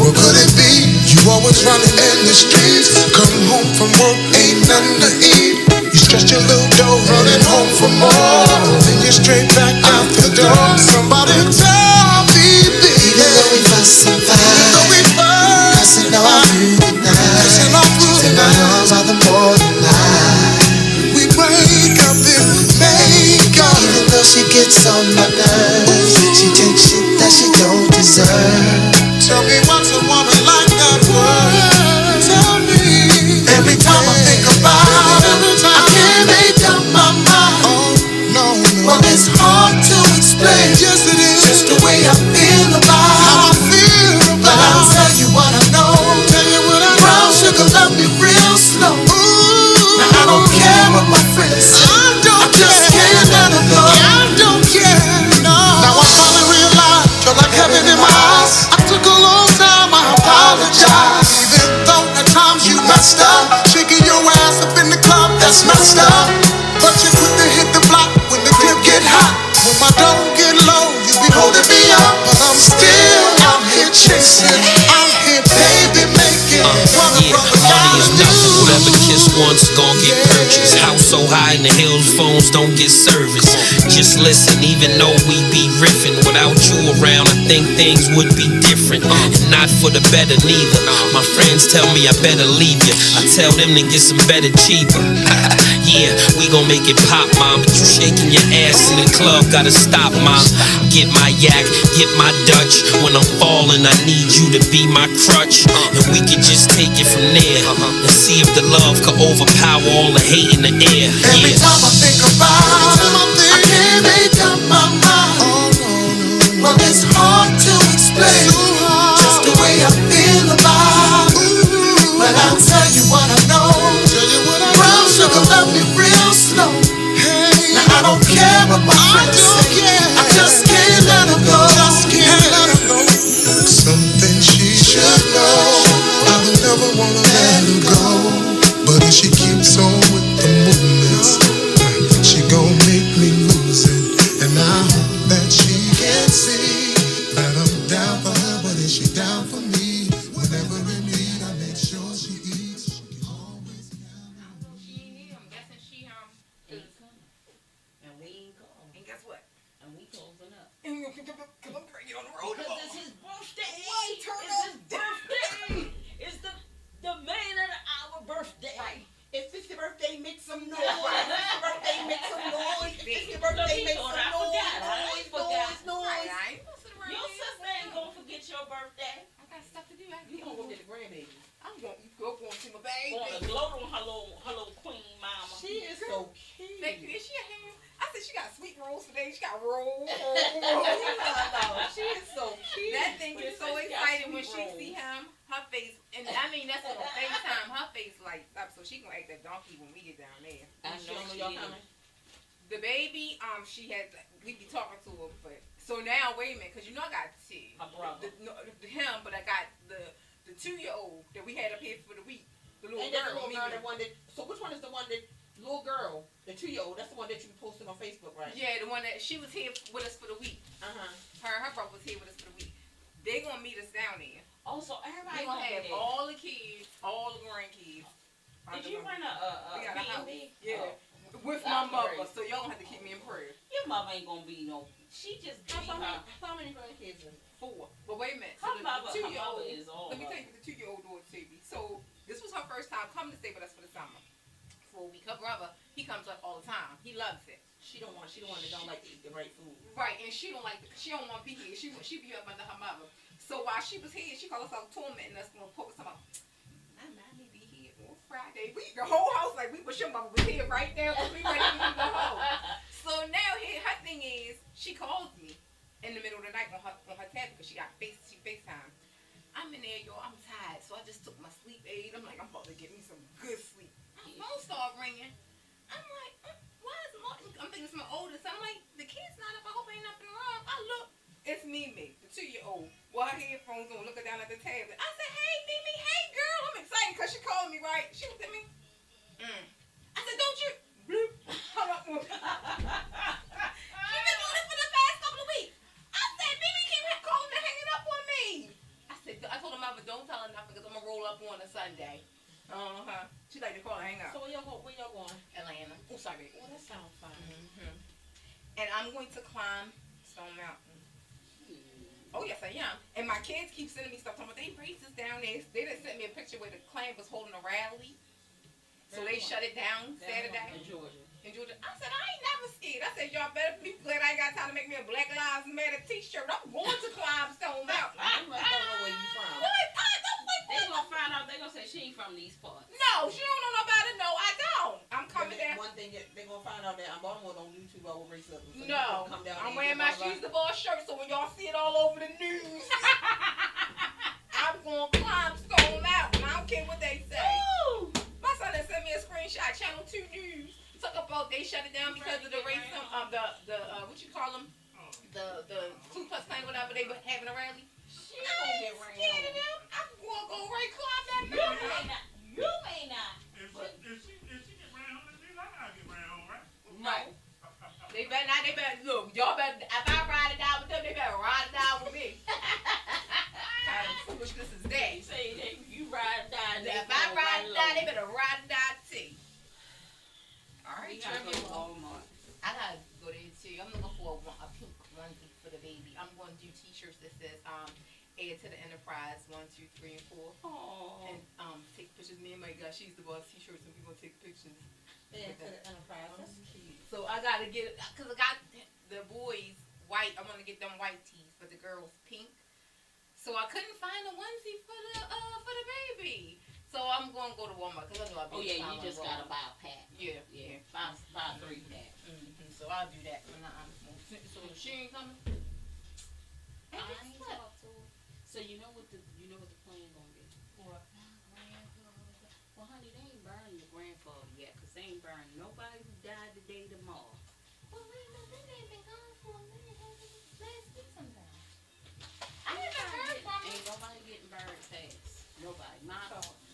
S1: What could it be? You always running in the streets. Come home from work, ain't nothing to eat. You stretch your little dough, running home for more. Then you're straight back out the door. Somebody tell me, baby. Even though we fuss and fight, cussing all through the night, and my arms are the morning light. We break up and make up. Even though she gets on my nerves, she takes shit that she don't deserve. Tell me what's a woman like that worth? Tell me. Every time I think about it, I can't make up my mind. Oh, no. Well, it's hard to explain. Yes, it is. Just the way I feel about how I feel about. But I'll tell you what I know. Tell you what I know. Brown sugar love me real slow. Ooh. Now I don't care what my friends say. I just can't let her go. I don't care. No. Now I finally realize you're like heaven in my eyes. I took a long time. I apologize. Even though at times you messed up, shaking your ass up in the club, that's messed up. But you quick to hit the block when the clip get hot. When my dough get low, you be holding me up. But I'm still out here chasing. I'm here, baby, making.
S12: Money is nothing. Whatever kiss once gon' get purchased. House so high in the hills, phones don't get service. Just listen, even though we be riffing, without you around, I think things would be different. And not for the better neither. My friends tell me I better leave you. I tell them to get some better cheaper. Yeah, we gon' make it pop, mom. But you shaking your ass in the club, gotta stop, mom. Get my yak, get my Dutch. When I'm falling, I need you to be my crutch. And we can just take it from there and see if the love could overpower all the hate in the air.
S1: Every time I think about it, I can't make up my mind. Well, it's hard to explain just the way I feel about it. But I'll tell you what I know. Brown sugar love me real slow. Now I don't care what my friends say. I just can't let her go.
S13: Something she should know. I don't ever wanna let her go. But if she keeps on with the movements, she gon' make me lose it. And I hope that she can see that I'm down for her, but is she down for me? Whenever in need, I make sure she eats. She can always count on me.
S3: I'm guessing she
S8: And we ain't going.
S3: And guess what?
S8: And we closing up.
S3: Cause I'm bringing on the road.
S8: Because it's his birthday.
S3: Turn
S8: It's his birthday. It's the man of the hour birthday.
S3: Right.
S8: If it's your birthday, make some noise. If it's your birthday, make some noise. If it's your birthday, make some noise. Noise. Your sister ain't gonna forget your birthday.
S3: I got stuff to do.
S8: You gonna go get the grandbaby.
S3: I'm going to see my baby.
S8: Gonna gloat on her little queen mama. She is so cute.
S3: Thank you. Is she a ham? I said she got sweet rolls today. She got rolls.
S8: She is so cute.
S3: That thing is so excited when she see him. Her face, and I mean that's on FaceTime. Her face lights up, so she gonna act a donkey when we get down there.
S8: I know y'all coming.
S3: The baby, she had. We be talking to her, but so now wait a minute, cause you know I got two.
S8: Her brother.
S3: Him, but I got the 2-year-old that we had up here for the week. The little
S8: And
S3: girl.
S8: the little girl, the one that. So which one is the one that little girl, the 2-year-old? That's the one that you posted on Facebook, right?
S3: Yeah, the one that she was here with us for the week. Her brother was here with us for the week. They gonna meet us down there.
S8: Oh, so everybody
S3: gonna have all the kids, all the grandkids.
S8: Did you run a B&B?
S3: Yeah. With my mother, so y'all gonna have to keep me in prayer.
S8: Your mother ain't gonna be no. She just
S3: How many grandkids? 4. But wait a minute. So
S8: Her mother
S3: 2-year-old
S8: is all.
S3: Let me tell you the 2-year-old daughter Taby. So this was her first time coming to stay with us for the summer. For a week. Her brother, he comes up all the time. He loves it. She the one that don't like to eat the right food. Right, and she don't want to be here. She be up under her mother. So while she was here, she called herself tormenting us, going to poke us about. My mommy be here on Friday. The whole house like we wish your mama was here right there because we ready to go home. So now her thing is she calls me in the middle of the night on her tablet because she FaceTime. I'm in there, y'all. I'm tired, so I just took my sleep aid. I'm like, I'm about to get me some good sleep. My phone started ringing. I'm like, why is Martin? I'm thinking it's my oldest. I'm like, the kid's not up. I hope ain't nothing wrong. I look, it's Mimi, the 2-year-old. With her headphones on, looking down at the tablet. I said, hey, Mimi, hey, girl. I'm excited because she called me, right? She looked at me. I said, don't you? Bloop. Hung up on me. She's been doing it for the past couple of weeks. I said, Mimi, keep calling and hanging up on me. I told her mother, don't tell her nothing because I'm going to roll up on a Sunday. She like to call and hang up.
S8: So where y'all going?
S3: Atlanta. Oh, sorry.
S8: Oh, that sounds fun.
S3: And I'm going to climb Stone Mountain. Oh, yes, I am. And my kids keep sending me stuff. Talking about they racist down there. They done sent me a picture where the Klan was holding a rally. So they shut it down Saturday. In Georgia. I said, I ain't never scared. I said, y'all better be glad I ain't got time to make me a Black Lives Matter t-shirt. I'm going to climb Stone Mountain.
S8: I don't know where you from.
S3: What?
S8: They gonna find out. They gonna say she ain't from these parts.
S3: No, she don't know nobody. No, I don't. I'm coming down.
S8: One thing they gonna find out that I'm Baltimore on YouTube over racism. So
S3: no,
S8: come down
S3: I'm wearing my She's the Boss shirt, so when y'all see it all over the news, I'm gonna climb Stone Mountain. I don't care what they say. Ooh. My son had sent me a screenshot. Channel 2 News talk about they shut it down because of the racism of the what you call them, the Ku Klux Klan, whatever they were having a rally. I ain't scared of them. I'm gonna go right climb that mountain.
S8: You may not.
S14: If she get round, I gotta get round, right?
S3: Right. They better look. Y'all better. If I ride it down with them, they better ride it down with me. Kind of foolishness is that?
S8: You say that you ride it down.
S3: If I ride it down, they better ride it down too. All right.
S15: t-shirts that says add to the enterprise 1, 2, 3, and 4.
S11: Oh.
S15: And take pictures. Me and my God, she's the boss t-shirts, and we gonna take pictures.
S11: Add to the enterprise. That's cute.
S15: So I gotta get it because I got the boys white. I want to get them white tees, but the girls pink. So I couldn't find a onesie for the baby. So I'm gonna go to Walmart because I know I'll be.
S11: Oh yeah, you just gotta buy a pack.
S15: Yeah,
S11: yeah. Buy 3 packs.
S15: So I'll do that. So she ain't coming.
S11: I ain't talk to her. So you know what the plan gonna be?
S15: What?
S11: Well, honey, they ain't burning your grandfather yet, cause they ain't burning nobody who died the day tomorrow.
S15: Well, they ain't been gone for a minute. Last week sometime.
S11: I haven't heard from them. Ain't nobody getting buried fast. Nobody.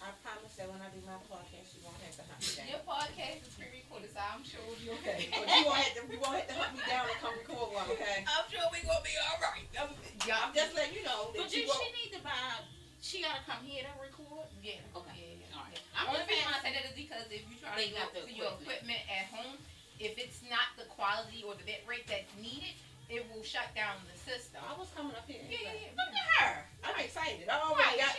S2: I promise that when I do my podcast, you won't have to hunt me down.
S15: Your podcast is pre-recorded, so I'm sure we'll be okay.
S2: But you won't have to hunt me down and come record one, okay?
S15: I'm sure we gonna be all right.
S2: I'm just letting you know that
S11: But she need to buy. She gotta come here to record.
S15: Yeah.
S11: Okay.
S15: Yeah.
S11: All right.
S15: Only reason I say that is because if you try to go to your equipment at home, if it's not the quality or the bit rate that's needed, it will shut down the system.
S2: I was coming up here.
S15: Yeah.
S2: Look at her. I'm excited. I already got